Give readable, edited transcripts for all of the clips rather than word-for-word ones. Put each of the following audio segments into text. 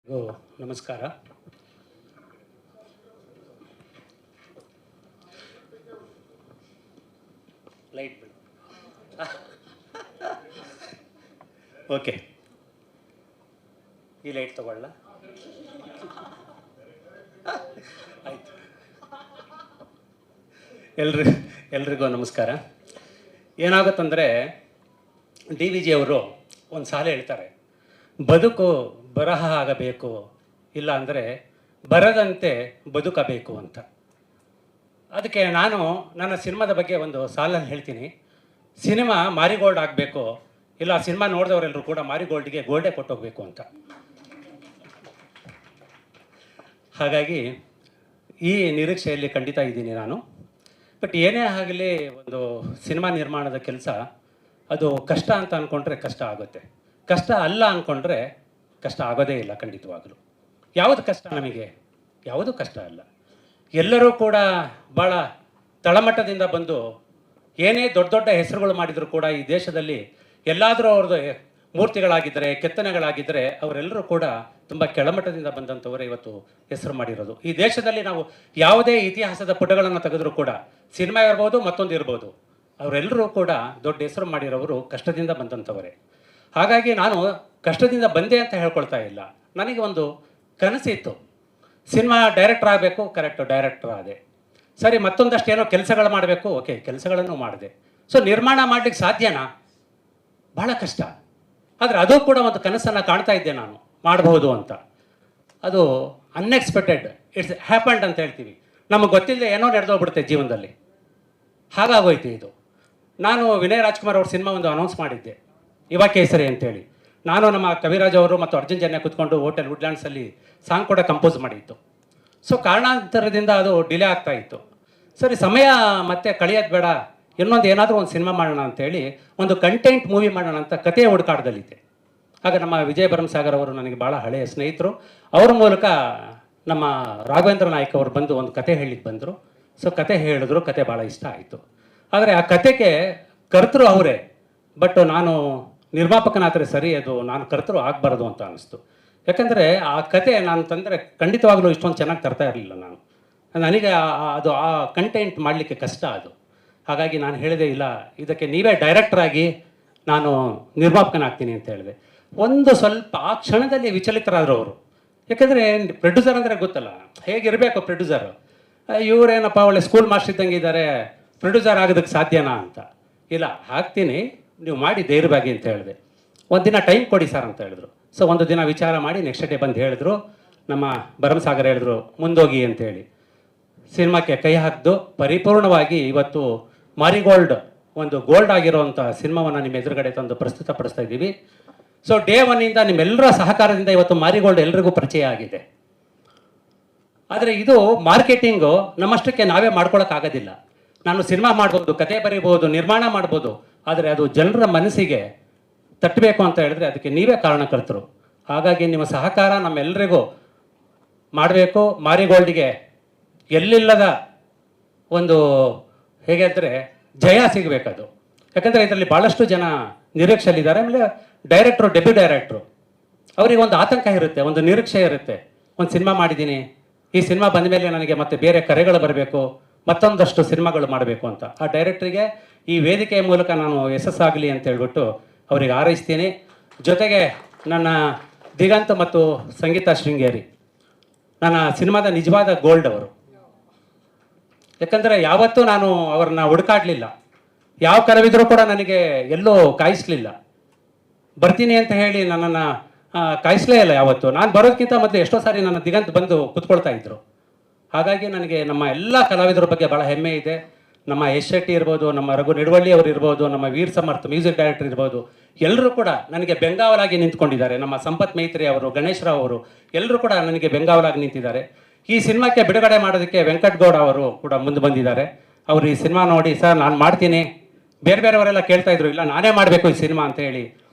ನಮಸ್ಕಾರ. ಲೈಟ್ ಬಿಡು. ಓಕೆ, ಈ ಲೈಟ್ ತಗೊಳ್ಳ. ಆಯ್ತು. ಎಲ್ರಿಗೂ ನಮಸ್ಕಾರ. ಏನಾಗುತ್ತಂದರೆ ಡಿ.ವಿ. ಜಿ ಅವರು ಒಂದು ಸಾಲ ಹೇಳ್ತಾರೆ, ಬದುಕು ಬರಹ ಆಗಬೇಕು, ಇಲ್ಲ ಅಂದರೆ ಬರದಂತೆ ಬದುಕಬೇಕು ಅಂತ. ಅದಕ್ಕೆ ನಾನು ನನ್ನ ಸಿನಿಮಾದ ಬಗ್ಗೆ ಒಂದು ಸಾಲಲ್ಲಿ ಹೇಳ್ತೀನಿ. ಸಿನಿಮಾ ಮಾರಿಗೋಲ್ಡ್ ಆಗಬೇಕು, ಇಲ್ಲ ಸಿನಿಮಾ ನೋಡಿದವರೆಲ್ಲರೂ ಕೂಡ ಮಾರಿಗೋಲ್ಡ್ಗೆ ಗೋಲ್ಡೇ ಕೊಟ್ಟೋಗ್ಬೇಕು ಅಂತ. ಹಾಗಾಗಿ ಈ ನಿರೀಕ್ಷೆಯಲ್ಲಿ ಖಂಡಿತ ಇದ್ದೀನಿ ನಾನು. ಬಟ್ ಏನೇ ಆಗಲಿ, ಒಂದು ಸಿನಿಮಾ ನಿರ್ಮಾಣದ ಕೆಲಸ ಅದು ಕಷ್ಟ ಅಂತ ಅಂದ್ಕೊಂಡ್ರೆ ಕಷ್ಟ ಆಗುತ್ತೆ, ಕಷ್ಟ ಅಲ್ಲ ಅಂದ್ಕೊಂಡ್ರೆ ಕಷ್ಟ ಆಗೋದೇ ಇಲ್ಲ ಖಂಡಿತವಾಗಲು. ಯಾವುದು ಕಷ್ಟ ನಮಗೆ? ಯಾವುದೂ ಕಷ್ಟ ಅಲ್ಲ. ಎಲ್ಲರೂ ಕೂಡ ಭಾಳ ತಳಮಟ್ಟದಿಂದ ಬಂದು ಏನೇ ದೊಡ್ಡ ದೊಡ್ಡ ಹೆಸರುಗಳು ಮಾಡಿದರೂ ಕೂಡ ಈ ದೇಶದಲ್ಲಿ ಎಲ್ಲಾದರೂ ಅವ್ರದ್ದು ಮೂರ್ತಿಗಳಾಗಿದ್ದರೆ, ಕೆತ್ತನೆಗಳಾಗಿದ್ದರೆ ಅವರೆಲ್ಲರೂ ಕೂಡ ತುಂಬ ಕೆಳಮಟ್ಟದಿಂದ ಬಂದಂಥವರೇ ಇವತ್ತು ಹೆಸರು ಮಾಡಿರೋದು. ಈ ದೇಶದಲ್ಲಿ ನಾವು ಯಾವುದೇ ಇತಿಹಾಸದ ಪುಟಗಳನ್ನು ತೆಗೆದರೂ ಕೂಡ, ಸಿನಿಮಾ ಇರ್ಬೋದು, ಮತ್ತೊಂದು ಇರ್ಬೋದು, ಅವರೆಲ್ಲರೂ ಕೂಡ ದೊಡ್ಡ ಹೆಸರು ಮಾಡಿರೋರು ಕಷ್ಟದಿಂದ ಬಂದಂಥವರೇ. ಹಾಗಾಗಿ ನಾನು ಕಷ್ಟದಿಂದ ಬಂದೆ ಅಂತ ಹೇಳ್ಕೊಳ್ತಾ ಇಲ್ಲ. ನನಗೆ ಒಂದು ಕನಸಿತ್ತು, ಸಿನಿಮಾ ಡೈರೆಕ್ಟರ್ ಆಗಬೇಕು. ಕರೆಕ್ಟು, ಡೈರೆಕ್ಟರ್ ಆದೆ. ಸರಿ, ಮತ್ತೊಂದಷ್ಟು ಏನೋ ಕೆಲಸಗಳು ಮಾಡಬೇಕು. ಓಕೆ, ಕೆಲಸಗಳನ್ನು ಮಾಡಿದೆ. ಸೊ ನಿರ್ಮಾಣ ಮಾಡಲಿಕ್ಕೆ ಸಾಧ್ಯನಾ? ಭಾಳ ಕಷ್ಟ. ಆದರೆ ಅದು ಕೂಡ ಒಂದು ಕನಸನ್ನು ಕಾಣ್ತಾ ಇದ್ದೆ ನಾನು, ಮಾಡಬಹುದು ಅಂತ. ಅದು ಅನ್ಎಕ್ಸ್ಪೆಕ್ಟೆಡ್, ಇಟ್ಸ್ ಹ್ಯಾಪಂಡ್ ಅಂತ ಹೇಳ್ತೀವಿ. ನಮಗೆ ಗೊತ್ತಿಲ್ಲದೆ ಏನೋ ನಡೆದೋಗ್ಬಿಡುತ್ತೆ ಜೀವನದಲ್ಲಿ. ಹಾಗಾಗೋಯ್ತು ಇದು. ನಾನು ವಿನಯ್ ರಾಜ್ಕುಮಾರ್ ಅವ್ರ ಸಿನಿಮಾ ಒಂದು ಅನೌನ್ಸ್ ಮಾಡಿದ್ದೆ, ಯುವ ಕೇಸರಿ ಅಂತೇಳಿ. ನಾನು ನಮ್ಮ ಕವಿರಾಜ್ ಅವರು ಮತ್ತು ಅರ್ಜುನ್ ಜನ್ಯ ಕೂತ್ಕೊಂಡು ಹೋಟೆಲ್ ವುಡ್ಲ್ಯಾಂಡ್ಸಲ್ಲಿ ಸಾಂಗ್ ಕೂಡ ಕಂಪೋಸ್ ಮಾಡಿತ್ತು. ಸೊ ಕಾರಣಾಂತರದಿಂದ ಅದು ಡಿಲೇ ಆಗ್ತಾ ಇತ್ತು. ಸರಿ, ಸಮಯ ಮತ್ತೆ ಕಳೆಯೋದು ಬೇಡ, ಇನ್ನೊಂದು ಏನಾದರೂ ಒಂದು ಸಿನಿಮಾ ಮಾಡೋಣ ಅಂತೇಳಿ ಒಂದು ಕಂಟೆಂಟ್ ಮೂವಿ ಮಾಡೋಣ ಅಂತ ಕಥೆಯ ಹುಡುಕಾಟದಲ್ಲಿದ್ದೆ. ಆಗ ನಮ್ಮ ವಿಜಯ್ ಭರಮಸಾಗರ್ ಅವರು ನನಗೆ ಭಾಳ ಹಳೆಯ ಸ್ನೇಹಿತರು. ಅವ್ರ ಮೂಲಕ ನಮ್ಮ ರಾಘವೇಂದ್ರ ನಾಯ್ಕ ಅವರು ಬಂದು ಒಂದು ಕತೆ ಹೇಳಲಿಕ್ಕೆ ಬಂದರು. ಸೊ ಕತೆ ಹೇಳಿದ್ರು, ಕತೆ ಭಾಳ ಇಷ್ಟ ಆಯಿತು. ಆದರೆ ಆ ಕತೆಗೆ ಕರ್ತರು ಅವರೇ, ಬಟ್ ನಾನು ನಿರ್ಮಾಪಕನಾದರೆ ಸರಿ, ಅದು ನಾನು ಕರ್ತರು ಆಗಬಾರ್ದು ಅಂತ ಅನ್ನಿಸ್ತು. ಯಾಕಂದರೆ ಆ ಕತೆ ನಾನು ತಂದರೆ ಖಂಡಿತವಾಗ್ಲೂ ಇಷ್ಟೊಂದು ಚೆನ್ನಾಗಿ ತರ್ತಾ ಇರಲಿಲ್ಲ ನಾನು. ನನಗೆ ಅದು ಆ ಕಂಟೆಂಟ್ ಮಾಡಲಿಕ್ಕೆ ಕಷ್ಟ ಅದು. ಹಾಗಾಗಿ ನಾನು ಹೇಳಿದೆ, ಇಲ್ಲ, ಇದಕ್ಕೆ ನೀವೇ ಡೈರೆಕ್ಟರ್ ಆಗಿ ನಾನು ನಿರ್ಮಾಪಕನಾಗ್ತೀನಿ ಅಂತ ಹೇಳಿದೆ. ಒಂದು ಸ್ವಲ್ಪ ಆ ಕ್ಷಣದಲ್ಲಿ ವಿಚಲಿತರಾದರು ಅವರು. ಯಾಕಂದರೆ ಪ್ರೊಡ್ಯೂಸರ್ ಅಂದರೆ ಗೊತ್ತಲ್ಲ ಹೇಗಿರಬೇಕು ಪ್ರೊಡ್ಯೂಸರು. ಇವರೇನಪ್ಪ ಒಳ್ಳೆ ಸ್ಕೂಲ್ ಮಾಸ್ಟರ್ ಇದ್ದಂಗೆ ಇದ್ದಾರೆ, ಪ್ರೊಡ್ಯೂಸರ್ ಆಗೋದಕ್ಕೆ ಸಾಧ್ಯನಾ ಅಂತ. ಇಲ್ಲ, ಹಾಕ್ತೀನಿ, ನೀವು ಮಾಡಿ ಧೈರ್ಯವಾಗಿ ಅಂತ ಹೇಳಿದೆ. ಒಂದು ದಿನ ಟೈಮ್ ಕೊಡಿ ಸರ್ ಅಂತ ಹೇಳಿದ್ರು. ಸೊ ಒಂದು ದಿನ ವಿಚಾರ ಮಾಡಿ ನೆಕ್ಸ್ಟ್ ಡೇ ಬಂದು ಹೇಳಿದ್ರು, ನಮ್ಮ ಭರಮಸಾಗರ್ ಹೇಳಿದ್ರು ಮುಂದೋಗಿ ಅಂತೇಳಿ. ಸಿನಿಮಾಕ್ಕೆ ಕೈ ಹಾಕಿದ್ದು ಪರಿಪೂರ್ಣವಾಗಿ ಇವತ್ತು ಮಾರಿಗೋಲ್ಡ್, ಒಂದು ಗೋಲ್ಡ್ ಆಗಿರೋವಂಥ ಸಿನಿಮಾವನ್ನು ನಿಮ್ಮ ಎದುರುಗಡೆ ತಂದು ಪ್ರಸ್ತುತಪಡಿಸ್ತಾ ಇದ್ದೀವಿ. ಸೊ ಡೇ ಒನ್ನಿಂದ ನಿಮ್ಮೆಲ್ಲರ ಸಹಕಾರದಿಂದ ಇವತ್ತು ಮಾರಿಗೋಲ್ಡ್ ಎಲ್ರಿಗೂ ಪರಿಚಯ ಆಗಿದೆ. ಆದರೆ ಇದು ಮಾರ್ಕೆಟಿಂಗು ನಮ್ಮಷ್ಟಕ್ಕೆ ನಾವೇ ಮಾಡ್ಕೊಳ್ಳೋಕ್ಕಾಗೋದಿಲ್ಲ. ನಾನು ಸಿನಿಮಾ ಮಾಡ್ಬೋದು, ಕತೆ ಬರೀಬೋದು, ನಿರ್ಮಾಣ ಮಾಡ್ಬೋದು, ಆದರೆ ಅದು ಜನರ ಮನಸ್ಸಿಗೆ ತಟ್ಟಬೇಕು ಅಂತ ಹೇಳಿದ್ರೆ ಅದಕ್ಕೆ ನೀವೇ ಕಾರಣಕರ್ತರು. ಹಾಗಾಗಿ ನಿಮ್ಮ ಸಹಕಾರ ನಮ್ಮೆಲ್ಲರಿಗೂ ಮಾಡಬೇಕು. ಮಾರಿಗೋಲ್ಡ್ಗೆ ಎಲ್ಲಿಲ್ಲದ ಒಂದು ಹೇಗೆ ಅಂದರೆ ಜಯ ಸಿಗಬೇಕದು. ಯಾಕಂದರೆ ಇದರಲ್ಲಿ ಭಾಳಷ್ಟು ಜನ ನಿರೀಕ್ಷೆಯಲ್ಲಿದ್ದಾರೆ. ಆಮೇಲೆ ಡೈರೆಕ್ಟ್ರು, ಡೆಬ್ಯೂ ಡೈರೆಕ್ಟ್ರು, ಅವರಿಗೆ ಒಂದು ಆತಂಕ ಇರುತ್ತೆ, ಒಂದು ನಿರೀಕ್ಷೆ ಇರುತ್ತೆ. ಒಂದು ಸಿನಿಮಾ ಮಾಡಿದ್ದೀನಿ, ಈ ಸಿನಿಮಾ ಬಂದ ಮೇಲೆ ನನಗೆ ಮತ್ತೆ ಬೇರೆ ಕರೆಗಳು ಬರಬೇಕು, ಮತ್ತೊಂದಷ್ಟು ಸಿನಿಮಾಗಳು ಮಾಡಬೇಕು ಅಂತ. ಆ ಡೈರೆಕ್ಟ್ರಿಗೆ ಈ ವೇದಿಕೆಯ ಮೂಲಕ ನಾನು ಯಶಸ್ಸಾಗಲಿ ಅಂತ ಹೇಳ್ಬಿಟ್ಟು ಅವರಿಗೆ ಹಾರೈಸ್ತೀನಿ. ಜೊತೆಗೆ ನನ್ನ ದಿಗಂತ್ ಮತ್ತು ಸಂಗೀತ ಶೃಂಗೇರಿ ನನ್ನ ಸಿನಿಮಾದ ನಿಜವಾದ ಗೋಲ್ಡ್ ಅವರು. ಯಾಕಂದರೆ ಯಾವತ್ತೂ ನಾನು ಅವ್ರನ್ನ ಹುಡುಕಾಡಲಿಲ್ಲ, ಯಾವ ಕಲಾವಿದರೂ ಕೂಡ ನನಗೆ ಎಲ್ಲೂ ಕಾಯಿಸಲಿಲ್ಲ. ಬರ್ತೀನಿ ಅಂತ ಹೇಳಿ ನನ್ನನ್ನು ಕಾಯಿಸಲೇ ಇಲ್ಲ ಯಾವತ್ತು. ನಾನು ಬರೋದಕ್ಕಿಂತ ಮೊದಲು ಎಷ್ಟೋ ಸಾರಿ ನನ್ನ ದಿಗಂತ್ ಬಂದು ಕೂತ್ಕೊಳ್ತಾ ಇದ್ದರು. ಹಾಗಾಗಿ ನನಗೆ ನಮ್ಮ ಎಲ್ಲ ಕಲಾವಿದರ ಬಗ್ಗೆ ಭಾಳ ಹೆಮ್ಮೆ ಇದೆ. ನಮ್ಮ ಎಸ್ ಶೆಟ್ಟಿ ಇರ್ಬೋದು, ನಮ್ಮ ರಘು ನಿಡವಳ್ಳಿ ಅವರು ಇರ್ಬೋದು, ನಮ್ಮ ವೀರ್ ಸಮರ್ಥ ಮ್ಯೂಸಿಕ್ ಡೈರೆಕ್ಟರ್ ಇರ್ಬೋದು, ಎಲ್ಲರೂ ಕೂಡ ನನಗೆ ಬೆಂಗಾವಲಾಗಿ ನಿಂತ್ಕೊಂಡಿದ್ದಾರೆ. ನಮ್ಮ ಸಂಪತ್ ಮೈತ್ರಿ ಅವರು, ಗಣೇಶ್ ರಾವ್ ಅವರು ಎಲ್ಲರೂ ಕೂಡ ನನಗೆ ಬೆಂಗಾವಲಾಗಿ ನಿಂತಿದ್ದಾರೆ. ಈ ಸಿನಿಮಾಕ್ಕೆ ಬಿಡುಗಡೆ ಮಾಡೋದಕ್ಕೆ ವೆಂಕಟಗೌಡ ಅವರು ಕೂಡ ಮುಂದೆ ಬಂದಿದ್ದಾರೆ. ಅವರು ಈ ಸಿನಿಮಾ ನೋಡಿ, ಸರ್ ನಾನು ಮಾಡ್ತೀನಿ, ಬೇರೆ ಬೇರೆಯವರೆಲ್ಲ ಕೇಳ್ತಾ ಇದ್ರು, ಇಲ್ಲ ನಾನೇ ಮಾಡಬೇಕು ಈ ಸಿನಿಮಾ ಅಂತ ಹೇಳಿ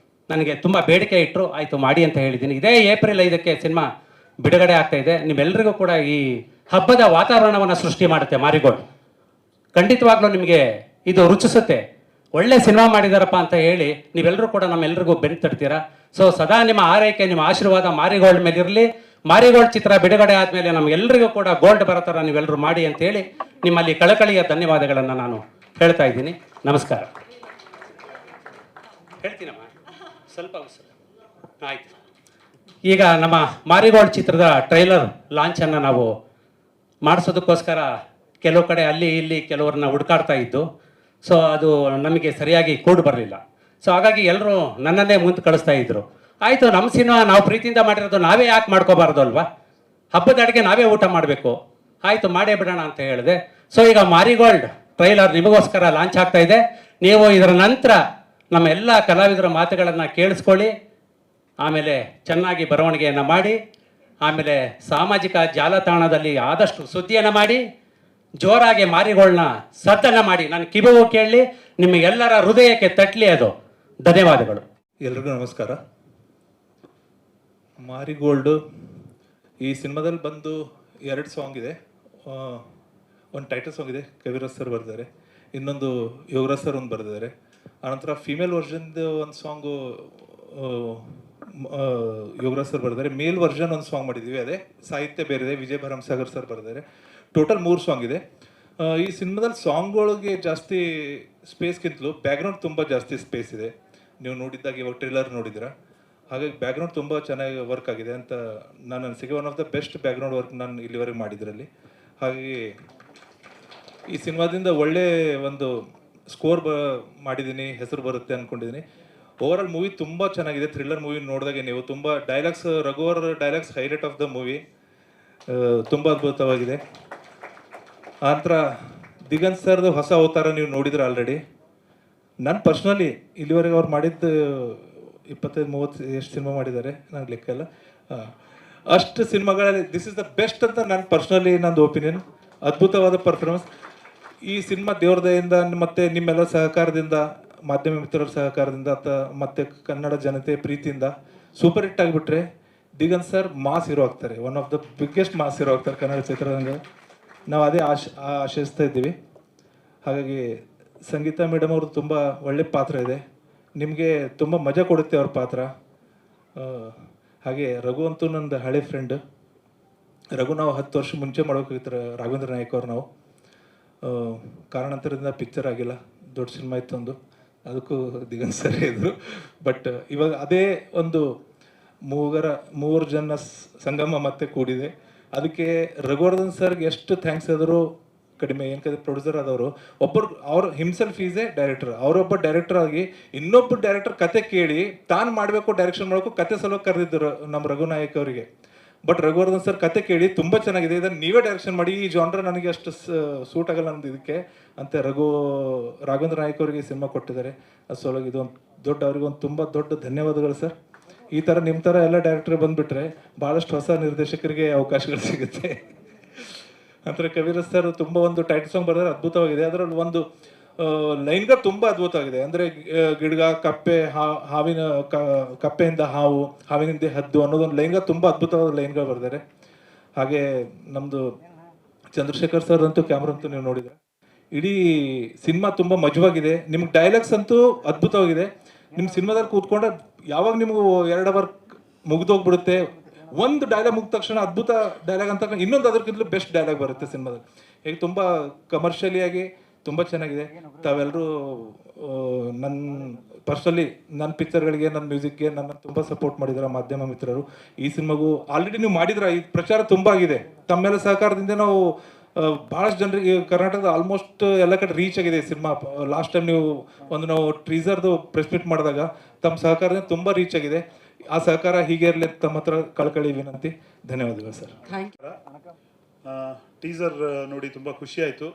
ನನಗೆ ತುಂಬ ಬೇಡಿಕೆ ಇಟ್ಟರು. ಆಯಿತು ಮಾಡಿ ಅಂತ ಹೇಳಿದ್ದೀನಿ. ಇದೇ ಏಪ್ರಿಲ್ 5ಕ್ಕೆ ಸಿನಿಮಾ ಬಿಡುಗಡೆ ಆಗ್ತಾ ಇದೆ. ನಿಮ್ಮೆಲ್ಲರಿಗೂ ಕೂಡ ಈ ಹಬ್ಬದ ವಾತಾವರಣವನ್ನು ಸೃಷ್ಟಿ ಮಾಡುತ್ತೆ ಮಾರಿಗೋಲ್ಡ್. ಖಂಡಿತವಾಗ್ಲೂ ನಿಮಗೆ ಇದು ರುಚಿಸುತ್ತೆ. ಒಳ್ಳೆ ಸಿನಿಮಾ ಮಾಡಿದಾರಪ್ಪ ಅಂತ ಹೇಳಿ ನೀವೆಲ್ಲರೂ ಕೂಡ ನಮ್ಮೆಲ್ಲರಿಗೂ ಬೆನ್ನು ತಡ್ತೀರಾ. ಸೊ ಸದಾ ನಿಮ್ಮ ಆರೈಕೆ, ನಿಮ್ಮ ಆಶೀರ್ವಾದ ಮಾರಿಗೋಲ್ಡ್ ಮೇಲೆ ಇರಲಿ. ಮಾರಿಗೋಲ್ಡ್ ಚಿತ್ರ ಬಿಡುಗಡೆ ಆದಮೇಲೆ ನಮಗೆಲ್ಲರಿಗೂ ಕೂಡ ಗೋಲ್ಡ್ ಬರೋ ಥರ ನೀವೆಲ್ಲರೂ ಮಾಡಿ ಅಂತೇಳಿ ನಿಮ್ಮಲ್ಲಿ ಕಳಕಳಿಯ ಧನ್ಯವಾದಗಳನ್ನು ನಾನು ಹೇಳ್ತಾ ಇದ್ದೀನಿ. ನಮಸ್ಕಾರ. ಹೇಳ್ತೀನಮ್ಮ ಸ್ವಲ್ಪ ಆಯ್ತು. ಈಗ ನಮ್ಮ ಮಾರಿಗೋಲ್ಡ್ ಚಿತ್ರದ ಟ್ರೈಲರ್ ಲಾಂಚನ್ನು ನಾವು ಮಾಡಿಸೋದಕ್ಕೋಸ್ಕರ ಕೆಲವು ಕಡೆ ಅಲ್ಲಿ ಇಲ್ಲಿ ಕೆಲವ್ರನ್ನ ಹುಡುಕಾಡ್ತಾ ಇದ್ದು, ಸೊ ಅದು ನಮಗೆ ಸರಿಯಾಗಿ ಕೂಡು ಬರಲಿಲ್ಲ. ಸೊ ಹಾಗಾಗಿ ಎಲ್ಲರೂ ನನ್ನನ್ನೇ ಮುಂದೆ ಕಳಿಸ್ತಾ ಇದ್ರು. ಆಯಿತು, ನಮ್ಮ ಸಿನಿಮಾ ನಾವು ಪ್ರೀತಿಯಿಂದ ಮಾಡಿರೋದು ನಾವೇ ಯಾಕೆ ಮಾಡ್ಕೋಬಾರ್ದು ಅಲ್ವಾ, ಹಬ್ಬದ ಅಡುಗೆ ನಾವೇ ಊಟ ಮಾಡಬೇಕು, ಆಯಿತು ಮಾಡೇ ಬಿಡೋಣ ಅಂತ ಹೇಳಿದೆ. ಸೊ ಈಗ ಮಾರಿಗೋಲ್ಡ್ ಟ್ರೈಲರ್ ನಿಮಗೋಸ್ಕರ ಲಾಂಚ್ ಆಗ್ತಾ ಇದೆ. ನೀವು ಇದರ ನಂತರ ನಮ್ಮ ಎಲ್ಲ ಕಲಾವಿದರ ಮಾತುಗಳನ್ನು ಕೇಳಿಸ್ಕೊಳ್ಳಿ, ಆಮೇಲೆ ಚೆನ್ನಾಗಿ ಬರವಣಿಗೆಯನ್ನು ಮಾಡಿ, ಆಮೇಲೆ ಸಾಮಾಜಿಕ ಜಾಲತಾಣದಲ್ಲಿ ಆದಷ್ಟು ಸುದ್ದಿಯನ್ನು ಮಾಡಿ, ಜೋರಾಗಿ ಮಾರಿಗೋಲ್ಡ್ನ ಸದ್ದನ್ನು ಮಾಡಿ ನಾನು ಕಿವಿಗೂ ಕೇಳಲಿ, ನಿಮಗೆಲ್ಲರ ಹೃದಯಕ್ಕೆ ತಟ್ಟಲಿ ಅದು. ಧನ್ಯವಾದಗಳು. ಎಲ್ರಿಗೂ ನಮಸ್ಕಾರ. ಮಾರಿಗೋಲ್ಡು ಈ ಸಿನಿಮಾದಲ್ಲಿ ಬಂದು 2 ಸಾಂಗ್ ಇದೆ. ಒಂದು ಟೈಟಲ್ ಸಾಂಗ್ ಇದೆ, ಕವಿರಾಜ್ ಸರ್ ಬರೆದಿದ್ದಾರೆ, ಇನ್ನೊಂದು ಯೋಗರಾಜ್ ಸರ್ ಒಂದು ಬರೆದಿದ್ದಾರೆ. ಆನಂತರ ಫೀಮೇಲ್ ವರ್ಷನ್ದು ಒಂದು ಸಾಂಗು ಯೋಗರಾಜ್ ಸರ್ ಬರೆದಿದ್ದಾರೆ. ಮೇಲ್ ವರ್ಷನ್ ಒಂದು ಸಾಂಗ್ ಮಾಡಿದ್ದೀವಿ, ಅದೇ ಸಾಹಿತ್ಯ ಬೇರೆ ಇದೆ, ವಿಜಯ್ ಭರಮಸಾಗರ್ ಸರ್ ಬರೆದಿದ್ದಾರೆ. ಟೋಟಲ್ 3 ಸಾಂಗ್ ಇದೆ. ಈ ಸಿನಿಮಾದಲ್ಲಿ ಸಾಂಗ್ಗಳಿಗೆ ಜಾಸ್ತಿ ಸ್ಪೇಸ್ಗಿಂತಲೂ ಬ್ಯಾಕ್ಗ್ರೌಂಡ್ ತುಂಬ ಜಾಸ್ತಿ ಸ್ಪೇಸ್ ಇದೆ. ನೀವು ನೋಡಿದ್ದಾಗ ಇವಾಗ ಟ್ರೇಲರ್ ನೋಡಿದ್ದೀರಾ, ಹಾಗಾಗಿ ಬ್ಯಾಕ್ಗ್ರೌಂಡ್ ತುಂಬ ಚೆನ್ನಾಗಿ ವರ್ಕ್ ಆಗಿದೆ ಅಂತ ನಾನು ಅನಿಸಿಕೆ. One of the best background work ನಾನು ಇಲ್ಲಿವರೆಗೆ ಮಾಡಿದ್ರಲ್ಲಿ. ಹಾಗಾಗಿ ಈ ಸಿನಿಮಾದಿಂದ ಒಳ್ಳೆ ಒಂದು ಸ್ಕೋರ್ ಮಾಡಿದ್ದೀನಿ, ಹೆಸರು ಬರುತ್ತೆ ಅಂದ್ಕೊಂಡಿದ್ದೀನಿ. ಓವರ್ ಆಲ್ ಮೂವಿ ತುಂಬ ಚೆನ್ನಾಗಿದೆ. ಥ್ರಿಲ್ಲರ್ ಮೂವಿ ನೋಡಿದಾಗೆ ನೀವು ತುಂಬ ಡೈಲಾಗ್ಸ್, ರಘುವರ್ dialogues highlight of the movie, ತುಂಬ ಅದ್ಭುತವಾಗಿದೆ. ಆ ನಂತರ ದಿಗಂತ್ ಸರ್ದು ಹೊಸ ಅವತಾರ ನೀವು ನೋಡಿದ್ರೆ ಆಲ್ರೆಡಿ. ನಾನು ಪರ್ಸ್ನಲಿ ಇಲ್ಲಿವರೆಗೆ ಅವ್ರು ಮಾಡಿದ್ದು 25-30 ಎಷ್ಟು ಸಿನಿಮಾ ಮಾಡಿದ್ದಾರೆ ನನಗೆ ಲೆಕ್ಕ ಇಲ್ಲ. ಅಷ್ಟು ಸಿನಿಮಾಗಳಲ್ಲಿ ದಿಸ್ ಇಸ್ ದ ಬೆಸ್ಟ್ ಅಂತ ನಾನು ಪರ್ಸ್ನಲಿ ನಂದು ಒಪಿನಿಯನ್. ಅದ್ಭುತವಾದ ಪರ್ಫಾರ್ಮೆನ್ಸ್. ಈ ಸಿನಿಮಾ ದೇವ್ರ ದಯೆಯಿಂದ ಮತ್ತು ನಿಮ್ಮೆಲ್ಲ ಸಹಕಾರದಿಂದ, ಮಾಧ್ಯಮ ಮಿತ್ರರ ಸಹಕಾರದಿಂದ ಮತ್ತು ಕನ್ನಡ ಜನತೆ ಪ್ರೀತಿಯಿಂದ ಸೂಪರ್ ಹಿಟ್ ಆಗಿಬಿಟ್ರೆ ದಿಗಂತ್ ಸರ್ ಮಾಸ್ ಹೀರೋ ಆಗ್ತಾರೆ. One of the biggest mass hero ಆಗ್ತಾರೆ ಕನ್ನಡ ಚಿತ್ರರಂಗ. ನಾವು ಅದೇ ಆಶಿಸ್ತಾ ಇದ್ದೀವಿ. ಹಾಗಾಗಿ ಸಂಗೀತಾ ಮೇಡಮ್ ಅವ್ರದ್ದು ತುಂಬ ಒಳ್ಳೆ ಪಾತ್ರ ಇದೆ, ನಿಮಗೆ ತುಂಬ ಮಜಾ ಕೊಡುತ್ತೆ ಅವ್ರ ಪಾತ್ರ. ಹಾಗೆ ರಘು ಅಂತೂ ನಂದು ಹಳೆ ಫ್ರೆಂಡ್. ರಘು ನಾವು 10 ವರ್ಷ ಮುಂಚೆ ಮಾಡ್ಬೇಕಾಗಿತ್ತು, ರಾಘವೇಂದ್ರ ನಾಯಕ್ ಅವ್ರು. ನಾವು ಕಾರಣಾಂತರದಿಂದ ಪಿಕ್ಚರ್ ಆಗಿಲ್ಲ, ದೊಡ್ಡ ಸಿನಿಮಾ ಇತ್ತು ಒಂದು, ಅದಕ್ಕೂ ದಿಗಂತ್ ಸರ್ ಇದ್ರು. ಬಟ್ ಇವಾಗ ಅದೇ ಒಂದು ಮೂವರು ಜನ ಸಂಗಮ ಮತ್ತೆ ಕೂಡಿದೆ. ಅದಕ್ಕೆ ರಘುವರ್ಧನ್ ಸರ್ಗೆ ಎಷ್ಟು ಥ್ಯಾಂಕ್ಸ್ ಆದರೂ ಕಡಿಮೆ. ಏನಕ್ಕೆ ಪ್ರೊಡ್ಯೂಸರ್ ಆದವರು ಒಬ್ಬರು, ಅವ್ರು ಹಿಮ್ಸೆಲ್ಫ್ ಈಸ್ ಎ ಡೈರೆಕ್ಟರ್. ಅವರೊಬ್ಬ ಡೈರೆಕ್ಟರ್ ಆಗಿ ಇನ್ನೊಬ್ಬ ಡೈರೆಕ್ಟರ್ ಕತೆ ಕೇಳಿ ತಾನು ಮಾಡಬೇಕು, ಡೈರೆಕ್ಷನ್ ಮಾಡಬೇಕು, ಕತೆ ಸಲುವಾಗಿ ಕರೆದಿದ್ದರು ನಮ್ಮ ರಘುನಾಯಕ್ ಅವರಿಗೆ. ಬಟ್ ರಘುವರ್ಧನ್ ಸರ್ ಕತೆ ಕೇಳಿ ತುಂಬ ಚೆನ್ನಾಗಿದೆ, ಇದನ್ನು ನೀವೇ ಡೈರೆಕ್ಷನ್ ಮಾಡಿ, ಈ ಜಾನ್ರ ನನಗೆ ಅಷ್ಟು ಸೂಟ್ ಆಗಲ್ಲ ನಮ್ದು ಇದಕ್ಕೆ ಅಂತ ರಾಘವೇಂದ್ರ ನಾಯಕ್ ಅವರಿಗೆ ಸಿನಿಮಾ ಕೊಟ್ಟಿದ್ದಾರೆ. ಅದು ಸಲುವಾಗಿ ಇದೊಂದು ಅವ್ರಿಗೊಂದು ತುಂಬ ದೊಡ್ಡ ಧನ್ಯವಾದಗಳು ಸರ್. ಈ ಥರ ನಿಮ್ಮ ಥರ ಎಲ್ಲ ಡೈರೆಕ್ಟರ್ ಬಂದುಬಿಟ್ರೆ ಭಾಳಷ್ಟು ಹೊಸ ನಿರ್ದೇಶಕರಿಗೆ ಅವಕಾಶಗಳು ಸಿಗುತ್ತೆ. ನಂತರ ಕವಿರಾಜ್ ಸರ್ ತುಂಬ ಒಂದು ಟೈಟಲ್ ಸಾಂಗ್ ಬರೆದ್ರೆ ಅದ್ಭುತವಾಗಿದೆ. ಅದರಲ್ಲಿ ಒಂದು ಲೈನ್ಗಳು ತುಂಬ ಅದ್ಭುತವಾಗಿದೆ. ಅಂದರೆ ಗಿಡಗ ಕಪ್ಪೆ, ಹಾವಿನ ಕಪ್ಪೆಯಿಂದ ಹಾವು, ಹಾವಿನಿಂದ ಹದ್ದು ಅನ್ನೋದೊಂದು ಲೈನ್ಗಳು ತುಂಬ ಅದ್ಭುತವಾದ ಲೈನ್ಗಳು ಬರೆದಿದ್ದಾರೆ. ಹಾಗೆ ನಮ್ಮದು ಚಂದ್ರಶೇಖರ್ ಸರ್ ಅಂತೂ ಕ್ಯಾಮ್ರಾ ಅಂತೂ ನೀವು ನೋಡಿದ್ರೆ ಇಡೀ ಸಿನಿಮಾ ತುಂಬ ಮಜವಾಗಿದೆ. ನಿಮ್ಗೆ ಡೈಲಾಗ್ಸ್ ಅಂತೂ ಅದ್ಭುತವಾಗಿದೆ. ನಿಮ್ಮ ಸಿನಿಮಾದಲ್ಲಿ ಕೂತ್ಕೊಂಡ್ರೆ ಯಾವಾಗ ನಿಮಗೂ 2 ಅವರ್ ಮುಗಿದೋಗ್ಬಿಡುತ್ತೆ. ಒಂದು ಡೈಲಾಗ್ ಮುಗಿದ ತಕ್ಷಣ ಅದ್ಭುತ ಡೈಲಾಗ್ ಅಂತ ಇನ್ನೊಂದು ಅದಕ್ಕಿಂತಲೂ ಬೆಸ್ಟ್ ಡೈಲಾಗ್ ಬರುತ್ತೆ ಸಿನಿಮಾದಲ್ಲಿ. ಈಗ ತುಂಬ ಕಮರ್ಷಿಯಲಿಯಾಗಿ ತುಂಬ ಚೆನ್ನಾಗಿದೆ. ತಾವೆಲ್ಲರೂ ನನ್ನ ಪರ್ಸನಲಿ ನನ್ನ ಪಿಕ್ಚರ್ಗಳಿಗೆ, ನನ್ನ ಮ್ಯೂಸಿಕ್ಗೆ ನನ್ನ ತುಂಬ ಸಪೋರ್ಟ್ ಮಾಡಿದ್ದಾರೆ ಮಾಧ್ಯಮ ಮಿತ್ರರು. ಈ ಸಿನಿಮಾಗೂ ಆಲ್ರೆಡಿ ನೀವು ಮಾಡಿದ್ರೆ ಈ ಪ್ರಚಾರ ತುಂಬ ಆಗಿದೆ. ತಮ್ಮೆಲ್ಲ ಸಹಕಾರದಿಂದ ನಾವು ಭಾಳಷ್ಟು ಜನರಿಗೆ ಕರ್ನಾಟಕದ ಆಲ್ಮೋಸ್ಟ್ ಎಲ್ಲ ಕಡೆ ರೀಚ್ ಆಗಿದೆ ಈ ಸಿನಿಮಾ. ಲಾಸ್ಟ್ ಟೈಮ್ ನಾವು ಟ್ರೀಸರ್ದು ಪ್ರೆಸ್ ಮೀಟ್ ಮಾಡಿದಾಗ ತಮ್ಮ ಸಹಕಾರದಿಂದ ತುಂಬ ರೀಚ್ ಆಗಿದೆ. ಆ ಸಹಕಾರ ಹೀಗೆ ಇರಲಿ, ತಮ್ಮ ಹತ್ರ ಕಳ್ಕಳಿ ವಿನಂತಿ. ಧನ್ಯವಾದಗಳು ಸರ್. ಟೀಸರ್ ನೋಡಿ ತುಂಬ ಖುಷಿ ಆಯಿತು.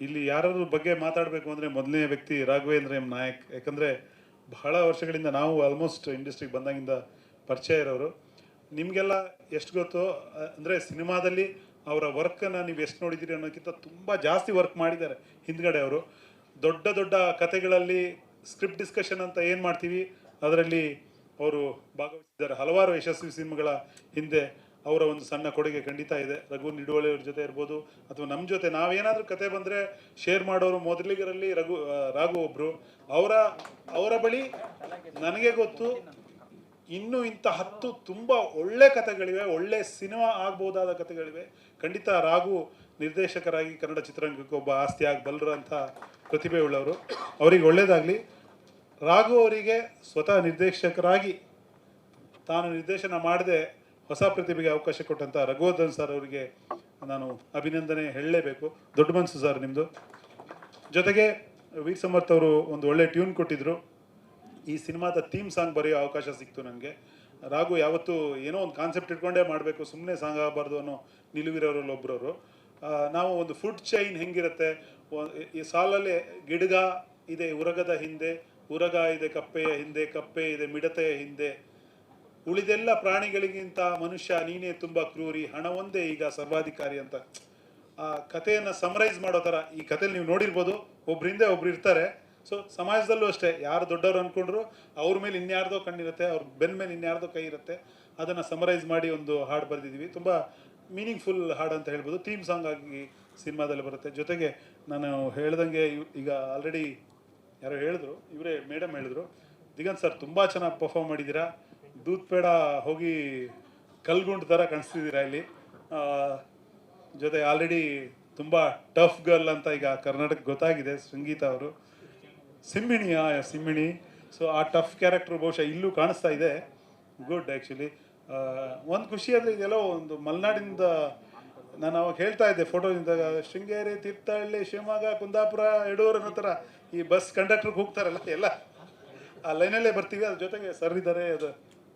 ಇಲ್ಲಿ ಯಾರಾದ್ರ ಬಗ್ಗೆ ಮಾತಾಡಬೇಕು ಅಂದರೆ ಮೊದಲನೇ ವ್ಯಕ್ತಿ ರಾಘವೇಂದ್ರ ಎಂ ನಾಯಕ್. ಯಾಕಂದರೆ ಬಹಳ ವರ್ಷಗಳಿಂದ ನಾವು ಆಲ್ಮೋಸ್ಟ್ ಇಂಡಸ್ಟ್ರಿಗೆ ಬಂದಾಗಿಂದ ಪರಿಚಯ ಇರೋರು. ನಿಮಗೆಲ್ಲ ಎಷ್ಟು ಗೊತ್ತೋ ಅಂದರೆ ಸಿನಿಮಾದಲ್ಲಿ ಅವರ ವರ್ಕನ್ನು ನೀವು ಎಷ್ಟು ನೋಡಿದ್ದೀರಿ ಅನ್ನೋಕ್ಕಿಂತ ತುಂಬ ಜಾಸ್ತಿ ವರ್ಕ್ ಮಾಡಿದ್ದಾರೆ ಹಿಂದ್ಗಡೆ. ಅವರು ದೊಡ್ಡ ದೊಡ್ಡ ಕಥೆಗಳಲ್ಲಿ ಸ್ಕ್ರಿಪ್ಟ್ ಡಿಸ್ಕಷನ್ ಅಂತ ಏನು ಮಾಡ್ತೀವಿ ಅದರಲ್ಲಿ ಅವರು ಭಾಗವಹಿಸಿದ್ದಾರೆ. ಹಲವಾರು ಯಶಸ್ವಿ ಸಿನಿಮಾಗಳ ಹಿಂದೆ ಅವರ ಒಂದು ಸಣ್ಣ ಕೊಡುಗೆ ಖಂಡಿತ ಇದೆ. ರಘು ನಿಡುವಳಿಯವ್ರ ಜೊತೆ ಇರ್ಬೋದು ಅಥವಾ ನಮ್ಮ ಜೊತೆ ನಾವೇನಾದರೂ ಕತೆ ಬಂದರೆ ಶೇರ್ ಮಾಡೋರು ಮೊದಲಿಗರಲ್ಲಿ ರಾಘು ಒಬ್ಬರು. ಅವರ ಬಳಿ ನನಗೆ ಗೊತ್ತು ಇನ್ನೂ ಇಂಥ 10 ತುಂಬ ಒಳ್ಳೆ ಕಥೆಗಳಿವೆ, ಒಳ್ಳೆ ಸಿನಿಮಾ ಆಗ್ಬೋದಾದ ಕಥೆಗಳಿವೆ. ಖಂಡಿತ ರಾಘು ನಿರ್ದೇಶಕರಾಗಿ ಕನ್ನಡ ಚಿತ್ರರಂಗಕ್ಕೆ ಒಬ್ಬ ಆಸ್ತಿ ಆಗಬಲ್ಲರಂಥ ಪ್ರತಿಭೆ ಉಳ್ಳವರು. ಅವರಿಗೆ ಒಳ್ಳೆಯದಾಗಲಿ. ರಾಘು ಅವರಿಗೆ ಸ್ವತಃ ನಿರ್ದೇಶಕರಾಗಿ ತಾನು ನಿರ್ದೇಶನ ಮಾಡದೆ ಹೊಸ ಪ್ರತಿಭೆಗೆ ಅವಕಾಶ ಕೊಟ್ಟಂಥ ರಘುವರ್ಧನ್ ಸರ್ ಅವರಿಗೆ ನಾನು ಅಭಿನಂದನೆ ಹೇಳಲೇಬೇಕು. ದೊಡ್ಡ ಮನಸ್ಸು ಸರ್ ನಿಮ್ಮದು. ಜೊತೆಗೆ ವೀರ್ ಸಮರ್ಥ ಅವರು ಒಂದು ಒಳ್ಳೆ ಟ್ಯೂನ್ ಕೊಟ್ಟಿದ್ದರು. ಈ ಸಿನಿಮಾದ ಥೀಮ್ ಸಾಂಗ್ ಬರೆಯೋ ಅವಕಾಶ ಸಿಕ್ತು ನನಗೆ. ರಾಘು ಯಾವತ್ತೂ ಏನೋ ಒಂದು ಕಾನ್ಸೆಪ್ಟ್ ಇಟ್ಕೊಂಡೇ ಮಾಡಬೇಕು, ಸುಮ್ಮನೆ ಸಾಂಗ್ ಆಗಬಾರ್ದು ಅನ್ನೋ ನಿಲುವಿರೋರಲ್ಲಿ ಒಬ್ಬರವರು. ನಾವು ಒಂದು ಫುಡ್ ಚೈನ್ ಹೆಂಗಿರುತ್ತೆ, ಈ ಸಾಲಲ್ಲಿ ಗಿಡಗ ಇದೆ ಉರಗದ ಹಿಂದೆ, ಉರಗ ಇದೆ ಕಪ್ಪೆಯ ಹಿಂದೆ, ಕಪ್ಪೆ ಇದೆ ಮಿಡತೆಯ ಹಿಂದೆ, ಉಳಿದೆಲ್ಲ ಪ್ರಾಣಿಗಳಿಗಿಂತ ಮನುಷ್ಯ ನೀನೇ ತುಂಬ ಕ್ರೂರಿ, ಹಣ ಒಂದೇ ಈಗ ಸರ್ವಾಧಿಕಾರಿ ಅಂತ ಆ ಕಥೆಯನ್ನು ಸಮರೈಸ್ ಮಾಡೋ ಥರ ಈ ಕಥೆಯಲ್ಲಿ ನೀವು ನೋಡಿರ್ಬೋದು. ಒಬ್ರಿಂದ ಒಬ್ರು ಇರ್ತಾರೆ. ಸೊ ಸಮಾಜದಲ್ಲೂ ಅಷ್ಟೇ, ಯಾರು ದೊಡ್ಡವರು ಅಂದ್ಕೊಂಡ್ರು ಅವ್ರ ಮೇಲೆ ಇನ್ಯಾರ್ದೋ ಕಣ್ಣಿರುತ್ತೆ, ಅವ್ರ ಬೆನ್ನ ಮೇಲೆ ಇನ್ಯಾರ್ದೋ ಕೈ ಇರುತ್ತೆ. ಅದನ್ನು ಸಮರೈಸ್ ಮಾಡಿ ಒಂದು ಹಾಡು ಬರೆದಿದ್ದೀವಿ. ತುಂಬ ಮೀನಿಂಗ್ಫುಲ್ ಹಾಡು ಅಂತ ಹೇಳ್ಬೋದು. ಥೀಮ್ ಸಾಂಗ್ ಆಗಿ ಸಿನಿಮಾದಲ್ಲಿ ಬರುತ್ತೆ. ಜೊತೆಗೆ ನಾನು ಹೇಳ್ದಂಗೆ ಈಗ ಆಲ್ರೆಡಿ ಯಾರೋ ಹೇಳಿದ್ರು, ಇವರೇ ಮೇಡಮ್ ಹೇಳಿದ್ರು, ದಿಗಂತ್ ಸರ್ ತುಂಬ ಚೆನ್ನಾಗಿ ಪರ್ಫಾರ್ಮ್ ಮಾಡಿದ್ದೀರಾ, ದೂದ್ ಪೇಡ ಹೋಗಿ ಕಲ್ಗುಂಡ್ ಥರ ಕಾಣಿಸ್ತಿದ್ದೀರಾ ಇಲ್ಲಿ. ಜೊತೆ ಆಲ್ರೆಡಿ ತುಂಬ ಟಫ್ ಗರ್ಲ್ ಅಂತ ಈಗ ಕರ್ನಾಟಕ ಗೊತ್ತಾಗಿದೆ ಸಂಗೀತ ಅವರು. ಸಿಂಹಿಣಿ. ಸೊ ಆ ಟಫ್ ಕ್ಯಾರೆಕ್ಟರ್ ಬಹುಶಃ ಇಲ್ಲೂ ಕಾಣಿಸ್ತಾ ಇದೆ. ಗುಡ್. ಆ್ಯಕ್ಚುಲಿ ಒಂದು ಖುಷಿ ಅಂದರೆ ಇದೆಲ್ಲೋ ಒಂದು ಮಲೆನಾಡಿಂದ ನಾನು ಅವಾಗ ಹೇಳ್ತಾ ಇದ್ದೆ ಫೋಟೋದಿಂದ, ಶೃಂಗೇರಿ, ತೀರ್ಥಹಳ್ಳಿ, ಶಿವಮೊಗ್ಗ, ಕುಂದಾಪುರ, ಯಡೂರು ಅನ್ನೋ ಥರ ಈ ಬಸ್ ಕಂಡಕ್ಟ್ರಿಗೆ ಹೋಗ್ತಾರಲ್ಲ ಎಲ್ಲ ಆ ಲೈನಲ್ಲೇ ಬರ್ತೀವಿ. ಅದ್ರ ಜೊತೆಗೆ ಸರ್ ಇದ್ದಾರೆ, ಅದು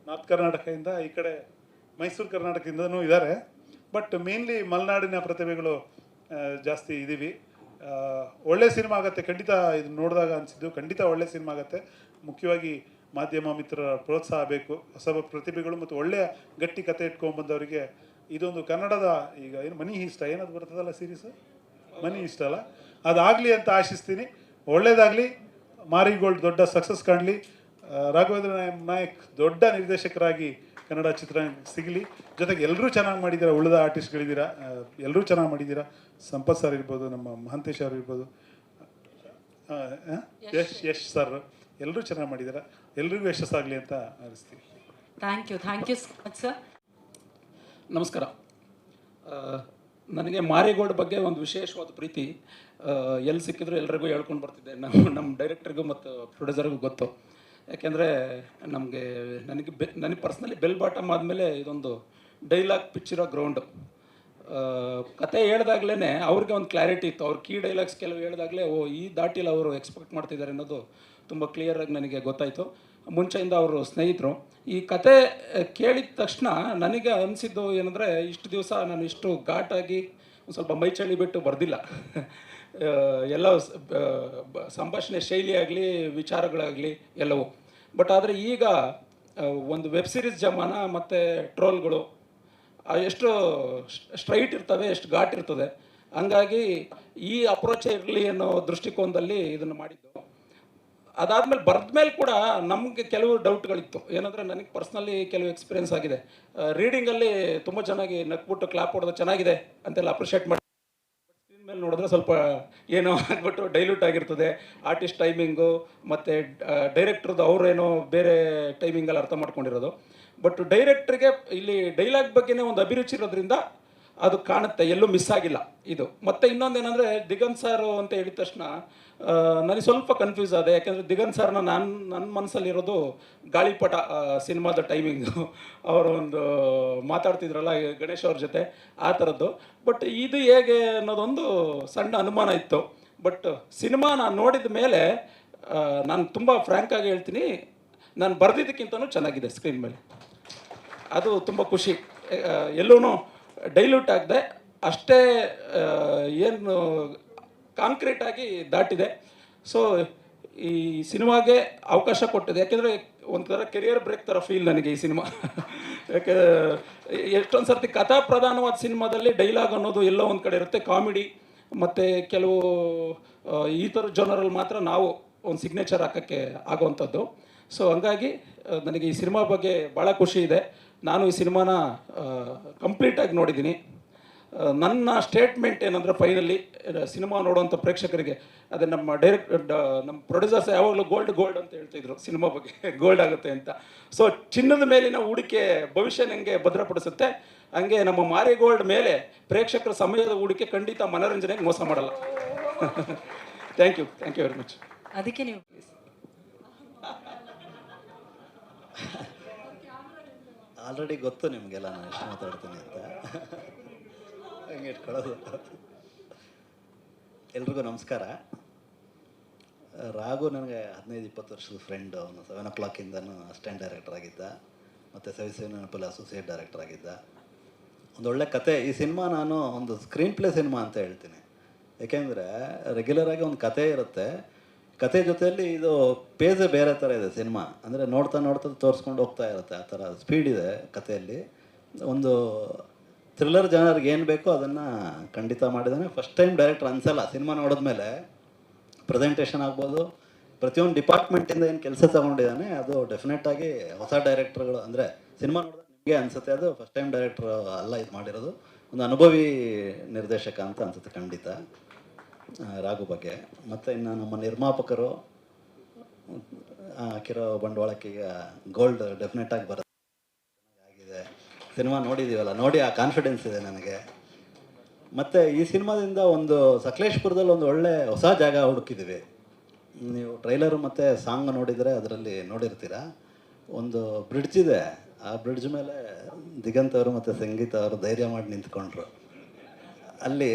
ನಾರ್ತ್ ಕರ್ನಾಟಕದಿಂದ, ಈ ಕಡೆ ಮೈಸೂರು ಕರ್ನಾಟಕದಿಂದನೂ ಇದ್ದಾರೆ. ಬಟ್ ಮೇನ್ಲಿ ಮಲೆನಾಡಿನ ಪ್ರತಿಭೆಗಳು ಜಾಸ್ತಿ ಇದ್ದೀವಿ. ಒಳ್ಳೆ ಸಿನಿಮಾ ಆಗುತ್ತೆ ಖಂಡಿತ. ಇದು ನೋಡಿದಾಗ ಅನಿಸಿದ್ದು ಖಂಡಿತ ಒಳ್ಳೆ ಸಿನಿಮಾ ಆಗುತ್ತೆ. ಮುಖ್ಯವಾಗಿ ಮಾಧ್ಯಮ ಮಿತ್ರರ ಪ್ರೋತ್ಸಾಹ ಬೇಕು. ಹೊಸ ಪ್ರತಿಭೆಗಳು ಮತ್ತು ಒಳ್ಳೆಯ ಗಟ್ಟಿ ಕತೆ ಇಟ್ಕೊಂಡ್ಬಂದವರಿಗೆ ಇದೊಂದು ಕನ್ನಡದ ಈಗ ಏನು ಮನಿ ಇಷ್ಟ ಏನದು ಬರ್ತದಲ್ಲ ಸೀರೀಸು, ಮನಿ ಇಷ್ಟ ಅಲ್ಲ, ಅದಾಗಲಿ ಅಂತ ಆಶಿಸ್ತೀನಿ. ಒಳ್ಳೇದಾಗಲಿ. ಮಾರಿಗೋಲ್ಡ್ ದೊಡ್ಡ ಸಕ್ಸಸ್ ಕಾಣಲಿ. ರಾಘವೇಂದ್ರ ನಾಯಕ್ ದೊಡ್ಡ ನಿರ್ದೇಶಕರಾಗಿ ಕನ್ನಡ ಚಿತ್ರರಂಗ ಸಿಗಲಿ. ಜೊತೆಗೆ ಎಲ್ಲರೂ ಚೆನ್ನಾಗಿ ಮಾಡಿದ್ದೀರಾ, ಉಳಿದ ಆರ್ಟಿಸ್ಟ್ಗಳಿದ್ದೀರಾ, ಎಲ್ಲರೂ ಚೆನ್ನಾಗಿ ಮಾಡಿದ್ದೀರಾ. ಸಂಪತ್ ಸರ್ ಇರ್ಬೋದು, ನಮ್ಮ ಮಹಾಂತೇಶ್ ಅವ್ರು ಇರ್ಬೋದು, ಯಶ್ ಸರ್, ಎಲ್ಲರೂ ಚೆನ್ನಾಗಿ ಮಾಡಿದ್ದೀರಾ. ಎಲ್ರಿಗೂ ಯಶಸ್ಸಾಗಲಿ ಅಂತ ಅನಿಸ್ತೀವಿ. Thank you so much sir. ನಮಸ್ಕಾರ. ನನಗೆ ಮಾರಿಗೋಲ್ಡ್ ಬಗ್ಗೆ ಒಂದು ವಿಶೇಷವಾದ ಪ್ರೀತಿ. ಎಲ್ಲಿ ಸಿಕ್ಕಿದ್ರು ಎಲ್ರಿಗೂ ಹೇಳ್ಕೊಂಡು ಬರ್ತಿದ್ದೆ. ನಮ್ಮ ಡೈರೆಕ್ಟರ್ಗೂ ಮತ್ತು ಪ್ರೊಡ್ಯೂಸರ್ಗೂ ಗೊತ್ತು. ಯಾಕೆಂದರೆ ನನಗೆ ಪರ್ಸ್ನಲಿ ಬೆಲ್ ಬಾಟಮ್ ಆದಮೇಲೆ ಇದೊಂದು ಡೈಲಾಗ್ ಪಿಕ್ಚರೋ ಗ್ರೌಂಡು. ಕತೆ ಹೇಳ್ದಾಗ್ಲೇ ಅವ್ರಿಗೆ ಒಂದು ಕ್ಲಾರಿಟಿ ಇತ್ತು. ಅವ್ರ ಕೀ ಡೈಲಾಗ್ಸ್ ಕೆಲವು ಹೇಳ್ದಾಗಲೇ ಈ ದಾಟಿಲಿ ಅವರು ಎಕ್ಸ್ಪೆಕ್ಟ್ ಮಾಡ್ತಿದ್ದಾರೆ ಅನ್ನೋದು ತುಂಬ ಕ್ಲಿಯರಾಗಿ ನನಗೆ ಗೊತ್ತಾಯಿತು. ಮುಂಚೆಯಿಂದ ಅವರು ಸ್ನೇಹಿತರು. ಈ ಕತೆ ಕೇಳಿದ ತಕ್ಷಣ ನನಗೆ ಅನಿಸಿದ್ದು ಏನಂದರೆ, ಇಷ್ಟು ದಿವಸ ನಾನು ಇಷ್ಟು ಘಾಟಾಗಿ ಒಂದು ಸ್ವಲ್ಪ ಮೈ ಚಳಿ ಬಿಟ್ಟು ಬರೆದಿಲ್ಲ. ಎಲ್ಲ ಸಂಭಾಷಣೆ ಶೈಲಿ ಆಗಲಿ, ವಿಚಾರಗಳಾಗಲಿ ಎಲ್ಲವೂ. ಬಟ್ ಆದರೆ ಈಗ ಒಂದು ವೆಬ್ ಸೀರೀಸ್ ಜಮಾನ ಮತ್ತು ಟ್ರೋಲ್ಗಳು ಎಷ್ಟು ಸ್ಟ್ರೈಟ್ ಇರ್ತವೆ, ಎಷ್ಟು ಘಾಟ್ ಇರ್ತದೆ. ಹಂಗಾಗಿ ಈ ಅಪ್ರೋಚೇ ಇರಲಿ ಅನ್ನೋ ದೃಷ್ಟಿಕೋನದಲ್ಲಿ ಇದನ್ನು ಮಾಡಿದ್ದು. ಅದಾದಮೇಲೆ ಬರೆದ್ಮೇಲೆ ಕೂಡ ನಮಗೆ ಕೆಲವು ಡೌಟ್ಗಳಿತ್ತು. ಏನಂದರೆ ನನಗೆ ಪರ್ಸ್ನಲಿ ಕೆಲವು ಎಕ್ಸ್ಪೀರಿಯೆನ್ಸ್ ಆಗಿದೆ. ರೀಡಿಂಗಲ್ಲಿ ತುಂಬ ಚೆನ್ನಾಗಿ ನಕ್ಬಿಟ್ಟು ಕ್ಲಾಪ್ ಹೊಡೆದು ಚೆನ್ನಾಗಿದೆ ಅಂತೆಲ್ಲ ಅಪ್ರಿಷಿಯೇಟ್ ಮಾಡಿ, ಸ್ಕ್ರೀನ್ ಮೇಲೆ ನೋಡಿದ್ರೆ ಸ್ವಲ್ಪ ಏನೋ ಆಗ್ಬಿಟ್ಟು ಡೈಲ್ಯೂಟ್ ಆಗಿರ್ತದೆ. ಆರ್ಟಿಸ್ಟ್ ಟೈಮಿಂಗು ಮತ್ತು ಡೈರೆಕ್ಟ್ರದ್ದು ಅವರೇನೋ ಬೇರೆ ಟೈಮಿಂಗಲ್ಲಿ ಅರ್ಥ ಮಾಡ್ಕೊಂಡಿರೋದು. ಬಟ್ ಡೈರೆಕ್ಟ್ರಿಗೆ ಇಲ್ಲಿ ಡೈಲಾಗ್ ಬಗ್ಗೆನೇ ಒಂದು ಅಭಿರುಚಿ ಇರೋದ್ರಿಂದ ಅದು ಕಾಣುತ್ತೆ, ಎಲ್ಲೂ ಮಿಸ್ ಆಗಿಲ್ಲ ಇದು. ಮತ್ತು ಇನ್ನೊಂದೇನೆಂದರೆ, ದಿಗಂತ್ ಸರ್ ಅಂತ ಹೇಳಿದ ತಕ್ಷಣ ನನಗೆ ಸ್ವಲ್ಪ ಕನ್ಫ್ಯೂಸ್ ಆದೆ. ಯಾಕೆಂದರೆ ದಿಗಂತ್ ಸರ್ನ ನನ್ನ ಮನಸ್ಸಲ್ಲಿರೋದು ಗಾಳಿಪಟ ಸಿನಿಮಾದ ಟೈಮಿಂಗು. ಅವರು ಒಂದು ಮಾತಾಡ್ತಿದ್ರಲ್ಲ ಗಣೇಶ್ ಅವ್ರ ಜೊತೆ, ಆ ಥರದ್ದು. ಬಟ್ ಇದು ಹೇಗೆ ಅನ್ನೋದೊಂದು ಸಣ್ಣ ಅನುಮಾನ ಇತ್ತು. ಬಟ್ ಸಿನಿಮಾ ನಾನು ನೋಡಿದ ಮೇಲೆ ನಾನು ತುಂಬ ಫ್ರ್ಯಾಂಕಾಗಿ ಹೇಳ್ತೀನಿ, ನಾನು ಬರೆದಿದ್ದಕ್ಕಿಂತನೂ ಚೆನ್ನಾಗಿದೆ ಸ್ಕ್ರೀನ್ ಮೇಲೆ. ಅದು ತುಂಬ ಖುಷಿ. ಎಲ್ಲೂ ಡೈಲ್ಯೂಟ್ ಆಗದೆ ಅಷ್ಟೇ ಏನು ಕಾಂಕ್ರೀಟಾಗಿ ದಾಟಿದೆ. ಸೊ ಈ ಸಿನಿಮಾಗೆ ಅವಕಾಶ ಕೊಟ್ಟಿದೆ. ಯಾಕೆಂದರೆ ಒಂಥರ ಕೆರಿಯರ್ ಬ್ರೇಕ್ ಥರ ಫೀಲ್ ನನಗೆ ಈ ಸಿನಿಮಾ. ಯಾಕೆಂದರೆ ಎಷ್ಟೊಂದು ಸರ್ತಿ ಕಥಾ ಪ್ರಧಾನವಾದ ಸಿನಿಮಾದಲ್ಲಿ ಡೈಲಾಗ್ ಅನ್ನೋದು ಎಲ್ಲೋ ಒಂದು ಕಡೆ ಇರುತ್ತೆ, ಕಾಮಿಡಿ ಮತ್ತು ಕೆಲವು ಈ ಥರ ಜನರಲ್ಲಿ ಮಾತ್ರ ನಾವು ಒಂದು ಸಿಗ್ನೇಚರ್ ಹಾಕೋಕ್ಕೆ ಆಗುವಂಥದ್ದು. ಸೊ ಹಂಗಾಗಿ ನನಗೆ ಈ ಸಿನಿಮಾ ಬಗ್ಗೆ ಭಾಳ ಖುಷಿ ಇದೆ. ನಾನು ಈ ಸಿನಿಮಾನ ಕಂಪ್ಲೀಟಾಗಿ ನೋಡಿದ್ದೀನಿ. ನನ್ನ ಸ್ಟೇಟ್ಮೆಂಟ್ ಏನಂದರೆ ಫೈನಲಿ ಸಿನಿಮಾ ನೋಡುವಂಥ ಪ್ರೇಕ್ಷಕರಿಗೆ ಅದೇ ನಮ್ಮ ನಮ್ಮ ಪ್ರೊಡ್ಯೂಸರ್ಸ್ ಯಾವಾಗಲೂ ಗೋಲ್ಡ್ ಅಂತ ಹೇಳ್ತಿದ್ರು ಸಿನಿಮಾ ಬಗ್ಗೆ ಗೋಲ್ಡ್ ಆಗುತ್ತೆ ಅಂತ. ಸೊ ಚಿನ್ನದ ಮೇಲಿನ ಹೂಡಿಕೆ ಭವಿಷ್ಯ ಹೆಂಗೆ ಭದ್ರಪಡಿಸುತ್ತೆ, ಹಂಗೆ ನಮ್ಮ ಮಾರಿಗೋಲ್ಡ್ ಮೇಲೆ ಪ್ರೇಕ್ಷಕರ ಸಮಯದ ಹೂಡಿಕೆ ಖಂಡಿತ ಮನೋರಂಜನೆಗೆ ಮೋಸ ಮಾಡಲ್ಲ. Thank you very much. ಅದಕ್ಕೆ ನೀವು ಆಲ್ರೆಡಿ ಗೊತ್ತು ನಿಮಗೆಲ್ಲ ನಾನು ಎಷ್ಟು ಮಾತಾಡ್ತೀನಿ ಅಂತ. ಹಂಗೆ ಇಟ್ಕೊಳ್ಳೋದು. ಎಲ್ರಿಗೂ ನಮಸ್ಕಾರ. ರಾಘು ನನಗೆ 15-20 ವರ್ಷದ ಫ್ರೆಂಡ್. ಅವನು 7 o'clockಯಿಂದನೂ ಅಸಿಸ್ಟೆಂಟ್ ಡೈರೆಕ್ಟರ್ ಆಗಿದ್ದ, ಮತ್ತು ಸವಿಸೇನಪಲ್ಲಿ ಅಸೋಸಿಯೇಟ್ ಡೈರೆಕ್ಟರ್ ಆಗಿದ್ದ. ಒಂದೊಳ್ಳೆ ಕತೆ. ಈ ಸಿನಿಮಾ ನಾನು ಒಂದು ಸ್ಕ್ರೀನ್ ಪ್ಲೇ ಸಿನಿಮಾ ಅಂತ ಹೇಳ್ತೀನಿ. ಏಕೆಂದರೆ ರೆಗ್ಯುಲರಾಗಿ ಒಂದು ಕತೆ ಇರುತ್ತೆ, ಕತೆ ಜೊತೆಯಲ್ಲಿ ಇದು ಪೇಜೇ ಬೇರೆ ಥರ ಇದೆ ಸಿನಿಮಾ. ಅಂದರೆ ನೋಡ್ತಾ ತೋರಿಸ್ಕೊಂಡು ಹೋಗ್ತಾ ಇರುತ್ತೆ, ಆ ಥರ ಸ್ಪೀಡ್ ಇದೆ ಕಥೆಯಲ್ಲಿ. ಒಂದು ಥ್ರಿಲ್ಲರ್ ಜನರಿಗೆ ಏನು ಬೇಕೋ ಅದನ್ನು ಖಂಡಿತ ಮಾಡಿದ್ದಾನೆ. ಫಸ್ಟ್ ಟೈಮ್ ಡೈರೆಕ್ಟರ್ ಅನಿಸಲ್ಲ ಸಿನಿಮಾ ನೋಡಿದ್ಮೇಲೆ. ಪ್ರೆಸೆಂಟೇಷನ್ ಆಗ್ಬೋದು, ಪ್ರತಿಯೊಂದು ಡಿಪಾರ್ಟ್ಮೆಂಟಿಂದ ಏನು ಕೆಲಸ ತಗೊಂಡಿದ್ದಾನೆ ಅದು ಡೆಫಿನೆಟಾಗಿ ಹೊಸ ಡೈರೆಕ್ಟರ್ಗಳು ಅಂದರೆ ಸಿನಿಮಾ ನೋಡಿದ್ರೆ ನಿಮಗೆ ಅನಿಸುತ್ತೆ ಅದು ಫಸ್ಟ್ ಟೈಮ್ ಡೈರೆಕ್ಟ್ರ್ ಅಲ್ಲ ಇದು ಮಾಡಿರೋದು, ಒಂದು ಅನುಭವಿ ನಿರ್ದೇಶಕ ಅಂತ ಅನಿಸುತ್ತೆ ಖಂಡಿತ ರಾಘು ಬಗ್ಗೆ. ಮತ್ತು ಇನ್ನು ನಮ್ಮ ನಿರ್ಮಾಪಕರು ಹಾಕಿರೋ ಬಂಡವಾಳಕ್ಕೆ ಈಗ ಗೋಲ್ಡ್ ಡೆಫಿನೆಟಾಗಿ ಬರುತ್ತೆ. ಆಗಿದೆ ಸಿನಿಮಾ ನೋಡಿದ್ದೀವಲ್ಲ, ನೋಡಿ ಆ ಕಾನ್ಫಿಡೆನ್ಸ್ ಇದೆ ನನಗೆ. ಮತ್ತು ಈ ಸಿನಿಮಾದಿಂದ ಒಂದು ಸಕಲೇಶ್ಪುರದಲ್ಲಿ ಒಂದು ಒಳ್ಳೆ ಹೊಸ ಜಾಗ ಹುಡುಕಿದ್ದೀವಿ. ನೀವು ಟ್ರೈಲರು ಮತ್ತು ಸಾಂಗ್ ನೋಡಿದರೆ ಅದರಲ್ಲಿ ನೋಡಿರ್ತೀರ. ಒಂದು ಬ್ರಿಡ್ಜ್ ಇದೆ, ಆ ಬ್ರಿಡ್ಜ್ ಮೇಲೆ ದಿಗಂತ್ ಅವರು ಮತ್ತು ಸಂಗೀತ ಅವರು ಧೈರ್ಯ ಮಾಡಿ ನಿಂತ್ಕೊಂಡ್ರು. ಅಲ್ಲಿ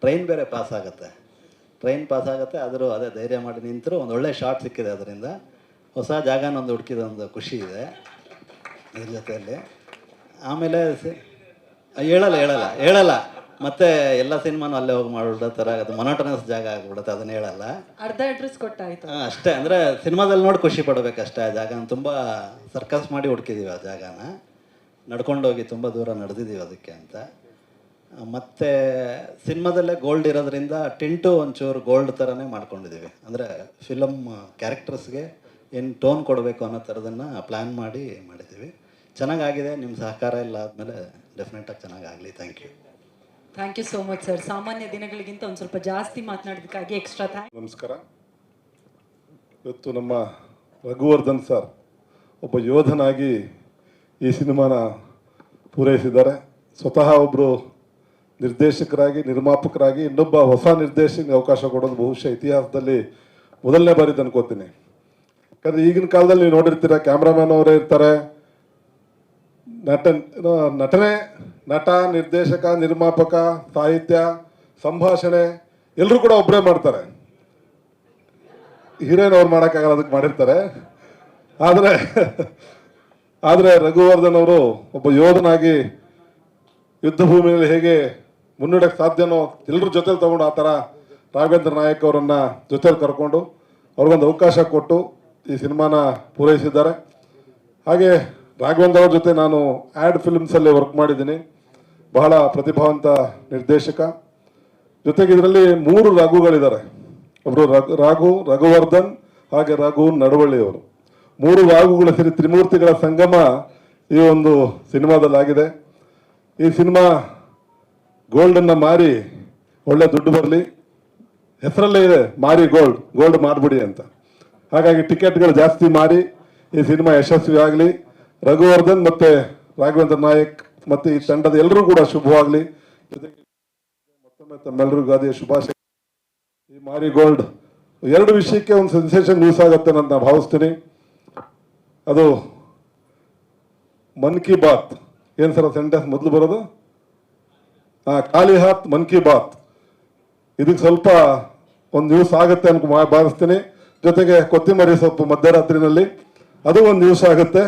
ಟ್ರೈನ್ ಬೇರೆ ಪಾಸ್ ಆಗುತ್ತೆ, ಆದರೂ ಅದೇ ಧೈರ್ಯ ಮಾಡಿ ನಿಂತರು. ಒಂದು ಒಳ್ಳೆ ಶಾರ್ಟ್ ಸಿಕ್ಕಿದೆ ಅದರಿಂದ. ಹೊಸ ಜಾಗನ ಒಂದು ಹುಡುಕಿದ ಒಂದು ಖುಷಿ ಇದೆ ಇದ್ರ ಜೊತೆಯಲ್ಲಿ. ಆಮೇಲೆ ಹೇಳಲ್ಲ ಮತ್ತೆ ಎಲ್ಲ ಸಿನಿಮಾನು ಅಲ್ಲೇ ಹೋಗಿ ಮಾಡಿಬಿಡೋ ಥರ ಅದು ಮೊನೋಟನಸ್ ಜಾಗ ಆಗಿಬಿಡುತ್ತೆ, ಅದನ್ನ ಹೇಳಲ್ಲ. ಅರ್ಧ ಅಡ್ರೆಸ್ ಕೊಟ್ಟಾಯ್ತು ಅಷ್ಟೇ. ಅಂದರೆ ಸಿನಿಮಾದಲ್ಲಿ ನೋಡಿ ಖುಷಿ ಪಡಬೇಕಷ್ಟೇ. ಆ ಜಾಗನ ತುಂಬ ಸರ್ಕಸ್ ಮಾಡಿ ಹುಡುಕಿದ್ದೀವಿ, ಆ ಜಾಗನ ನಡ್ಕೊಂಡೋಗಿ ತುಂಬ ದೂರ ನಡೆದಿದ್ದೀವಿ ಅದಕ್ಕೆ ಅಂತ. ಮತ್ತು ಸಿನಿಮಾದಲ್ಲೇ ಗೋಲ್ಡ್ ಇರೋದ್ರಿಂದ ಟಿಂಟು ಒಂಚೂರು ಗೋಲ್ಡ್ ಥರನೇ ಮಾಡ್ಕೊಂಡಿದ್ದೀವಿ. ಅಂದರೆ ಫಿಲಮ್ ಕ್ಯಾರೆಕ್ಟರ್ಸ್ಗೆ ಏನು ಟೋನ್ ಕೊಡಬೇಕು ಅನ್ನೋ ಥರದನ್ನು ಪ್ಲ್ಯಾನ್ ಮಾಡಿದ್ದೀವಿ. ಚೆನ್ನಾಗಾಗಿದೆ. ನಿಮ್ಮ ಸಹಕಾರ ಎಲ್ಲ ಆದಮೇಲೆ ಡೆಫಿನೆಟಾಗಿ ಚೆನ್ನಾಗಾಗಲಿ. Thank you so much sir. ಸಾಮಾನ್ಯ ದಿನಗಳಿಗಿಂತ ಒಂದು ಸ್ವಲ್ಪ ಜಾಸ್ತಿ ಮಾತನಾಡೋದಕ್ಕಾಗಿ ಎಕ್ಸ್ಟ್ರಾ ಥ್ಯಾಂಕ್. ನಮಸ್ಕಾರ. ಇವತ್ತು ನಮ್ಮ ರಘುವರ್ಧನ್ ಸರ್ ಒಬ್ಬ ಯೋಧನಾಗಿ ಈ ಸಿನಿಮಾನ ಪೂರೈಸಿದ್ದಾರೆ. ಸ್ವತಃ ಒಬ್ಬರು ನಿರ್ದೇಶಕರಾಗಿ, ನಿರ್ಮಾಪಕರಾಗಿ ಇನ್ನೊಬ್ಬ ಹೊಸ ನಿರ್ದೇಶಕನಿಗೆ ಅವಕಾಶ ಕೊಡೋದು ಬಹುಶಃ ಇತಿಹಾಸದಲ್ಲಿ ಮೊದಲನೇ ಬಾರಿ ಅನ್ಕೋತೀನಿ. ಯಾಕಂದರೆ ಈಗಿನ ಕಾಲದಲ್ಲಿ ನೀವು ನೋಡಿರ್ತೀರ, ಕ್ಯಾಮ್ರಾಮ್ಯಾನ್ ಅವರೇ ಇರ್ತಾರೆ, ನಟ, ನಿರ್ದೇಶಕ, ನಿರ್ಮಾಪಕ, ಸಾಹಿತ್ಯ, ಸಂಭಾಷಣೆ ಎಲ್ಲರೂ ಕೂಡ ಒಬ್ಬರೇ ಮಾಡ್ತಾರೆ. ಹೀರೋಯಿನ್ ಅವ್ರು ಮಾಡೋಕ್ಕಾಗಲ್ಲ, ಅದಕ್ಕೆ ಮಾಡಿರ್ತಾರೆ. ಆದರೆ ರಘುವರ್ಧನ್ ಅವರು ಒಬ್ಬ ಯೋಧನಾಗಿ ಯುದ್ಧ ಭೂಮಿಯಲ್ಲಿ ಹೇಗೆ ಮುನ್ನಡೆಯಕ್ಕೆ ಸಾಧ್ಯನೋ ಎಲ್ಲರ ಜೊತೆಲಿ ತಗೊಂಡು ಆ ಥರ ರಾಘವೇಂದ್ರ ನಾಯಕ್ ಅವರನ್ನು ಜೊತೆಲಿ ಕರ್ಕೊಂಡು ಅವ್ರಿಗೊಂದು ಅವಕಾಶ ಕೊಟ್ಟು ಈ ಸಿನಿಮಾನ ಪೂರೈಸಿದ್ದಾರೆ. ಹಾಗೆ ರಾಘವೇಂದ್ರ ಅವ್ರ ಜೊತೆ ನಾನು ಆ್ಯಡ್ ಫಿಲ್ಮ್ಸಲ್ಲಿ ವರ್ಕ್ ಮಾಡಿದ್ದೀನಿ. ಬಹಳ ಪ್ರತಿಭಾವಂತ ನಿರ್ದೇಶಕ. ಜೊತೆಗೆ ಇದರಲ್ಲಿ 3 ರಾಘುಗಳಿದ್ದಾರೆ. ಒಬ್ಬರು ರಘುವರ್ಧನ್, ಹಾಗೆ ರಘು ನಡವಳ್ಳಿಯವರು. 3 ರಾಘುಗಳ ಸೇರಿ ತ್ರಿಮೂರ್ತಿಗಳ ಸಂಗಮ ಈ ಒಂದು ಸಿನಿಮಾದಲ್ಲಾಗಿದೆ. ಈ ಸಿನಿಮಾ ಗೋಲ್ಡನ್ನು ಮಾರಿ ಒಳ್ಳೆ ದುಡ್ಡು ಬರಲಿ, ಹೆಸರಲ್ಲೇ ಇದೆ ಮಾರಿ ಗೋಲ್ಡ್ ಮಾರ್ಬಿಡಿ ಅಂತ. ಹಾಗಾಗಿ ಟಿಕೆಟ್ಗಳು ಜಾಸ್ತಿ ಮಾರಿ ಈ ಸಿನಿಮಾ ಯಶಸ್ವಿ ಆಗಲಿ. ರಘುವರ್ಧನ್ ಮತ್ತು ರಾಘವೇಂದ್ರ ನಾಯಕ್ ಮತ್ತು ಈ ತಂಡದ ಎಲ್ಲರೂ ಕೂಡ ಶುಭವಾಗಲಿ. ಜೊತೆಗೆ ಮತ್ತೊಮ್ಮೆ ತಮ್ಮೆಲ್ಲರಿಗೂ ಗಾದಿಯ ಶುಭಾಶಯ. ಈ ಮಾರಿ ಗೋಲ್ಡ್ 2 ವಿಷಯಕ್ಕೆ ಒಂದು ಸೆನ್ಸೇಷನ್ ನ್ಯೂಸ್ ಆಗುತ್ತೆ ಅಂತ ನಾನು ಭಾವಿಸ್ತೀನಿ. ಅದು ಮನ್ ಕಿ ಬಾತ್. ಏನು ಸರ್ ಸೆಂಟೆನ್ಸ್ ಮೊದಲು ಬರೋದು? ಖಾಲಿ ಹಾತ್ ಮನ್ ಕಿ ಬಾತ್. ಇದಕ್ಕೆ ಸ್ವಲ್ಪ ಒಂದು ನ್ಯೂಸ್ ಆಗುತ್ತೆ ಅನ್ಕೊ ಭಾವಿಸ್ತೀನಿ. ಜೊತೆಗೆ ಕೊತ್ತಿಮರಿ ಸೊಪ್ಪು ಮಧ್ಯರಾತ್ರಿನಲ್ಲಿ ಅದು ಒಂದು ನ್ಯೂಸ್ ಆಗುತ್ತೆ.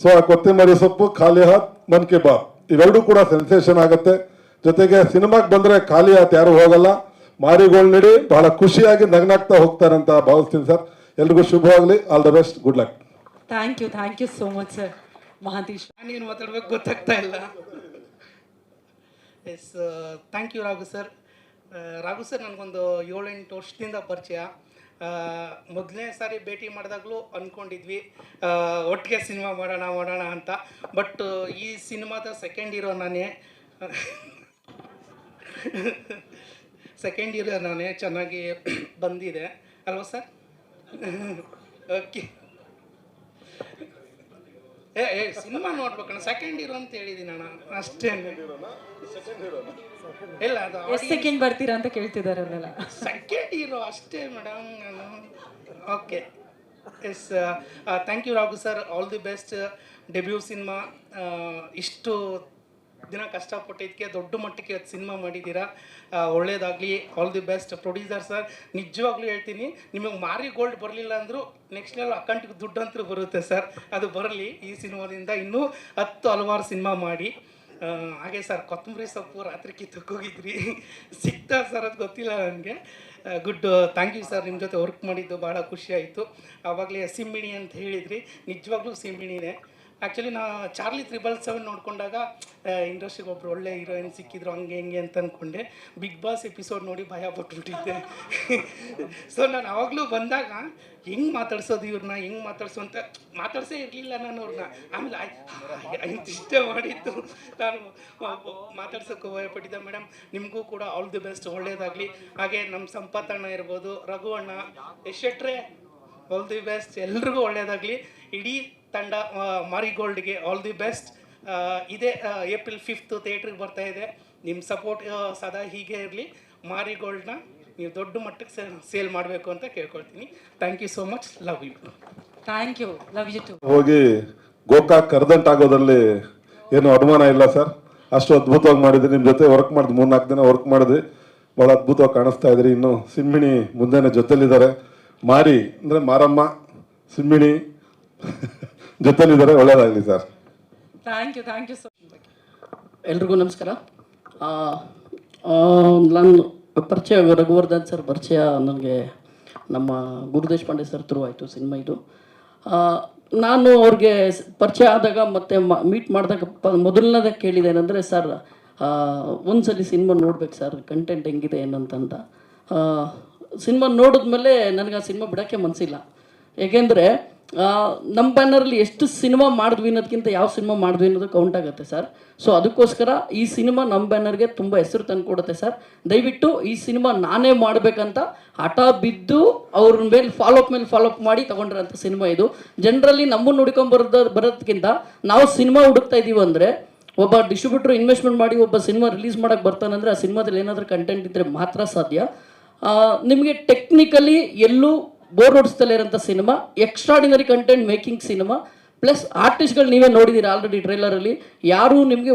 ಸೊ ಆ ಕೊತ್ತಿಮರಿ ಸೊಪ್ಪು, ಖಾಲಿ ಹಾತ್, ಮನ್ ಕಿ ಬಾತ್ ಇವೆರಡೂ ಕೂಡ ಸೆನ್ಸೇಷನ್ ಆಗುತ್ತೆ. ಜೊತೆಗೆ ಸಿನಿಮಾಗೆ ಬಂದರೆ ಖಾಲಿ ಹಾತ್ ಯಾರು ಹೋಗಲ್ಲ, ಮಾರಿಗೋಲ್ಡ್ ನೀಡಿ ಬಹಳ ಖುಷಿಯಾಗಿ ನಗ್ನಾಗ್ತಾ ಹೋಗ್ತಾರೆ ಅಂತ ಭಾವಿಸ್ತೀನಿ ಸರ್. ಎಲ್ರಿಗೂ ಶುಭವಾಗಲಿ. All the best. Good luck. Thank you so much sir. Mahantesh, ನಾನೇನು ಮಾತಾಡ್ಬೇಕು ಗೊತ್ತಾಗ್ತಾ ಇಲ್ಲ. Yes, thank you Raghu sir. ನನಗೊಂದು 7-8 ವರ್ಷದಿಂದ ಪರಿಚಯ. ಮೊದಲನೇ ಸಾರಿ ಭೇಟಿ ಮಾಡಿದಾಗಲೂ ಅಂದ್ಕೊಂಡಿದ್ವಿ ಒಟ್ಟಿಗೆ ಸಿನಿಮಾ ಮಾಡೋಣ ಅಂತ. ಬಟ್ ಈ ಸಿನಿಮಾದ ಸೆಕೆಂಡ್ ಹೀರೋ ನಾನೇ. ಸೆಕೆಂಡ್ ಇಯರ್ ನಾನೇ ಚೆನ್ನಾಗಿ ಬಂದಿದೆ ಅಲ್ವಾ ಸರ್? ಓಕೆ. ಸಿನಿಮಾ ನೋಡ್ಬೇಕಣ್ಣ, ಸೆಕೆಂಡ್ ಹೀರೋ ಅಂತ ಹೇಳಿದ್ದೀನಿ ಅಣ್ಣ ಅಷ್ಟೇ. ಇಲ್ಲ ಅದು ಎಷ್ಟು ಸೆಕೆಂಡ್ ಬರ್ತೀರಾ ಅಂತ ಕೇಳ್ತಿದ್ದಾರೆ ಅವರೆಲ್ಲ. ಸೆಕೆಂಡ್ ಹೀರೋ ಅಷ್ಟೇ ಮೇಡಮ್ ನಾನು. Okay, yes, thank you Raghu sir, all the best. Debut cinema, ಇಷ್ಟು ದಿನ ಕಷ್ಟಪಟ್ಟಿದ್ದಕ್ಕೆ ದೊಡ್ಡ ಮಟ್ಟಕ್ಕೆ ಸಿನಿಮಾ ಮಾಡಿದ್ದೀರಾ, ಒಳ್ಳೇದಾಗಲಿ, all the best. Producer sir, ನಿಜವಾಗ್ಲೂ ಹೇಳ್ತೀನಿ, ನಿಮಗೆ ಮಾರಿ ಗೋಲ್ಡ್ ಬರಲಿಲ್ಲ ಅಂದರೂ ನೆಕ್ಸ್ಟ್ ಲೆವೆಲ್ ಅಕೌಂಟಿಗೆ ದುಡ್ಡು ಅಂತೂ ಬರುತ್ತೆ ಸರ್, ಅದು ಬರಲಿ. ಈ ಸಿನಿಮಾದಿಂದ ಇನ್ನೂ 10 ಹಲವಾರು ಸಿನಿಮಾ ಮಾಡಿ. ಹಾಗೆ ಸರ್, ಕೊತ್ತಂಬರಿ ಸೊಪ್ಪು ರಾತ್ರಿ ಕಿತ್ತೋಗಿದ್ರಿ, ಸಿಗ್ತಾ ಸರ್ ಅದು ಗೊತ್ತಿಲ್ಲ ನನಗೆ. ಗುಡ್, ಥ್ಯಾಂಕ್ ಯು ಸರ್, ನಿಮ್ಮ ಜೊತೆ ವರ್ಕ್ ಮಾಡಿದ್ದು ಭಾಳ ಖುಷಿ ಆಯಿತು. ಆವಾಗಲೇ ಸಿಂಬಿಣಿ ಅಂತ ಹೇಳಿದ್ರಿ, ನಿಜವಾಗ್ಲೂ ಸಿಂಬಿಣಿನೇ. ಆ್ಯಕ್ಚುಲಿ ನಾ ಚಾರ್ಲಿ 777 ನೋಡಿಕೊಂಡಾಗ ಇಂಡಸ್ಟ್ರಿಗೆ ಒಬ್ರು ಒಳ್ಳೆ ಹೀರೋಯಿನ್ ಸಿಕ್ಕಿದ್ರು ಹಂಗೆ ಹಿಂಗೆ ಅಂತ ಅಂದ್ಕೊಂಡೆ. ಬಿಗ್ ಬಾಸ್ ಎಪಿಸೋಡ್ ನೋಡಿ ಭಯ ಪಟ್ಬಿಟ್ಟಿದ್ದೆ. ಸೊ ನಾನು ಆವಾಗಲೂ ಬಂದಾಗ ಹೆಂಗೆ ಮಾತಾಡ್ಸೋದು ಇವ್ರನ್ನ, ಹೆಂಗೆ ಮಾತಾಡ್ಸೋ ಅಂತ ಮಾತಾಡ್ಸೇ ಇರಲಿಲ್ಲ ನಾನು ಅವ್ರನ್ನ. ಆಮೇಲೆ ಇಷ್ಟ ಮಾಡಿದ್ದು ನಾನು ಮಾತಾಡ್ಸೋಕ್ಕೆ ಭಯಪಟ್ಟಿದ್ದೆ. ಮೇಡಮ್, ನಿಮಗೂ ಕೂಡ ಆಲ್ ದಿ ಬೆಸ್ಟ್, ಒಳ್ಳೇದಾಗಲಿ. ಹಾಗೆ ನಮ್ಮ ಸಂಪತ್ ಅಣ್ಣ ಇರ್ಬೋದು, ರಘು ಅಣ್ಣ, ಯಶಟ್ರೆ, ಆಲ್ ದಿ ಬೆಸ್ಟ್, ಎಲ್ರಿಗೂ ಒಳ್ಳೇದಾಗಲಿ. ಇಡೀ ತಂಡ ಮಾರಿಗೋಲ್ಡ್ಗೆ ಆಲ್ ದಿ ಬೆಸ್ಟ್. ಇದೇ ಏಪ್ರಿಲ್ 5 ಥಿಯೇಟ್ರಿಗೆ ಬರ್ತಾ ಇದೆ. ನಿಮ್ಮ ಸಪೋರ್ಟ್ ಸದಾ ಹೀಗೆ ಇರಲಿ. ಮಾರಿಗೋಲ್ಡ್ನ ನೀವು ದೊಡ್ಡ ಮಟ್ಟಕ್ಕೆ ಸೇಲ್ ಮಾಡಬೇಕು ಅಂತ ಕೇಳ್ಕೊಳ್ತೀನಿ. Thank you so much, love you. Thank you, love you too. ಹೋಗಿ ಗೋಕಾಕ್ ಕರ್ದಂಟ್ ಆಗೋದ್ರಲ್ಲಿ ಏನು ಅನುಮಾನ ಇಲ್ಲ ಸರ್. ಅಷ್ಟು ಅದ್ಭುತವಾಗಿ ಮಾಡಿದ್ರಿ. ನಿಮ್ಮ ಜೊತೆ ವರ್ಕ್ ಮಾಡಿದ್ವಿ, 3-4 ದಿನ ವರ್ಕ್ ಮಾಡಿದ್ವಿ. ಭಾಳ ಅದ್ಭುತವಾಗಿ ಕಾಣಿಸ್ತಾ ಇದ್ರಿ. ಇನ್ನು ಸಿಂಬಿಣಿ ಮುಂದೆನೇ ಜೊತೆಲಿದ್ದಾರೆ. ಮಾರಿ ಅಂದರೆ ಮಾರಮ್ಮ, ಸಿಂಬಿಣಿ ಜೊತೆಲಿದ್ದಾರೆ. ಒಳ್ಳೇದಾಗಲಿ sir. Thank you so much. ಎಲ್ರಿಗೂ ನಮಸ್ಕಾರ. ನಾನು ಪರಿಚಯ ರಘುವರ್ಧನ್ ಸರ್ ಪರಿಚಯ ನನಗೆ ನಮ್ಮ ಗುರು ದೇಶಪಾಂಡೆ ಸರ್ ಥ್ರೂ ಆಯಿತು ಸಿನಿಮಾ ಇದು. ನಾನು ಅವ್ರಿಗೆ ಪರಿಚಯ ಆದಾಗ ಮತ್ತು ಮೀಟ್ ಮಾಡಿದಾಗ ಮೊದಲನೇದಾಗಿ ಕೇಳಿದ್ದೇನೆಂದರೆ, ಸರ್ ಒಂದ್ಸಲಿ ಸಿನಿಮಾ ನೋಡ್ಬೇಕು ಸರ್, ಕಂಟೆಂಟ್ ಹೆಂಗಿದೆ ಏನಂತಂದ. ಸಿನಿಮಾ ನೋಡಿದ್ಮೇಲೆ ನನಗೆ ಆ ಸಿನಿಮಾ ಬಿಡೋಕ್ಕೆ ಮನಸ್ಸಿಲ್ಲ. ಏಕೆಂದರೆ ನಮ್ಮ ಬ್ಯಾನರಲ್ಲಿ ಎಷ್ಟು ಸಿನಿಮಾ ಮಾಡಿದ್ವಿ ಅನ್ನೋದಕ್ಕಿಂತ ಯಾವ ಸಿನಿಮಾ ಮಾಡಿದ್ವಿ ಅನ್ನೋದು ಕೌಂಟ್ ಆಗುತ್ತೆ ಸರ್. ಸೊ ಅದಕ್ಕೋಸ್ಕರ ಈ ಸಿನಿಮಾ ನಮ್ಮ ಬ್ಯಾನರ್ಗೆ ತುಂಬ ಹೆಸರು ತಂದು ಕೊಡುತ್ತೆ ಸರ್. ದಯವಿಟ್ಟು ಈ ಸಿನಿಮಾ ನಾನೇ ಮಾಡಬೇಕಂತ ಹಠ ಬಿದ್ದು ಅವ್ರ ಮೇಲೆ ಫಾಲೋಅಪ್ ಮಾಡಿ ತೊಗೊಂಡಿರೋಂಥ ಸಿನಿಮಾ ಇದು. ಜನರಲ್ಲಿ ನಮ್ಮನ್ನು ಬರೋದಕ್ಕಿಂತ ನಾವು ಸಿನಿಮಾ ಹುಡುಕ್ತಾ ಇದ್ದೀವಿ ಅಂದರೆ, ಒಬ್ಬ ಡಿಸ್ಟ್ರಿಬ್ಯೂಟ್ರ್ ಇನ್ವೆಸ್ಟ್ಮೆಂಟ್ ಮಾಡಿ ಒಬ್ಬ ಸಿನಿಮಾ ರಿಲೀಸ್ ಮಾಡೋಕ್ಕೆ ಬರ್ತಾನಂದರೆ ಆ ಸಿನಿಮಾದಲ್ಲಿ ಏನಾದರೂ ಕಂಟೆಂಟ್ ಇದ್ದರೆ ಮಾತ್ರ ಸಾಧ್ಯ. ನಿಮಗೆ ಟೆಕ್ನಿಕಲಿ ಎಲ್ಲೂ ಬೋರ್ ಹೊಡಿಸ್ತಲೇ ಇರೋಂಥ cinema, extraordinary content making cinema. Plus ಆರ್ಟಿಸ್ಟ್ಗಳು ನೀವೇ ನೋಡಿದ್ದೀರಾ ಆಲ್ರೆಡಿ ಟ್ರೈಲರಲ್ಲಿ, ಯಾರೂ ನಿಮಗೆ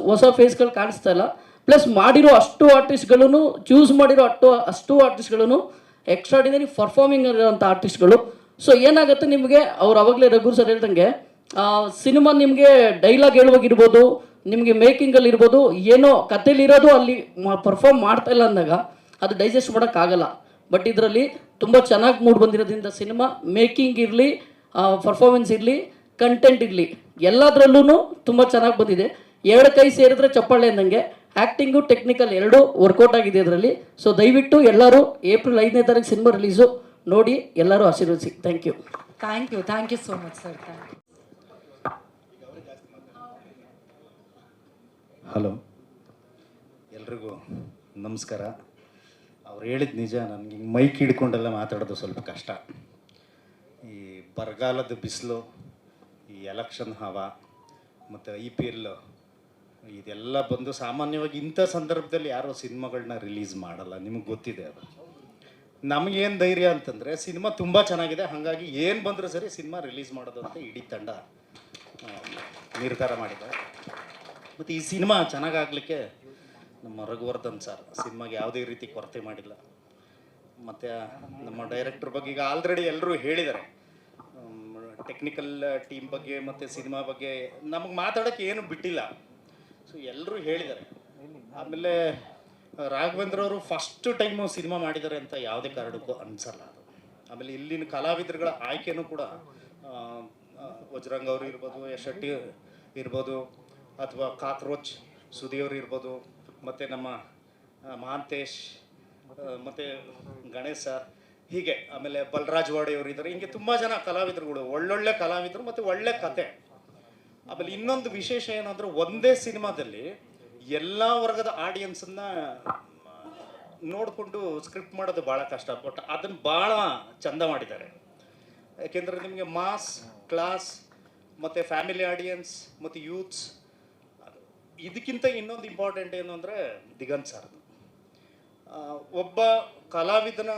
ಹೊಸ ಫೇಸ್ಗಳು ಕಾಣಿಸ್ತಾ ಇಲ್ಲ. ಪ್ಲಸ್ ಮಾಡಿರೋ ಅಷ್ಟು ಆರ್ಟಿಸ್ಟ್ಗಳೂ, ಚೂಸ್ ಮಾಡಿರೋ ಅಷ್ಟು ಆರ್ಟಿಸ್ಟ್ಗಳೂ ಎಕ್ಸ್ಟ್ರಾಡಿನರಿ ಪರ್ಫಾರ್ಮಿಂಗ್ ಇರೋಂಥ ಆರ್ಟಿಸ್ಟ್ಗಳು. ಸೊ ಏನಾಗುತ್ತೆ ನಿಮಗೆ, ಅವ್ರು ಅವಾಗಲೇ ರಘು ಸರ್ ಹೇಳ್ದಂಗೆ ಸಿನಿಮಾ ನಿಮಗೆ ಡೈಲಾಗ್ ಹೇಳುವಾಗಿರ್ಬೋದು, ನಿಮಗೆ ಮೇಕಿಂಗಲ್ಲಿ ಇರ್ಬೋದು, ಏನೋ ಕಥೆಲಿರೋದು ಅಲ್ಲಿ ಪರ್ಫಾರ್ಮ್ ಮಾಡ್ತಾ ಇಲ್ಲ ಅಂದಾಗ ಅದು ಡೈಜೆಸ್ಟ್ ಮಾಡೋಕ್ಕಾಗಲ್ಲ. ಬಟ್ ಇದರಲ್ಲಿ ತುಂಬ ಚೆನ್ನಾಗಿ ಮೂಡ್ ಬಂದಿರೋದ್ರಿಂದ ಸಿನಿಮಾ ಮೇಕಿಂಗ್ ಇರಲಿ, ಪರ್ಫಾರ್ಮೆನ್ಸ್ ಇರಲಿ, ಕಂಟೆಂಟ್ ಇರಲಿ, ಎಲ್ಲದರಲ್ಲೂ ತುಂಬ ಚೆನ್ನಾಗಿ ಬಂದಿದೆ. 2 ಕೈ ಸೇರಿದ್ರೆ ಚಪ್ಪಾಳೆ ಅಂದಂಗೆ ಆ್ಯಕ್ಟಿಂಗು ಟೆಕ್ನಿಕಲ್ ಎರಡೂ ವರ್ಕೌಟ್ ಆಗಿದೆ ಇದರಲ್ಲಿ. ಸೊ ದಯವಿಟ್ಟು ಎಲ್ಲರೂ ಏಪ್ರಿಲ್ 5ನೇ ತಾರೀಕು ಸಿನಿಮಾ ರಿಲೀಸು ನೋಡಿ, ಎಲ್ಲರೂ ಆಶೀರ್ವದಿಸಿ. Thank you so much sir. Thank you. Hello, ಎಲ್ರಿಗೂ ನಮಸ್ಕಾರ. ಅವ್ರು ಹೇಳಿದ ನಿಜ, ನನಗೆ ಹಿಂಗೆ ಮೈಕ್ ಹಿಡ್ಕೊಂಡೆಲ್ಲ ಮಾತಾಡೋದು ಸ್ವಲ್ಪ ಕಷ್ಟ. ಈ ಬರಗಾಲದ ಬಿಸಿಲು, ಈ ಎಲೆಕ್ಷನ್ ಹವಾ ಮತ್ತು IPL ಇದೆಲ್ಲ ಬಂದು ಸಾಮಾನ್ಯವಾಗಿ ಇಂಥ ಸಂದರ್ಭದಲ್ಲಿ ಯಾರೋ ಸಿನಿಮಾಗಳನ್ನ ರಿಲೀಸ್ ಮಾಡಲ್ಲ, ನಿಮಗೆ ಗೊತ್ತಿದೆ ಅದು. ನಮಗೇನು ಧೈರ್ಯ ಅಂತಂದರೆ ಸಿನಿಮಾ ತುಂಬ ಚೆನ್ನಾಗಿದೆ, ಹಾಗಾಗಿ ಏನು ಬಂದರೂ ಸರಿ ಸಿನಿಮಾ ರಿಲೀಸ್ ಮಾಡೋದು ಅಂತ ಇಡೀ ತಂಡ ನಿರ್ಧಾರ ಮಾಡಿದೆ. ಮತ್ತು ಈ ಸಿನಿಮಾ ಚೆನ್ನಾಗಾಗಲಿಕ್ಕೆ ನಮ್ಮ ರಘುವರ್ಧನ್ ಸರ್ ಸಿನಿಮಾಗೆ ಯಾವುದೇ ರೀತಿ ಕೊರತೆ ಮಾಡಿಲ್ಲ. ಮತ್ತು ನಮ್ಮ ಡೈರೆಕ್ಟರ್ ಬಗ್ಗೆ ಈಗ ಆಲ್ರೆಡಿ ಎಲ್ಲರೂ ಹೇಳಿದ್ದಾರೆ, ಟೆಕ್ನಿಕಲ್ ಟೀಮ್ ಬಗ್ಗೆ ಮತ್ತು ಸಿನಿಮಾ ಬಗ್ಗೆ ನಮಗೆ ಮಾತಾಡೋಕ್ಕೆ ಏನು ಬಿಟ್ಟಿಲ್ಲ. ಸೊ ಎಲ್ಲರೂ ಹೇಳಿದ್ದಾರೆ. ಆಮೇಲೆ ರಾಘವೇಂದ್ರ ಅವರು ಫಸ್ಟ್ ಟೈಮು ಸಿನಿಮಾ ಮಾಡಿದ್ದಾರೆ ಅಂತ ಯಾವುದೇ ಕಾರಣಕ್ಕೂ ಅನಿಸಲ್ಲ ಅದು. ಆಮೇಲೆ ಇಲ್ಲಿನ ಕಲಾವಿದರುಗಳ ಆಯ್ಕೆನೂ ಕೂಡ ವಜ್ರಂಗ್ ಅವರು ಇರ್ಬೋದು, ಯಶಟ್ಟಿ ಇರ್ಬೋದು, ಅಥವಾ ಕಾಕ್ರೋಚ್ ಸುದಿಯವರು ಇರ್ಬೋದು, ಮತ್ತು ನಮ್ಮ ಮಹಾಂತೇಶ್, ಮತ್ತು ಗಣೇಶ್ ಸರ್, ಹೀಗೆ ಆಮೇಲೆ ಬಲರಾಜ್ ವಾಡೆಯವರು ಇದ್ದಾರೆ. ಹಿಂಗೆ ತುಂಬ ಜನ ಕಲಾವಿದರುಗಳು, ಒಳ್ಳೊಳ್ಳೆ ಕಲಾವಿದರು ಮತ್ತು ಒಳ್ಳೆ ಕತೆ. ಆಮೇಲೆ ಇನ್ನೊಂದು ವಿಶೇಷ ಏನಂದ್ರೆ, ಒಂದೇ ಸಿನಿಮಾದಲ್ಲಿ ಎಲ್ಲ ವರ್ಗದ ಆಡಿಯನ್ಸನ್ನು ನೋಡಿಕೊಂಡು ಸ್ಕ್ರಿಪ್ಟ್ ಮಾಡೋದು ಭಾಳ ಕಷ್ಟ, ಬಟ್ ಅದನ್ನು ಭಾಳ ಚಂದ ಮಾಡಿದ್ದಾರೆ. ಯಾಕೆಂದರೆ ನಿಮಗೆ ಮಾಸ್, ಕ್ಲಾಸ್ ಮತ್ತು ಫ್ಯಾಮಿಲಿ ಆಡಿಯನ್ಸ್ ಮತ್ತು ಯೂತ್ಸ್, ಇದಕ್ಕಿಂತ ಇನ್ನೊಂದು ಇಂಪಾರ್ಟೆಂಟ್ ಏನು ಅಂದರೆ ದಿಗಂತ್ ಸರ್ದು. ಒಬ್ಬ ಕಲಾವಿದನ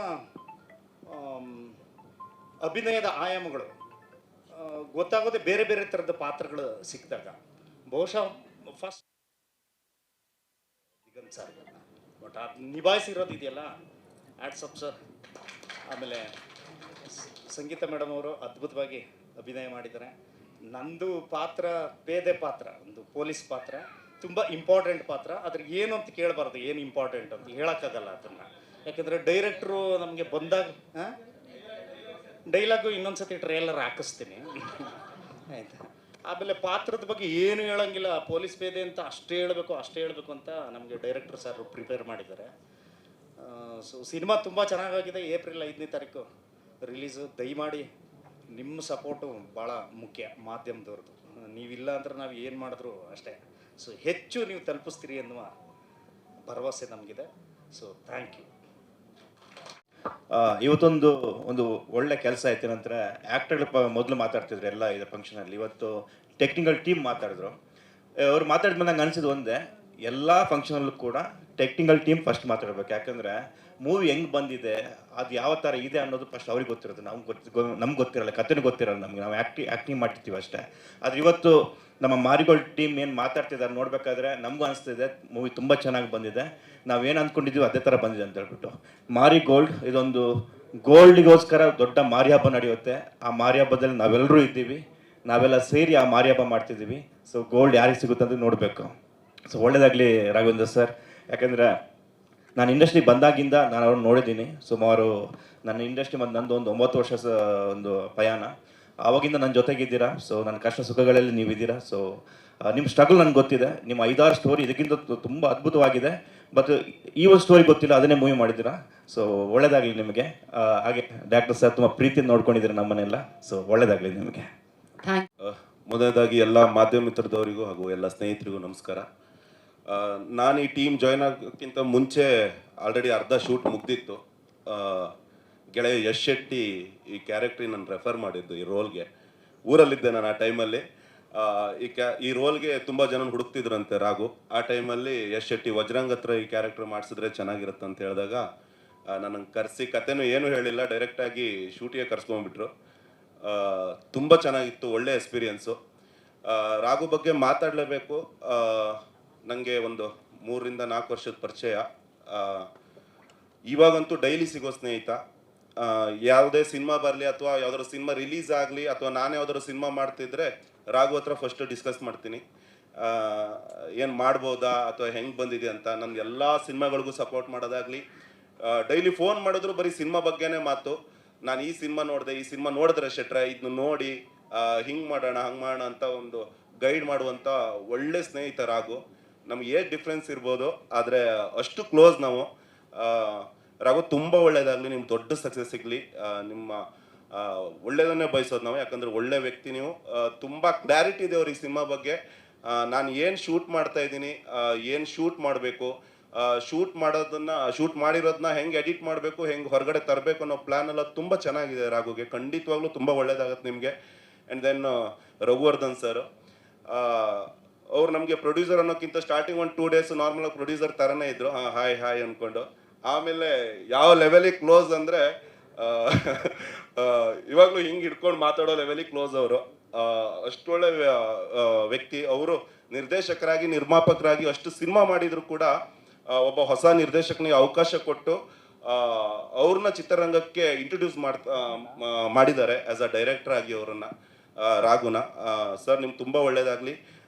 ಅಭಿನಯದ ಆಯಾಮಗಳು ಗೊತ್ತಾಗೋದೇ ಬೇರೆ ಬೇರೆ ಥರದ ಪಾತ್ರಗಳು ಸಿಕ್ಕಿದಾಗ. ಬಹುಶಃ ಫಸ್ಟ್ ದಿಗಂತ್ ಸರ್, ಬಟ್ ಅದು ನಿಭಾಯಿಸಿರೋದು ಇದೆಯಲ್ಲ, ಆ್ಯಡ್ಸಪ್ ಸರ್. ಆಮೇಲೆ ಸಂಗೀತ ಮೇಡಮ್ ಅವರು ಅದ್ಭುತವಾಗಿ ಅಭಿನಯ ಮಾಡಿದ್ದಾರೆ. ನಂದು ಪಾತ್ರ ಪೇದೆ ಪಾತ್ರ, ಒಂದು ಪೊಲೀಸ್ ಪಾತ್ರ, ತುಂಬ ಇಂಪಾರ್ಟೆಂಟ್ ಪಾತ್ರ. ಅದ್ರ ಏನು ಅಂತ ಕೇಳಬಾರ್ದು, ಏನು ಇಂಪಾರ್ಟೆಂಟ್ ಅಂತ ಹೇಳೋಕ್ಕಾಗಲ್ಲ ಅದನ್ನು. ಯಾಕೆಂದರೆ ಡೈರೆಕ್ಟ್ರು ನಮಗೆ ಬಂದಾಗ ಡೈಲಾಗು ಇನ್ನೊಂದ್ಸತಿ ಟ್ರೇಲರ್ ಹಾಕಿಸ್ತೀನಿ ಆಯಿತಾ. ಆಮೇಲೆ ಪಾತ್ರದ ಬಗ್ಗೆ ಏನು ಹೇಳೋಂಗಿಲ್ಲ, ಪೊಲೀಸ್ ಪೇದೆ ಅಂತ ಅಷ್ಟೇ ಹೇಳಬೇಕು ಅಂತ ನಮಗೆ ಡೈರೆಕ್ಟರ್ ಸರ್ ಪ್ರಿಪೇರ್ ಮಾಡಿದ್ದಾರೆ. ಸೊ ಸಿನಿಮಾ ತುಂಬ ಚೆನ್ನಾಗಾಗಿದೆ. ಏಪ್ರಿಲ್ 5ನೇ ತಾರೀಕು ರಿಲೀಸು. ದಯಮಾಡಿ ನಿಮ್ಮ ಸಪೋರ್ಟು ಭಾಳ ಮುಖ್ಯ, ಮಾಧ್ಯಮದವ್ರದ್ದು. ನೀವಿಲ್ಲ ಅಂದ್ರೆ ನಾವು ಏನು ಮಾಡಿದ್ರು ಅಷ್ಟೇ. ಸೊ ಹೆಚ್ಚು ನೀವು ತಲುಪಿಸ್ತೀರಿ ಎನ್ನುವ ಭರವಸೆ ನಮಗಿದೆ. So thank you. ಇವತ್ತೊಂದು ಒಳ್ಳೆ ಕೆಲಸ ಆಯ್ತು. ನಂತರ ಆ್ಯಕ್ಟರ್ಗಳು ಮೊದಲು ಮಾತಾಡ್ತಿದ್ರು ಎಲ್ಲ ಇದು ಫಂಕ್ಷನಲ್ಲಿ. ಇವತ್ತು ಟೆಕ್ನಿಕಲ್ ಟೀಮ್ ಮಾತಾಡಿದ್ರು. ಅವ್ರು ಮಾತಾಡಿದ್ಮೇಲೆ ನಂಗೆ ಅನಿಸಿದ್ದು ಒಂದೇ, ಎಲ್ಲ ಫಂಕ್ಷನಲ್ಲೂ ಕೂಡ ಟೆಕ್ನಿಕಲ್ ಟೀಮ್ ಫಸ್ಟ್ ಮಾತಾಡ್ಬೇಕು. ಯಾಕಂದರೆ ಮೂವಿ ಹೆಂಗೆ ಬಂದಿದೆ, ಅದು ಯಾವ ಥರ ಇದೆ ಅನ್ನೋದು ಫಸ್ಟ್ ಅವ್ರಿಗೆ ಗೊತ್ತಿರುತ್ತೆ. ನಮ್ಗೆ ಗೊತ್ತಿರಲ್ಲ, ಕಥೆನೂ ಗೊತ್ತಿರಲ್ಲ ನಮಗೆ. ನಾವು ಆ್ಯಕ್ಟಿಂಗ್ ಮಾಡ್ತಿರ್ತೀವಿ ಅಷ್ಟೇ. ಆದರೆ ಇವತ್ತು ನಮ್ಮ ಮಾರಿಗೋಲ್ಡ್ ಟೀಮ್ ಏನು ಮಾತಾಡ್ತಿದ್ದಾರೆ ನೋಡಬೇಕಾದ್ರೆ ನಮಗೂ ಅನಿಸ್ತಿದೆ ಮೂವಿ ತುಂಬ ಚೆನ್ನಾಗಿ ಬಂದಿದೆ. ನಾವೇನು ಅಂದ್ಕೊಂಡಿದ್ದೀವಿ ಅದೇ ಥರ ಬಂದಿದೆ ಅಂತ ಹೇಳ್ಬಿಟ್ಟು. ಮಾರಿಗೋಲ್ಡ್ ಇದೊಂದು ಗೋಲ್ಡಿಗೋಸ್ಕರ ದೊಡ್ಡ ಮಾರಿ ಹಬ್ಬ ನಡೆಯುತ್ತೆ. ಆ ಮಾರಿ ಹಬ್ಬದಲ್ಲಿ ನಾವೆಲ್ಲರೂ ಇದ್ದೀವಿ, ನಾವೆಲ್ಲ ಸೇರಿ ಆ ಮಾರಿ ಹಬ್ಬ ಮಾಡ್ತಿದ್ದೀವಿ. ಸೊ ಗೋಲ್ಡ್ ಯಾರಿಗೆ ಸಿಗುತ್ತೆ ಅಂತ ನೋಡಬೇಕು. ಸೊ ಒಳ್ಳೆಯದಾಗಲಿ ರಾಘವೇಂದ್ರ ಸರ್. ಯಾಕೆಂದರೆ ನಾನು ಇಂಡಸ್ಟ್ರಿಗೆ ಬಂದಾಗಿಂದ ನಾನು ಅವ್ರನ್ನ ನೋಡಿದ್ದೀನಿ. ಸುಮಾರು ನನ್ನ ಇಂಡಸ್ಟ್ರಿ ಮತ್ತು ನಂದು ಒಂದು 9 ವರ್ಷ ಒಂದು ಪಯಣ. ಆವಾಗಿಂದ ನನ್ನ ಜೊತೆಗಿದ್ದೀರಾ. ಸೊ ನನ್ನ ಕಷ್ಟ ಸುಖಗಳಲ್ಲಿ ನೀವಿದ್ದೀರಾ. ಸೊ ನಿಮ್ಮ ಸ್ಟ್ರಗಲ್ ನನಗೆ ಗೊತ್ತಿದೆ. ನಿಮ್ಮ 5-6 ಸ್ಟೋರಿ ಇದಕ್ಕಿಂತ ತುಂಬ ಅದ್ಭುತವಾಗಿದೆ. ಬಟ್ ಈ ಒಂದು ಸ್ಟೋರಿ ಗೊತ್ತಿಲ್ಲ, ಅದನ್ನೇ ಮೂವಿ ಮಾಡಿದ್ದೀರಾ. ಸೊ ಒಳ್ಳೆಯದಾಗಲಿ ನಿಮಗೆ. ಹಾಗೆ ಡಾಕ್ಟರ್ ಸರ್ ತುಂಬ ಪ್ರೀತಿಯಿಂದ ನೋಡ್ಕೊಂಡಿದ್ದೀರಾ ನಮ್ಮನ್ನೆಲ್ಲ. ಸೊ ಒಳ್ಳೆಯದಾಗಲಿ ನಿಮಗೆ. ಮೊದಲನೇದಾಗಿ ಎಲ್ಲ ಮಾಧ್ಯಮ ಮಿತ್ರದವರಿಗೂ ಹಾಗೂ ಎಲ್ಲ ಸ್ನೇಹಿತರಿಗೂ ನಮಸ್ಕಾರ. ನಾನು ಈ ಟೀಮ್ ಜಾಯ್ನ್ ಆಗೋಕ್ಕಿಂತ ಮುಂಚೆ ಆಲ್ರೆಡಿ ಅರ್ಧ ಶೂಟ್ ಮುಗ್ದಿತ್ತು. ಗೆಳೆಯ ಯಶ್ ಶೆಟ್ಟಿ ಈ ಕ್ಯಾರೆಕ್ಟ್ರಿಗೆ ನಾನು ರೆಫರ್ ಮಾಡಿದ್ದು ಈ ರೋಲ್ಗೆ. ಊರಲ್ಲಿದ್ದೆ ನಾನು ಆ ಟೈಮಲ್ಲಿ. ಈ ರೋಲ್ಗೆ ತುಂಬ ಜನ ಹುಡುಕ್ತಿದ್ರಂತೆ ರಾಘು. ಆ ಟೈಮಲ್ಲಿ ಯಶ್ ಶೆಟ್ಟಿ ವಜ್ರಂಗ್ ಹತ್ರ ಈ ಕ್ಯಾರೆಕ್ಟರ್ ಮಾಡಿಸಿದ್ರೆ ಚೆನ್ನಾಗಿರುತ್ತೆ ಅಂತ ಹೇಳಿದಾಗ ನನಗೆ ಕರೆಸಿ, ಕತೆನೂ ಏನೂ ಹೇಳಿಲ್ಲ, ಡೈರೆಕ್ಟಾಗಿ ಶೂಟಿಗೆ ಕರ್ಸ್ಕೊಂಡ್ಬಿಟ್ರು. ತುಂಬ ಚೆನ್ನಾಗಿತ್ತು, ಒಳ್ಳೆ ಎಕ್ಸ್ಪೀರಿಯನ್ಸು. ರಾಘು ಬಗ್ಗೆ ಮಾತಾಡಲೇಬೇಕು. ನನಗೆ ಒಂದು 3-4 ವರ್ಷದ ಪರಿಚಯ. ಇವಾಗಂತೂ ಡೈಲಿ ಸಿಗೋ ಸ್ನೇಹಿತ. ಯಾವುದೇ ಸಿನಿಮಾ ಬರಲಿ ಅಥವಾ ಯಾವ್ದಾದ್ರು ಸಿನಿಮಾ ರಿಲೀಸ್ ಆಗಲಿ ಅಥವಾ ನಾನು ಯಾವ್ದಾದ್ರು ಸಿನಿಮಾ ಮಾಡ್ತಿದ್ರೆ ರಾಘು ಹತ್ರ ಫಸ್ಟ್ ಡಿಸ್ಕಸ್ ಮಾಡ್ತೀನಿ, ಏನು ಮಾಡ್ಬೋದಾ ಅಥವಾ ಹೆಂಗೆ ಬಂದಿದೆ ಅಂತ. ನನ್ನ ಎಲ್ಲ ಸಿನಿಮಾಗಳಿಗೂ ಸಪೋರ್ಟ್ ಮಾಡೋದಾಗಲಿ, ಡೈಲಿ ಫೋನ್ ಮಾಡಿದ್ರು ಬರೀ ಸಿನಿಮಾ ಬಗ್ಗೆನೇ ಮಾತು. ನಾನು ಈ ಸಿನಿಮಾ ನೋಡಿದೆ, ಈ ಸಿನಿಮಾ ನೋಡಿದ್ರೆ ಶೆಟ್ರೆ ಇದನ್ನು ನೋಡಿ ಹಿಂಗೆ ಮಾಡೋಣ ಹಂಗೆ ಮಾಡೋಣ ಅಂತ ಒಂದು ಗೈಡ್ ಮಾಡುವಂಥ ಒಳ್ಳೆ ಸ್ನೇಹಿತ ರಾಘು. ನಮ್ಗೆ ಏಟ್ ಡಿಫ್ರೆನ್ಸ್ ಇರ್ಬೋದು, ಆದರೆ ಅಷ್ಟು ಕ್ಲೋಸ್ ನಾವು. ರಾಘು ತುಂಬ ಒಳ್ಳೇದಾಗಲಿ, ನಿಮ್ಗೆ ದೊಡ್ಡ ಸಕ್ಸಸ್ ಸಿಗಲಿ. ನಿಮ್ಮ ಒಳ್ಳೇದನ್ನೇ ಬಯಸೋದು ನಾವು. ಯಾಕಂದರೆ ಒಳ್ಳೆ ವ್ಯಕ್ತಿ ನೀವು. ತುಂಬ ಕ್ಲಾರಿಟಿ ಇದೆ ಅವ್ರಿಗೆ ಸಿನಿಮಾ ಬಗ್ಗೆ. ನಾನು ಏನು ಶೂಟ್ ಮಾಡ್ತಾ ಇದ್ದೀನಿ, ಏನು ಶೂಟ್ ಮಾಡಬೇಕು, ಶೂಟ್ ಮಾಡಿರೋದನ್ನ ಹೆಂಗೆ ಎಡಿಟ್ ಮಾಡಬೇಕು, ಹೆಂಗೆ ಹೊರಗಡೆ ತರಬೇಕು ಅನ್ನೋ ಪ್ಲ್ಯಾನ್ ಎಲ್ಲ ತುಂಬ ಚೆನ್ನಾಗಿದೆ ರಾಘುಗೆ. ಖಂಡಿತವಾಗ್ಲೂ ತುಂಬ ಒಳ್ಳೇದಾಗತ್ತೆ ನಿಮಗೆ. ಆ್ಯಂಡ್ ದೆನ್ ರಘುವರ್ಧನ್ ಸರ್, ಅವ್ರು ನಮಗೆ ಪ್ರೊಡ್ಯೂಸರ್ ಅನ್ನೋಕ್ಕಿಂತ ಸ್ಟಾರ್ಟಿಂಗ್ 1-2 ಡೇಸ್ ನಾರ್ಮಲಾಗಿ ಪ್ರೊಡ್ಯೂಸರ್ ಥರನೇ ಇದ್ರು. ಹಾಯ್ ಅಂದ್ಕೊಂಡು. ಆಮೇಲೆ ಯಾವ ಲೆವೆಲಿಗೆ ಕ್ಲೋಸ್ ಅಂದರೆ ಇವಾಗಲೂ ಹಿಂಗೆ ಹಿಡ್ಕೊಂಡು ಮಾತಾಡೋ ಲೆವೆಲಿಗೆ ಕ್ಲೋಸ್ ಅವರು. ಅಷ್ಟು ಒಳ್ಳೆ ವ್ಯಕ್ತಿ ಅವರು. ನಿರ್ದೇಶಕರಾಗಿ ನಿರ್ಮಾಪಕರಾಗಿ ಅಷ್ಟು ಸಿನಿಮಾ ಮಾಡಿದ್ರು ಕೂಡ ಒಬ್ಬ ಹೊಸ ನಿರ್ದೇಶಕನಿಗೆ ಅವಕಾಶ ಕೊಟ್ಟು ಅವ್ರನ್ನ ಚಿತ್ರರಂಗಕ್ಕೆ ಇಂಟ್ರೊಡ್ಯೂಸ್ ಮಾಡಿದ್ದಾರೆ ಆ್ಯಸ್ ಅ ಡೈರೆಕ್ಟರ್ ಆಗಿ ಅವರನ್ನು, ರಾಘುನ. ಸರ್ ನಿಮ್ಗೆ ತುಂಬ ಒಳ್ಳೇದಾಗಲಿ.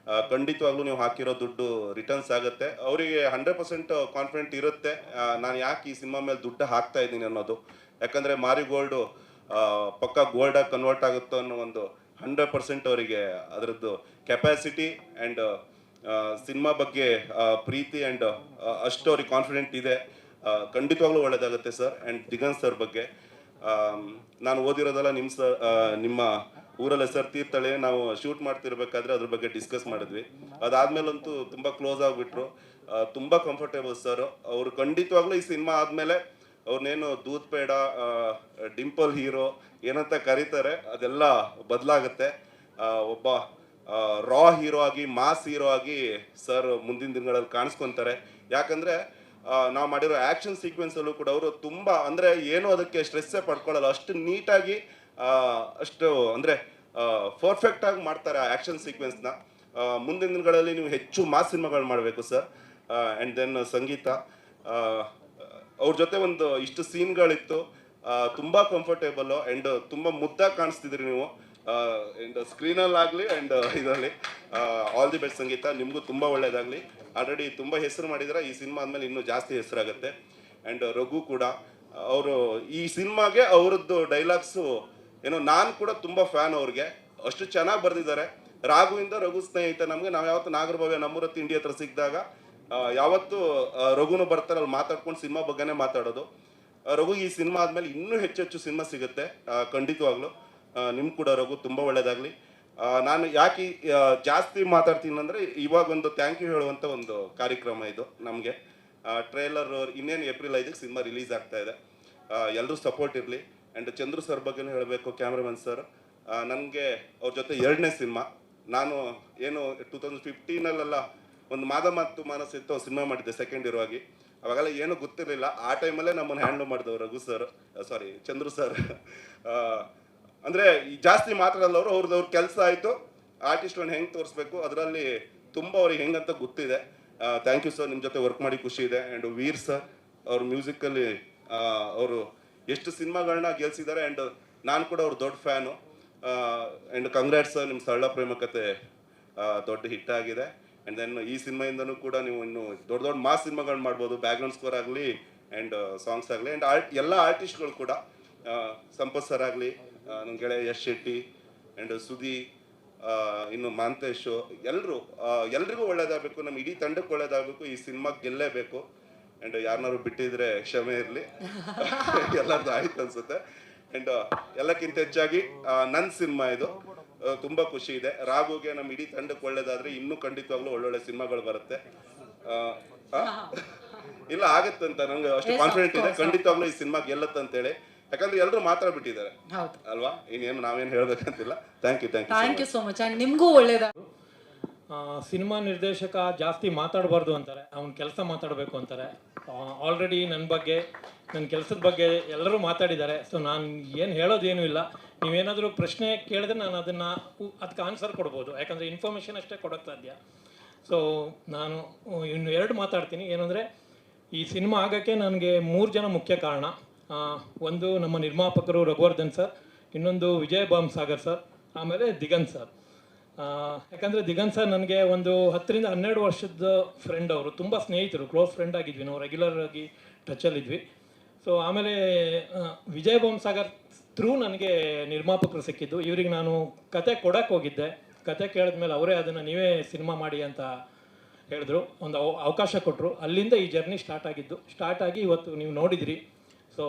ಖಂಡಿತವಾಗ್ಲೂ ನೀವು ಹಾಕಿರೋ ದುಡ್ಡು ರಿಟರ್ನ್ಸ್ ಆಗುತ್ತೆ. ಅವರಿಗೆ 100% ಕಾನ್ಫಿಡೆಂಟ್ ಇರುತ್ತೆ ನಾನು ಯಾಕೆ ಈ ಸಿನಿಮಾ ಮೇಲೆ ದುಡ್ಡು ಹಾಕ್ತಾ ಇದ್ದೀನಿ ಅನ್ನೋದು. ಯಾಕಂದರೆ ಮಾರಿಗೋಲ್ಡು ಪಕ್ಕ ಗೋಲ್ಡಾಗಿ ಕನ್ವರ್ಟ್ ಆಗುತ್ತೋ ಅನ್ನೋ ಒಂದು 100% ಅವರಿಗೆ ಅದರದ್ದು ಕೆಪಾಸಿಟಿ ಆ್ಯಂಡ್ ಸಿನಿಮಾ ಬಗ್ಗೆ ಪ್ರೀತಿ ಆ್ಯಂಡ್ ಅಷ್ಟು ಅವ್ರಿಗೆ ಕಾನ್ಫಿಡೆಂಟ್ ಇದೆ. ಖಂಡಿತವಾಗ್ಲೂ ಒಳ್ಳೆಯದಾಗುತ್ತೆ ಸರ್. ಆ್ಯಂಡ್ ದಿಗಂತ್ ಸರ್ ಬಗ್ಗೆ ನಾನು ಓದಿರೋದಲ್ಲ ನಿಮ್ಮ ಊರಲ್ಲಿ ಹೆಸರು ತೀರ್ಥಳ್ಳಿ ನಾವು ಶೂಟ್ ಮಾಡ್ತಿರ್ಬೇಕಾದ್ರೆ ಅದ್ರ ಬಗ್ಗೆ ಡಿಸ್ಕಸ್ ಮಾಡಿದ್ವಿ. ಅದಾದ್ಮೇಲಂತೂ ತುಂಬ ಕ್ಲೋಸ್ ಆಗಿಬಿಟ್ರು. ತುಂಬ ಕಂಫರ್ಟೇಬಲ್ ಸರ್ ಅವರು. ಖಂಡಿತವಾಗ್ಲೂ ಈ ಸಿನಿಮಾ ಆದಮೇಲೆ ಅವ್ರನ್ನೇನು ದೂದ್ ಪೇಡ, ಡಿಂಪಲ್ ಹೀರೋ ಏನಂತ ಕರೀತಾರೆ ಅದೆಲ್ಲ ಬದಲಾಗುತ್ತೆ. ಒಬ್ಬ ರಾ ಹೀರೋ ಆಗಿ, ಮಾಸ್ ಹೀರೋ ಆಗಿ ಸರ್ ಮುಂದಿನ ದಿನಗಳಲ್ಲಿ ಕಾಣಿಸ್ಕೊತಾರೆ. ಯಾಕಂದರೆ ನಾವು ಮಾಡಿರೋ ಆ್ಯಕ್ಷನ್ ಸೀಕ್ವೆನ್ಸಲ್ಲೂ ಕೂಡ ಅವರು ತುಂಬ ಅಂದರೆ ಏನು ಅದಕ್ಕೆ ಸ್ಟ್ರೆಸ್ಸೇ ಪಡ್ಕೊಳ್ಳಲ್ಲ, ಅಷ್ಟು ನೀಟಾಗಿ ಅಷ್ಟು ಅಂದರೆ ಪರ್ಫೆಕ್ಟಾಗಿ ಮಾಡ್ತಾರೆ ಆ ಆ್ಯಕ್ಷನ್ ಸೀಕ್ವೆನ್ಸ್ನ. ಮುಂದಿನ ದಿನಗಳಲ್ಲಿ ನೀವು ಹೆಚ್ಚು ಮಾಸ್ ಸಿನಿಮಾಗಳು ಮಾಡಬೇಕು ಸರ್. ಆ್ಯಂಡ್ ದೆನ್ ಸಂಗೀತ, ಅವ್ರ ಜೊತೆ ಒಂದು ಇಷ್ಟು ಸೀನ್ಗಳಿತ್ತು, ತುಂಬ ಕಂಫರ್ಟೇಬಲ್ಲು ಆ್ಯಂಡ್ ತುಂಬ ಮುದ್ದಾಗಿ ಕಾಣಿಸ್ತಿದ್ರಿ ನೀವು ಆ್ಯಂಡ್ ಸ್ಕ್ರೀನಲ್ಲಾಗಲಿ ಆ್ಯಂಡ್ ಇದರಲ್ಲಿ. ಆಲ್ ದಿ ಬೆಸ್ಟ್ ಸಂಗೀತ, ನಿಮಗೂ ತುಂಬ ಒಳ್ಳೆಯದಾಗಲಿ. ಆಲ್ರೆಡಿ ತುಂಬ ಹೆಸರು ಮಾಡಿದ್ರೆ, ಈ ಸಿನಿಮಾ ಆದಮೇಲೆ ಇನ್ನೂ ಜಾಸ್ತಿ ಹೆಸರಾಗುತ್ತೆ. ಆ್ಯಂಡ್ ರಘು ಕೂಡ ಅವರು ಈ ಸಿನಿಮಾಗೆ ಅವರದ್ದು ಡೈಲಾಗ್ಸು ಏನೋ ನಾನು ಕೂಡ ತುಂಬ ಫ್ಯಾನ್ ಅವ್ರಿಗೆ, ಅಷ್ಟು ಚೆನ್ನಾಗಿ ಬರೆದಿದ್ದಾರೆ. ರಾಘುವಿಂದ ರಘು ಸ್ನೇಹಿತ ನಮಗೆ. ನಾವು ಯಾವತ್ತು ನಾಗರಭವ್ಯ ನಮ್ಮೂರ ತಿಂಡಿ ಹತ್ರ ಸಿಕ್ಕಿದಾಗ ಯಾವತ್ತು ರಘುನು ಬರ್ತಾರೆ, ಅಲ್ಲಿ ಮಾತಾಡ್ಕೊಂಡು ಸಿನಿಮಾ ಬಗ್ಗೆನೇ ಮಾತಾಡೋದು. ರಘು ಈ ಸಿನಿಮಾ ಆದಮೇಲೆ ಇನ್ನೂ ಹೆಚ್ಚೆಚ್ಚು ಸಿನಿಮಾ ಸಿಗುತ್ತೆ ಖಂಡಿತವಾಗ್ಲೂ. ನಿಮ್ಗೆ ಕೂಡ ರಘು ತುಂಬ ಒಳ್ಳೆಯದಾಗಲಿ. ನಾನು ಯಾಕೆ ಜಾಸ್ತಿ ಮಾತಾಡ್ತೀನಿ ಅಂದರೆ, ಇವಾಗೊಂದು ಥ್ಯಾಂಕ್ ಯು ಹೇಳುವಂಥ ಒಂದು ಕಾರ್ಯಕ್ರಮ ಇದು ನಮಗೆ. ಟ್ರೇಲರ್ ಇನ್ನೇನು ಏಪ್ರಿಲ್ 5ಕ್ಕೆ ಸಿನಿಮಾ ರಿಲೀಸ್ ಆಗ್ತಾ ಇದೆ. ಎಲ್ಲರೂ ಸಪೋರ್ಟ್ ಇರಲಿ. ಆ್ಯಂಡ್ ಚಂದ್ರು ಸರ್ ಬಗ್ಗೆನೂ ಹೇಳಬೇಕು, ಕ್ಯಾಮ್ರಾಮನ್ ಸರ್. ನನಗೆ ಅವ್ರ ಜೊತೆ 2ನೇ ಸಿನಿಮಾ. ನಾನು ಏನು 2015 ಒಂದು ಮಾದ ಮತ್ತು ಮಾನಸ ಇತ್ತು ಸಿನಿಮಾ ಮಾಡಿದ್ದೆ ಸೆಕೆಂಡ್ ಹೀರೋ ಆಗಿ. ಅವಾಗೆಲ್ಲ ಏನೂ ಗೊತ್ತಿರಲಿಲ್ಲ. ಆ ಟೈಮಲ್ಲೇ ನಮ್ಮನ್ನು ಹ್ಯಾಂಡ್ಲ್ ಮಾಡಿದವರು ರಘು ಸರ್, ಚಂದ್ರು ಸರ್. ಅಂದರೆ ಜಾಸ್ತಿ ಮಾತಾಡಲ್ಲ ಅವ್ರದ್ದು ಕೆಲಸ ಆಯಿತು. ಆರ್ಟಿಸ್ಟನ್ನು ಹೆಂಗೆ ತೋರಿಸ್ಬೇಕು ಅದರಲ್ಲಿ ತುಂಬ ಅವ್ರಿಗೆ ಹೆಂಗಂತ ಗೊತ್ತಿದೆ. ಥ್ಯಾಂಕ್ ಯು ಸರ್, ನಿಮ್ಮ ಜೊತೆ ವರ್ಕ್ ಮಾಡಿ ಖುಷಿ ಇದೆ. ಆ್ಯಂಡ್ ವೀರ್ ಸರ್, ಅವ್ರ ಮ್ಯೂಸಿಕಲ್ಲಿ ಅವರು ಎಷ್ಟು ಸಿನಿಮಾಗಳನ್ನ ಗೆಲ್ಸಿದ್ದಾರೆ. ಆ್ಯಂಡ್ ನಾನು ಕೂಡ ಅವ್ರ ದೊಡ್ಡ ಫ್ಯಾನು. ಆ್ಯಂಡ್ ಕಂಗ್ರಾಟ್ಸ್ ಸರ್, ನಿಮ್ಮ ಸರಳ ಪ್ರೇಮ ಕಥೆ ದೊಡ್ಡ ಹಿಟ್ ಆಗಿದೆ. ಆ್ಯಂಡ್ ದೆನ್ ಈ ಸಿನಿಮಾಯಿಂದನೂ ಕೂಡ ನೀವು ಇನ್ನೂ ದೊಡ್ಡ ದೊಡ್ಡ ಮಾಸ್ ಸಿನಿಮಾಗಳು ಮಾಡ್ಬೋದು, ಬ್ಯಾಕ್ಗ್ರೌಂಡ್ ಸ್ಕೋರ್ ಆಗಲಿ ಆ್ಯಂಡ್ ಸಾಂಗ್ಸ್ ಆಗಲಿ. ಆ್ಯಂಡ್ ಎಲ್ಲ ಆರ್ಟಿಸ್ಟ್ಗಳು ಕೂಡ, ಸಂಪತ್ ಸರ್ ಆಗಲಿ, ನನ್ನ ಗೆಳೆಯ ಯಶ್ ಶೆಟ್ಟಿ ಆ್ಯಂಡ್ ಸುದಿ, ಇನ್ನು ಮಾಂತೇಶು, ಎಲ್ರಿಗೂ ಒಳ್ಳೇದಾಗಬೇಕು. ನಮ್ಮ ಇಡೀ ತಂಡಕ್ಕೆ ಒಳ್ಳೇದಾಗಬೇಕು. ಈ ಸಿನಿಮಾ ಗೆಲ್ಲೇಬೇಕು. ಆ್ಯಂಡ್ ಯಾರನ್ನಾರು ಬಿಟ್ಟಿದ್ರೆ ಕ್ಷಮೆ ಇರಲಿ, ಎಲ್ಲರದ್ದು ಆಯ್ತು ಅನ್ಸುತ್ತೆ. ಆ್ಯಂಡ್ ಎಲ್ಲಕ್ಕಿಂತ ಹೆಚ್ಚಾಗಿ ನನ್ನ ಸಿನಿಮಾ ಇದು, ತುಂಬ ಖುಷಿ ಇದೆ. ರಾಘುಗೆ ನಮ್ಮ ಇಡೀ ತಂಡಕ್ಕೆ ಒಳ್ಳೇದಾದರೆ ಇನ್ನೂ ಖಂಡಿತವಾಗ್ಲೂ ಒಳ್ಳೊಳ್ಳೆ ಸಿನಿಮಾಗಳು ಬರುತ್ತೆ. ಇಲ್ಲ ಆಗುತ್ತಂತ ನಂಗೆ ಅಷ್ಟು ಕಾನ್ಫಿಡೆಂಟ್ ಇದೆ. ಖಂಡಿತವಾಗ್ಲೂ ಈ ಸಿನಿಮಾ ಗೆಲ್ಲತ್ತಂತೇಳಿ. ಯಾಕಂದ್ರೆ ಎಲ್ಲರೂ ಮಾತಾಡ್ಬಿಟ್ಟಿದ್ದಾರೆ ಅಲ್ವಾ, ಇನ್ನೇನು ನಾವೇನು ಹೇಳ್ಬೇಕಂತಿಲ್ಲ. Thank you so much. And ನಿಮಗೂ ಒಳ್ಳೇದ. ಸಿನಿಮಾ ನಿರ್ದೇಶಕ ಜಾಸ್ತಿ ಮಾತಾಡಬಾರ್ದು ಅಂತಾರೆ, ಅವ್ನ ಕೆಲಸ ಮಾತಾಡಬೇಕು ಅಂತಾರೆ. ಆಲ್ರೆಡಿ ನನ್ನ ಬಗ್ಗೆ, ನನ್ನ ಕೆಲಸದ ಬಗ್ಗೆ ಎಲ್ಲರೂ ಮಾತಾಡಿದ್ದಾರೆ. ಸೊ ನಾನು ಏನು ಹೇಳೋದೇನೂ ಇಲ್ಲ. ನೀವೇನಾದರೂ ಪ್ರಶ್ನೆ ಕೇಳಿದ್ರೆ ನಾನು ಅದಕ್ಕೆ ಆನ್ಸರ್ ಕೊಡ್ಬೋದು, ಯಾಕಂದರೆ ಇನ್ಫಾರ್ಮೇಷನ್ ಅಷ್ಟೇ ಕೊಡೋಕ್ಕೆ ಸಾಧ್ಯ. ಸೊ ನಾನು ಇನ್ನು 2 ಮಾತಾಡ್ತೀನಿ. ಏನಂದರೆ, ಈ ಸಿನಿಮಾ ಆಗೋಕ್ಕೆ ನನಗೆ 3 ಜನ ಮುಖ್ಯ ಕಾರಣ. ಒಂದು ನಮ್ಮ ನಿರ್ಮಾಪಕರು ರಘುವರ್ಧನ್ ಸರ್, ಇನ್ನೊಂದು ವಿಜಯ್ ಬಾಮ್ಸಾಗರ್ ಸರ್, ಆಮೇಲೆ ದಿಗಂತ್ ಸರ್. ಯಾಕಂದರೆ ದಿಗಂತ್ ಸರ್ ನನಗೆ ಒಂದು 10 ರಿಂದ 12 ವರ್ಷದ ಫ್ರೆಂಡ್. ಅವರು ತುಂಬ ಸ್ನೇಹಿತರು, ಕ್ಲೋಸ್ ಫ್ರೆಂಡ್ ಆಗಿದ್ವಿ ನಾವು, ರೆಗ್ಯುಲರ್ ಆಗಿ ಟಚಲ್ಲಿದ್ವಿ. ಸೊ ಆಮೇಲೆ ವಿಜಯ್ ಬಾಮ್ಸಾಗರ್ ಥ್ರೂ ನನಗೆ ನಿರ್ಮಾಪಕರು ಸಿಕ್ಕಿದ್ದು. ಇವರಿಗೆ ನಾನು ಕತೆ ಕೊಡೋಕ್ಕೆ ಹೋಗಿದ್ದೆ. ಕತೆ ಕೇಳಿದ್ಮೇಲೆ ಅವರೇ ಅದನ್ನು ನೀವೇ ಸಿನಿಮಾ ಮಾಡಿ ಅಂತ ಹೇಳಿದ್ರು, ಒಂದು ಅವಕಾಶ ಕೊಟ್ಟರು. ಅಲ್ಲಿಂದ ಈ ಜರ್ನಿ ಸ್ಟಾರ್ಟ್ ಆಗಿ ಇವತ್ತು ನೀವು ನೋಡಿದಿರಿ. ಸೊ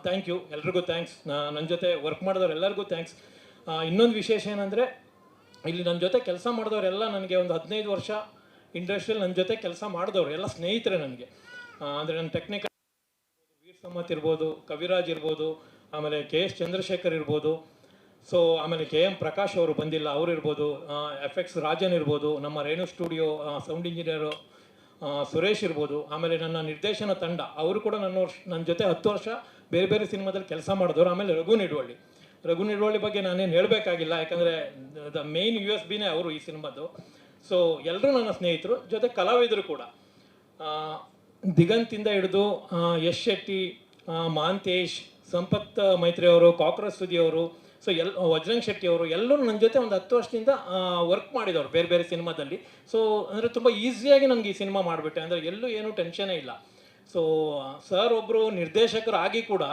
ಥ್ಯಾಂಕ್ ಯು, ಎಲ್ರಿಗೂ ಥ್ಯಾಂಕ್ಸ್. ನನ್ನ ಜೊತೆ ವರ್ಕ್ ಮಾಡಿದವ್ರು ಎಲ್ಲರಿಗೂ ಥ್ಯಾಂಕ್ಸ್. ಇನ್ನೊಂದು ವಿಶೇಷ ಏನಂದರೆ, ಇಲ್ಲಿ ನನ್ನ ಜೊತೆ ಕೆಲಸ ಮಾಡಿದವರೆಲ್ಲ ನನಗೆ ಒಂದು 15 ವರ್ಷ ಇಂಡಸ್ಟ್ರಿಯಲ್ಲಿ ನನ್ನ ಜೊತೆ ಕೆಲಸ ಮಾಡಿದವರು ಎಲ್ಲ ಸ್ನೇಹಿತರೆ ನನಗೆ. ಅಂದರೆ ನನ್ನ ಟೆಕ್ನಿಕಲ್ ವೀರ್ ಸಮತ್ ಇರ್ಬೋದು, ಕವಿರಾಜ್ ಇರ್ಬೋದು, ಆಮೇಲೆ KS ಚಂದ್ರಶೇಖರ್ ಇರ್ಬೋದು, ಸೊ ಆಮೇಲೆ KM ಪ್ರಕಾಶ್ ಅವರು ಬಂದಿಲ್ಲ, ಅವರು ಇರ್ಬೋದು, FX ರಾಜನ್ ಇರ್ಬೋದು, ನಮ್ಮ ರೇಣು ಸ್ಟುಡಿಯೋ ಸೌಂಡ್ ಇಂಜಿನಿಯರು ಸುರೇಶ್ ಇರ್ಬೋದು, ಆಮೇಲೆ ನನ್ನ ನಿರ್ದೇಶನ ತಂಡ ಅವರು ಕೂಡ ನನ್ನ ಜೊತೆ 10 ವರ್ಷ ಬೇರೆ ಬೇರೆ ಸಿನಿಮಾದಲ್ಲಿ ಕೆಲಸ ಮಾಡಿದವರು. ಆಮೇಲೆ ರಘು ನಿಡ್ವಳ್ಳಿ ಬಗ್ಗೆ ನಾನೇನು ಹೇಳಬೇಕಾಗಿಲ್ಲ, ಯಾಕಂದರೆ ದ ಮೇನ್ USBನೇ ಅವರು ಈ ಸಿನಿಮಾದ್ದು. ಸೊ ಎಲ್ಲರೂ ನನ್ನ ಸ್ನೇಹಿತರು, ಜೊತೆ ಕಲಾವಿದರು ಕೂಡ. ದಿಗಂತಿಂದ ಹಿಡಿದು ಯಶ್ ಶೆಟ್ಟಿ, ಮಾಂತೇಶ್, ಸಂಪತ್ ಮೈತ್ರಿ ಅವರು, ಕಾಕ್ರೋಚ್ ಸುದಿ ಅವರು, ಸೊ ವಜ್ರಂಗ್ ಶೆಟ್ಟಿ ಅವರು ಎಲ್ಲರೂ ನನ್ನ ಜೊತೆ ಒಂದು 10 ವರ್ಷದಿಂದ ವರ್ಕ್ ಮಾಡಿದವರು ಬೇರೆ ಬೇರೆ ಸಿನಿಮಾದಲ್ಲಿ. ಸೊ ಅಂದರೆ ತುಂಬ ಈಸಿಯಾಗಿ ನನಗೆ ಈ ಸಿನಿಮಾ ಮಾಡಿಬಿಟ್ಟೆ, ಅಂದರೆ ಎಲ್ಲೂ ಏನೂ ಟೆನ್ಷನೇ ಇಲ್ಲ. ಸೊ ಸರ್ ಒಬ್ಬರು ನಿರ್ದೇಶಕರಾಗಿ ಕೂಡ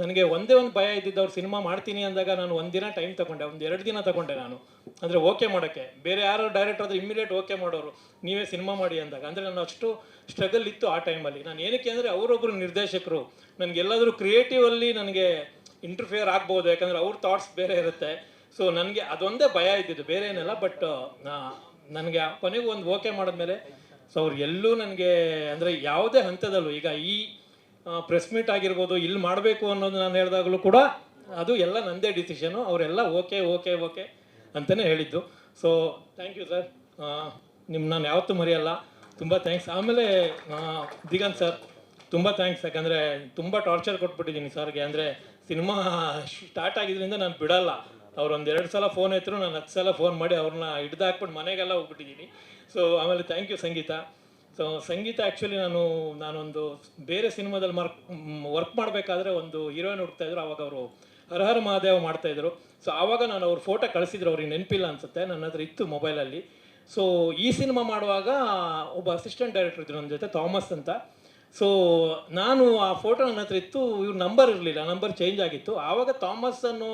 ನನಗೆ ಒಂದೇ ಒಂದು ಭಯ ಇದ್ದಿದ್ದು, ಅವ್ರು ಸಿನಿಮಾ ಮಾಡ್ತೀನಿ ಅಂದಾಗ ನಾನು 1 ದಿನ ಟೈಮ್ ತಗೊಂಡೆ, 1-2 ದಿನ ತಗೊಂಡೆ ನಾನು, ಅಂದರೆ ಓಕೆ ಮಾಡೋಕ್ಕೆ. ಬೇರೆ ಯಾರು ಡೈರೆಕ್ಟರ್ ಆದರೆ ಇಮ್ಮಿಡಿಯೇಟ್ ಓಕೆ ಮಾಡೋರು, ನೀವೇ ಸಿನಿಮಾ ಮಾಡಿ ಅಂದಾಗ. ಅಂದರೆ ನಾನು ಅಷ್ಟು ಸ್ಟ್ರಗಲ್ ಇತ್ತು ಆ ಟೈಮಲ್ಲಿ. ನಾನು ಏನಕ್ಕೆ ಅಂದರೆ, ಅವರೊಬ್ಬರು ನಿರ್ದೇಶಕರು ನನಗೆಲ್ಲಾದರೂ ಕ್ರಿಯೇಟಿವಲ್ಲಿ ನನಗೆ ಇಂಟರ್ಫಿಯರ್ ಆಗ್ಬೋದು, ಯಾಕಂದರೆ ಅವ್ರ ಥಾಟ್ಸ್ ಬೇರೆ ಇರುತ್ತೆ. ಸೊ ನನಗೆ ಅದೊಂದೇ ಭಯ ಇದ್ದಿದ್ದು, ಬೇರೆ ಏನಿಲ್ಲ. ಬಟ್ ನನಗೆ ಕೊನೆಗೂ ಒಂದು ಓಕೆ ಮಾಡಿದ್ಮೇಲೆ ಸೊ ಅವ್ರು ಎಲ್ಲೂ ನನಗೆ ಅಂದರೆ ಯಾವುದೇ ಹಂತದಲ್ಲೂ ಈಗ ಈ ಪ್ರೆಸ್ ಮೀಟ್ ಆಗಿರ್ಬೋದು ಇಲ್ಲಿ ಮಾಡಬೇಕು ಅನ್ನೋದು ನಾನು ಹೇಳಿದಾಗಲೂ ಕೂಡ ಅದು ಎಲ್ಲ ನನ್ನದೇ ಡಿಸಿಷನು. ಅವರೆಲ್ಲ ಓಕೆ ಓಕೆ ಓಕೆ ಅಂತಲೇ ಹೇಳಿದ್ದು. ಸೊ ಥ್ಯಾಂಕ್ ಯು ಸರ್, ನಿಮ್ಮ ನಾನು ಯಾವತ್ತೂ ಮರೆಯಲ್ಲ. ತುಂಬ ಥ್ಯಾಂಕ್ಸ್. ಆಮೇಲೆ ದಿಗಂತ್ ಸರ್ ತುಂಬ ಥ್ಯಾಂಕ್ಸ್, ಯಾಕಂದರೆ ತುಂಬ ಟಾರ್ಚರ್ ಕೊಟ್ಬಿಟ್ಟಿದ್ದೀನಿ ಸರ್ಗೆ. ಅಂದರೆ ಸಿನಿಮಾ ಸ್ಟಾರ್ಟ್ ಆಗಿದ್ದರಿಂದ ನಾನು ಬಿಡಲ್ಲ. ಅವ್ರು 1-2 ಸಲ ಫೋನ್ ಎತ್ತರು, ನಾನು 10 ಸಲ ಫೋನ್ ಮಾಡಿ ಅವ್ರನ್ನ ಹಿಡ್ದು ಹಾಕ್ಬಿಟ್ಟು ಮನೆಗೆಲ್ಲ ಹೋಗ್ಬಿಟ್ಟಿದ್ದೀನಿ. ಸೊ ಆಮೇಲೆ thank you Sangeetha. So Sangeetha actually ನಾನೊಂದು ಬೇರೆ ಸಿನಿಮಾದಲ್ಲಿ ವರ್ಕ್ ಮಾಡಬೇಕಾದ್ರೆ ಒಂದು ಹೀರೋಯಿನ್ ಹುಡ್ತಾಯಿದ್ರು. ಆವಾಗ ಅವರು ಹರ ಹರ ಮಹಾದೇವ ಮಾಡ್ತಾಯಿದ್ರು. ಸೊ ಆವಾಗ ನಾನು ಅವ್ರ ಫೋಟೋ ಕಳಿಸಿದ್ರು, ಅವ್ರಿಗೆ ನೆನಪಿಲ್ಲ ಅನಿಸುತ್ತೆ, ನನ್ನ ಹತ್ರ ಇತ್ತು ಮೊಬೈಲಲ್ಲಿ. ಸೊ ಈ ಸಿನಿಮಾ ಮಾಡುವಾಗ ಒಬ್ಬ ಅಸಿಸ್ಟೆಂಟ್ ಡೈರೆಕ್ಟರ್ ಇದ್ರು ನನ್ನ ಜೊತೆ, ಥಾಮಸ್ ಅಂತ. ಸೊ ನಾನು ಆ ಫೋಟೋ ನನ್ನ ಹತ್ರ ಇತ್ತು, ಇವ್ರ ನಂಬರ್ ಇರಲಿಲ್ಲ, ನಂಬರ್ ಚೇಂಜ್ ಆಗಿತ್ತು. ಆವಾಗ ಥಾಮಸ್ ಅನ್ನೋ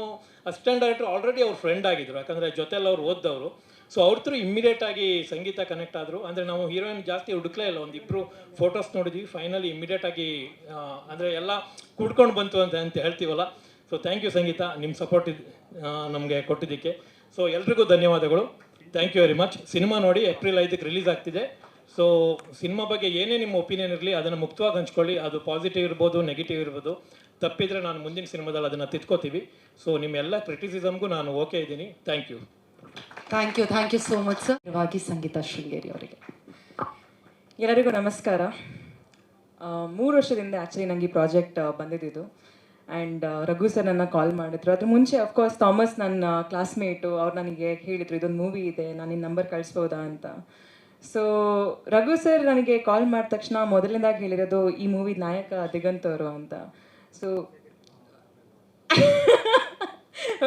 ಅಸಿಸ್ಟೆಂಟ್ ಡೈರೆಕ್ಟರ್ ಆಲ್ರೆಡಿ ಅವ್ರ ಫ್ರೆಂಡ್ ಆಗಿದ್ರು, ಯಾಕಂದರೆ ಜೊತೆಲ್ಲ ಅವ್ರು ಓದ್ದವರು. ಸೊ ಅವ್ರ ಥ್ರೂ ಇಮ್ಮಿಡಿಯೇಟಾಗಿ ಸಂಗೀತ ಕನೆಕ್ಟ್ ಆದರು. ಅಂದರೆ ನಾವು ಹೀರೋಯಿನ್ ಜಾಸ್ತಿ ಹುಡುಕ್ಲೇ ಇಲ್ಲ, ಒಂದಿಬ್ಬರು ಫೋಟೋಸ್ ನೋಡಿದ್ವಿ. ಫೈನಲಿ ಇಮ್ಮಿಡಿಯೇಟಾಗಿ ಅಂದರೆ ಎಲ್ಲ ಕೂಡ್ಕೊಂಡು ಬಂತು ಅಂತ ಹೇಳ್ತೀವಲ್ಲ. ಸೊ ಥ್ಯಾಂಕ್ ಯು ಸಂಗೀತ, ನಿಮ್ಮ ಸಪೋರ್ಟ್ ನಮಗೆ ಕೊಟ್ಟಿದ್ದಕ್ಕೆ. ಸೊ ಎಲ್ರಿಗೂ ಧನ್ಯವಾದಗಳು. Thank you very much. Cinema ನೋಡಿ ಏಪ್ರಿಲ್ 5ಕ್ಕೆ ರಿಲೀಸ್ ಆಗ್ತಿದೆ. ಸೊ ಸಿನಿಮಾ ಬಗ್ಗೆ ಏನೇ ನಿಮ್ಮ ಒಪಿನಿಯನ್ ಇರಲಿ ಅದನ್ನು ಮುಕ್ತವಾಗಿ ಹಂಚ್ಕೊಳ್ಳಿ. ಅದು ಪಾಸಿಟಿವ್ ಇರ್ಬೋದು, ನೆಗೆಟಿವ್ ಇರ್ಬೋದು. ತಪ್ಪಿದರೆ ನಾನು ಮುಂದಿನ ಸಿನಿಮಾದಲ್ಲಿ ಅದನ್ನು ತಿದ್ಕೋತೀವಿ. ಸೊ ನಿಮ್ಮೆಲ್ಲ ಕ್ರಿಟಿಸಿಸಮ್ಗೂ ನಾನು ಓಕೆ ಇದ್ದೀನಿ. Thank you thank you so much sir. ವಾಗಿ ಸಂಗೀತ ಶೃಂಗೇರಿ ಅವರಿಗೆ. ಎಲ್ಲರಿಗೂ ನಮಸ್ಕಾರ. 3 ವರ್ಷದಿಂದ ಆ್ಯಕ್ಚುಲಿ ನನಗೆ ಈ ಪ್ರಾಜೆಕ್ಟ್ ಬಂದಿದ್ದು. ಆ್ಯಂಡ್ ರಘು ಸರ್ ನನ್ನ ಕಾಲ್ ಮಾಡಿದ್ರು. ಅದ್ರ ಮುಂಚೆ ಅಫ್ಕೋರ್ಸ್ ಥಾಮಸ್ ನನ್ನ ಕ್ಲಾಸ್ಮೇಟು, ಅವ್ರು ನನಗೆ ಹೇಳಿದರು ಇದೊಂದು ಮೂವಿ ಇದೆ, ನಾನು ನಿನ್ನ ನಂಬರ್ ಕಳಿಸ್ಬೋದಾ ಅಂತ. ಸೊ ರಘು ಸರ್ ನನಗೆ ಕಾಲ್ ಮಾಡಿದ ತಕ್ಷಣ ಮೊದಲನೇದಾಗಿ ಹೇಳಿರೋದು ಈ ಮೂವಿ ನಾಯಕ ದಿಗಂತ್ ಅವರು ಅಂತ. ಸೊ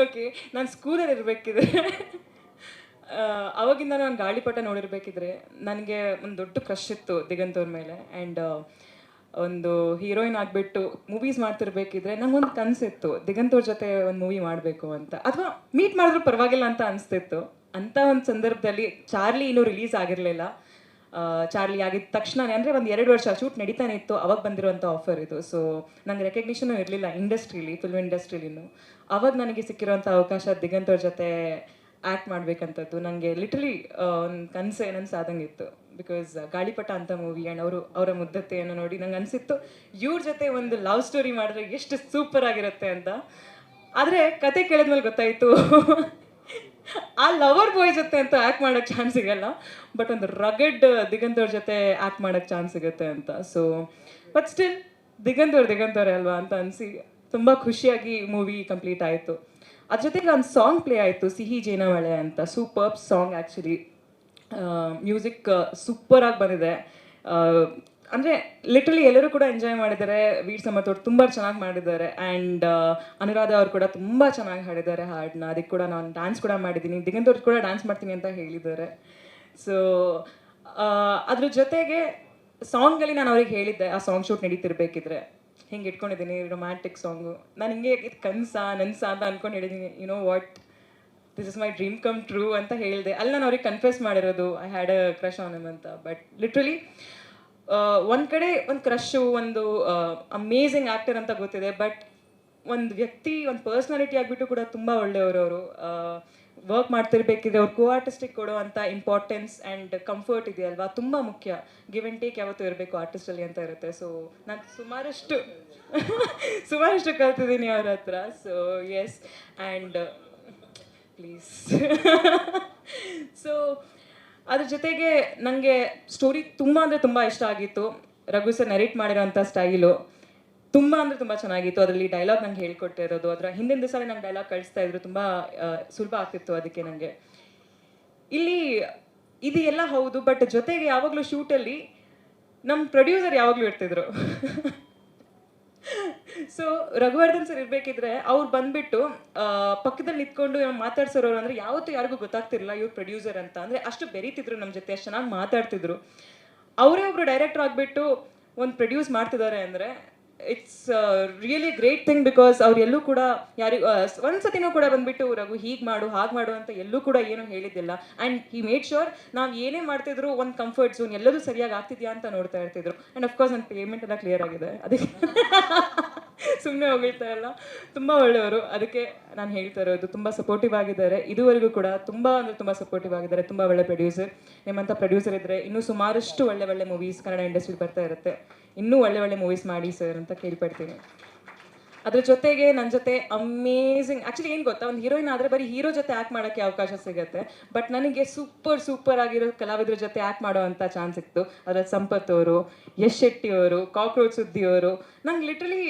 ಓಕೆ, ನಾನು ಸ್ಕೂಲಲ್ಲಿ ಇರಬೇಕಿದ್ರೆ ಅವಾಗಿಂದ ನಾನು ಗಾಳಿಪಟ ನೋಡಿರ್ಬೇಕಿದ್ರೆ ನನಗೆ ಒಂದು ದೊಡ್ಡ ಕ್ರಶ್ ಇತ್ತು ದಿಗಂತ್ ಅವ್ರ ಮೇಲೆ. ಆ್ಯಂಡ್ ಒಂದು ಹೀರೋಯಿನ್ ಆಗಿಬಿಟ್ಟು ಮೂವೀಸ್ ಮಾಡ್ತಿರ್ಬೇಕಿದ್ರೆ ನಂಗೊಂದು ಕನಸಿತ್ತು ದಿಗಂತ್ ಅವ್ರ ಜೊತೆ ಒಂದು ಮೂವಿ ಮಾಡಬೇಕು ಅಂತ, ಅಥವಾ ಮೀಟ್ ಮಾಡಿದ್ರು ಪರವಾಗಿಲ್ಲ ಅಂತ ಅನಿಸ್ತಿತ್ತು. ಅಂಥ ಒಂದು ಸಂದರ್ಭದಲ್ಲಿ ಚಾರ್ಲಿ ಇನ್ನೂ ರಿಲೀಸ್ ಆಗಿರಲಿಲ್ಲ. ಚಾರ್ಲಿ ಆಗಿದ್ದ ತಕ್ಷಣ ಅಂದರೆ ಒಂದು 2 ವರ್ಷ ಶೂಟ್ ನಡೀತಾನೆ ಇತ್ತು, ಅವಾಗ ಬಂದಿರುವಂಥ ಆಫರ್ ಇದು. ಸೊ ನನಗೆ ರೆಕಗ್ನಿಷನು ಇರಲಿಲ್ಲ ಇಂಡಸ್ಟ್ರೀಲಿ, ಫಿಲ್ಮ್ ಇಂಡಸ್ಟ್ರೀಲಿನೂ. ಅವಾಗ ನನಗೆ ಸಿಕ್ಕಿರೋಂಥ ಅವಕಾಶ ದಿಗಂತ್ ಅವ್ರ ಜೊತೆ ಆ್ಯಕ್ಟ್ ಮಾಡಬೇಕಂತದ್ದು ನನಗೆ ಲಿಟ್ರಲಿ ಒಂದು ಕನಸು ನನಸಾದಂಗಿತ್ತು. ಬಿಕಾಸ್ ಗಾಳಿಪಟ ಅಂತ ಮೂವಿ ಆ್ಯಂಡ್ ಅವರ ಮುದ್ದತೆಯನ್ನು ನೋಡಿ ನಂಗೆ ಅನಿಸಿತ್ತು ಇವ್ರ ಜೊತೆ ಒಂದು ಲವ್ ಸ್ಟೋರಿ ಮಾಡಿದ್ರೆ ಎಷ್ಟು ಸೂಪರ್ ಆಗಿರುತ್ತೆ ಅಂತ. ಆದರೆ ಕತೆ ಕೇಳಿದ್ಮೇಲೆ ಗೊತ್ತಾಯಿತು ಆ ಲವರ್ ಬಾಯ್ ಜೊತೆ ಅಂತ ಆ್ಯಕ್ಟ್ ಮಾಡೋಕ್ಕೆ ಚಾನ್ಸ್ ಸಿಗಲ್ಲ, ಬಟ್ ಒಂದು ರಗಡ್ ದಿಗಂತ್ ಅವ್ರ ಜೊತೆ ಆ್ಯಕ್ಟ್ ಮಾಡೋಕ್ಕೆ ಚಾನ್ಸ್ ಸಿಗುತ್ತೆ ಅಂತ. ಸೊ ಬಟ್ ಸ್ಟಿಲ್ ದಿಗಂತ್ ಅವ್ರೆ ಅಲ್ವಾ ಅಂತ ಅನಿಸಿ ತುಂಬ ಖುಷಿಯಾಗಿ ಮೂವಿ ಕಂಪ್ಲೀಟ್ ಆಯಿತು. ಅದ್ರ ಜೊತೆಗೆ ಒಂದು ಸಾಂಗ್ ಪ್ಲೇ ಆಯಿತು, ಸಿಹಿ ಜೇನಮಳೆ ಅಂತ. Super song actually. ಮ್ಯೂಸಿಕ್ ಸೂಪರಾಗಿ ಬಂದಿದೆ. ಅಂದರೆ ಲಿಟ್ರಲಿ ಎಲ್ಲರೂ ಕೂಡ ಎಂಜಾಯ್ ಮಾಡಿದ್ದಾರೆ. ವೀರ್ ಸಮತ್ ಅವ್ರು ತುಂಬ ಚೆನ್ನಾಗಿ ಮಾಡಿದ್ದಾರೆ. ಆ್ಯಂಡ್ ಅನುರಾಧ ಅವ್ರು ಕೂಡ ತುಂಬ ಚೆನ್ನಾಗಿ ಹಾಡಿದ್ದಾರೆ ಹಾಡನ್ನ. ಅದಕ್ಕೆ ಕೂಡ ನಾನು ಡ್ಯಾನ್ಸ್ ಕೂಡ ಮಾಡಿದ್ದೀನಿ. ದಿಗಂತ್ ಅವ್ರು ಕೂಡ ಡ್ಯಾನ್ಸ್ ಮಾಡ್ತೀನಿ ಅಂತ ಹೇಳಿದ್ದಾರೆ. ಸೊ ಅದ್ರ ಜೊತೆಗೆ ಸಾಂಗಲ್ಲಿ ನಾನು ಅವ್ರಿಗೆ ಹೇಳಿದ್ದೆ ಆ ಸಾಂಗ್ ಶೂಟ್ ನಡೀತಿರ್ಬೇಕಿದ್ರೆ ಹಿಂಗೆ ಇಟ್ಕೊಂಡಿದ್ದೀನಿ ರೊಮ್ಯಾಂಟಿಕ್ ಸಾಂಗು. ನಾನು ಹಿಂಗೆ ಇದು ಕನಸಾ ಅಂತ ಅಂದ್ಕೊಂಡು ಹೇಳಿದ್ದೀನಿ. You know what, this is my dream come true ಅಂತ ಹೇಳಿದೆ. ಅಲ್ಲಿ ನಾನು ಅವ್ರಿಗೆ ಕನ್ಫೆಸ್ ಮಾಡಿರೋದು I had a crush on him ಅಂತ. ಬಟ್ ಲಿಟ್ರಲಿ ಒಂದು ಕಡೆ ಒಂದು ಕ್ರಶ್ಶು, ಒಂದು ಅಮೇಝಿಂಗ್ ಆ್ಯಕ್ಟರ್ ಅಂತ ಗೊತ್ತಿದೆ, ಬಟ್ ಒಂದು ವ್ಯಕ್ತಿ, ಒಂದು ಪರ್ಸ್ನಾಲಿಟಿ ಆಗಿಬಿಟ್ಟು ಕೂಡ ತುಂಬ ಒಳ್ಳೆಯವರು ಅವರು. ವರ್ಕ್ ಮಾಡ್ತಿರ್ಬೇಕಿದ್ರೆ ಅವ್ರು ಕೋ ಆರ್ಟಿಸ್ಟಿಗೆ ಕೊಡೋ ಅಂಥ ಇಂಪಾರ್ಟೆನ್ಸ್ ಆ್ಯಂಡ್ ಕಂಫರ್ಟ್ ಇದೆಯಲ್ವಾ, ತುಂಬ ಮುಖ್ಯ. ಗಿವ್ ಆ್ಯಂಡ್ ಟೇಕ್ ಯಾವತ್ತೂ ಇರಬೇಕು ಆರ್ಟಿಸ್ಟಲ್ಲಿ ಅಂತ ಇರುತ್ತೆ. ಸೊ ನಾನು ಸುಮಾರಷ್ಟು ಕಲ್ತಿದ್ದೀನಿ ಅವ್ರ ಹತ್ರ. So yes, and please so ಅದ್ರ ಜೊತೆಗೆ ನನಗೆ ಸ್ಟೋರಿ ತುಂಬ ಅಂದರೆ ತುಂಬ ಇಷ್ಟ ಆಗಿತ್ತು. ರಘು ಸರ್ ನರೇಟ್ ಮಾಡಿರೋಂಥ ಸ್ಟೈಲು ತುಂಬ ಅಂದರೆ ತುಂಬ ಚೆನ್ನಾಗಿತ್ತು. ಅದರಲ್ಲಿ ಡೈಲಾಗ್ ನಂಗೆ ಹೇಳ್ಕೊಟ್ಟಿರೋದು, ಅದರ ಹಿಂದಿನ ದಿವಸ ನಂಗೆ ಡೈಲಾಗ್ ಕಳಿಸ್ತಾ ಇದ್ರು, ತುಂಬ ಸುಲಭ ಆಗ್ತಿತ್ತು ಅದಕ್ಕೆ ನನಗೆ. ಇಲ್ಲಿ ಇದು ಎಲ್ಲ ಹೌದು, ಬಟ್ ಜೊತೆಗೆ ಯಾವಾಗಲೂ ಶೂಟಲ್ಲಿ ನಮ್ಮ ಪ್ರೊಡ್ಯೂಸರ್ ಯಾವಾಗಲೂ ಇರ್ತಿದ್ರು. ಸೊ ರಘುವರ್ಧನ್ ಸರ್ ಇರಬೇಕಿದ್ರೆ ಅವ್ರು ಬಂದ್ಬಿಟ್ಟು ಪಕ್ಕದಲ್ಲಿ ನಿಂತ್ಕೊಂಡು ಮಾತಾಡ್ಸೋರು ಅಂದರೆ ಯಾವತ್ತೂ ಯಾರಿಗೂ ಗೊತ್ತಾಗ್ತಿರಲಿಲ್ಲ ಇವ್ರು ಪ್ರೊಡ್ಯೂಸರ್ ಅಂತ. ಅಂದರೆ ಅಷ್ಟು ಬೆರೀತಿದ್ರು ನಮ್ಮ ಜೊತೆ, ಅಷ್ಟು ಚೆನ್ನಾಗಿ ಮಾತಾಡ್ತಿದ್ರು. ಅವರೇ ಒಬ್ರು ಡೈರೆಕ್ಟರ್ ಆಗಿಬಿಟ್ಟು ಒಂದು ಪ್ರೊಡ್ಯೂಸ್ ಮಾಡ್ತಿದ್ದಾರೆ ಅಂದರೆ it's really great thing. Because ಅವ್ರು ಎಲ್ಲೂ ಕೂಡ ಯಾರಿಗೂ ಒಂದ್ಸತಿನೂ ಕೂಡ ಬಂದ್ಬಿಟ್ಟು ರಘು ಹೀಗೆ ಮಾಡು ಹಾಗೆ ಮಾಡು ಅಂತ ಎಲ್ಲೂ ಕೂಡ ಏನೂ ಹೇಳಿದ್ದಿಲ್ಲ. ಆ್ಯಂಡ್ ಹಿ ಮೇಡ್ ಶೋರ್ ನಾವು ಏನೇ ಮಾಡ್ತಿದ್ರು ಒಂದು ಕಂಫರ್ಟ್ ಝೋನ್ ಎಲ್ಲದೂ ಸರಿಯಾಗಿ ಆಗ್ತಿದ್ಯಾ ಅಂತ ನೋಡ್ತಾ ಇರ್ತಿದ್ರು. ಆ್ಯಂಡ್ ಅಫ್ಕೋರ್ಸ್ ನನ್ನ ಪೇಮೆಂಟ್ ಎಲ್ಲ ಕ್ಲಿಯರ್ ಆಗಿದೆ ಅದಕ್ಕೆ ಸುಮ್ಮನೆ ಹೋಗ್ತಾ ಇಲ್ಲ, ತುಂಬ ಒಳ್ಳೆಯವರು. ಅದಕ್ಕೆ ನಾನು ಹೇಳ್ತಾ ಇರೋದು, ತುಂಬ ಸಪೋರ್ಟಿವ್ ಆಗಿದ್ದಾರೆ ಇದುವರೆಗೂ ಕೂಡ, ತುಂಬ ಅಂದರೆ ತುಂಬ ಸಪೋರ್ಟಿವ್ ಆಗಿದ್ದಾರೆ. ತುಂಬ ಒಳ್ಳೆ ಪ್ರೊಡ್ಯೂಸರ್. ನಿಮ್ಮಂಥ ಪ್ರೊಡ್ಯೂಸರ್ ಇದ್ದರೆ ಇನ್ನೂ ಸುಮಾರಷ್ಟು ಒಳ್ಳೆ ಒಳ್ಳೆ ಮೂವೀಸ್ ಕನ್ನಡ ಇಂಡಸ್ಟ್ರಿಗೆ ಬರ್ತಾ ಇರುತ್ತೆ. ಇನ್ನೂ ಒಳ್ಳೆ ಒಳ್ಳೆ ಮೂವೀಸ್ ಮಾಡಿ ಸರ್ ಅಂತ ಕೇಳ್ಪಡ್ತೀನಿ. ಅದ್ರ ಜೊತೆಗೆ ನನ್ನ ಜೊತೆ ಅಮೇಝಿಂಗ್, ಆ್ಯಕ್ಚುಲಿ ಏನು ಗೊತ್ತಾ, ಒಂದು ಹೀರೋಯಿನ್ ಆದರೆ ಬರೀ ಹೀರೋ ಜೊತೆ ಆ್ಯಕ್ಟ್ ಮಾಡೋಕ್ಕೆ ಅವಕಾಶ ಸಿಗುತ್ತೆ. ಬಟ್ ನನಗೆ ಸೂಪರ್ ಆಗಿರೋ ಕಲಾವಿದ್ರ ಜೊತೆ ಆ್ಯಕ್ಟ್ ಮಾಡೋ ಅಂಥ ಚಾನ್ಸ್ ಸಿಕ್ತು. ಅದ್ರಲ್ಲಿ ಸಂಪತ್ ಅವರು, ಯಶ್ ಶೆಟ್ಟಿ ಅವರು, ಕಾಕ್ರೋಚ್ ಸುದ್ದಿ ಅವರು. ನಂಗೆ ಲಿಟ್ರಲಿ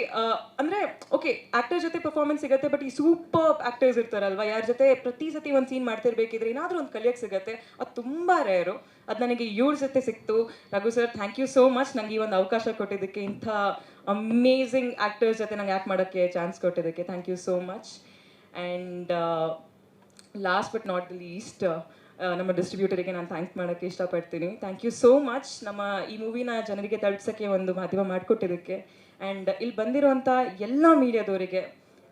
ಅಂದರೆ ಓಕೆ ಆ್ಯಕ್ಟರ್ ಜೊತೆ ಪರ್ಫಾರ್ಮೆನ್ಸ್ ಸಿಗುತ್ತೆ, ಬಟ್ ಈ ಸೂಪರ್ ಆ್ಯಕ್ಟರ್ಸ್ ಇರ್ತಾರಲ್ವ, ಯಾರ ಜೊತೆ ಪ್ರತಿ ಸತಿ ಒಂದು ಸೀನ್ ಮಾಡ್ತಿರ್ಬೇಕಿದ್ರೆ ಏನಾದರೂ ಒಂದು ಕಲಿಯೋಕ್ಕೆ ಸಿಗುತ್ತೆ, ಅದು ತುಂಬ ರೇರು. ಅದು ನನಗೆ ಇವ್ರ ಜೊತೆ ಸಿಕ್ತು. Raghu sir, thank you so much ನನಗೆ ಈ ಒಂದು ಅವಕಾಶ ಕೊಟ್ಟಿದ್ದಕ್ಕೆ, ಇಂಥ ಅಮೇಝಿಂಗ್ ಆ್ಯಕ್ಟರ್ಸ್ ಜೊತೆ ನಂಗೆ ಆ್ಯಕ್ಟ್ ಮಾಡೋಕ್ಕೆ ಚಾನ್ಸ್ ಕೊಟ್ಟಿದ್ದಕ್ಕೆ thank you so much. And last but not the least, ನಮ್ಮ ಡಿಸ್ಟ್ರಿಬ್ಯೂಟರಿಗೆ ನಾನು ಥ್ಯಾಂಕ್ ಮಾಡೋಕ್ಕೆ ಇಷ್ಟಪಡ್ತೀನಿ. ಥ್ಯಾಂಕ್ ಯು ಸೋ ಮಚ್ ನಮ್ಮ ಈ ಮೂವಿನ ಜನರಿಗೆ ತಲುಪಿಸೋಕ್ಕೆ ಒಂದು ಮಾಧ್ಯಮ ಮಾಡಿಕೊಟ್ಟಿದ್ದಕ್ಕೆ. ಆ್ಯಂಡ್ ಇಲ್ಲಿ ಬಂದಿರೋಂಥ ಎಲ್ಲ ಮೀಡಿಯಾದವರಿಗೆ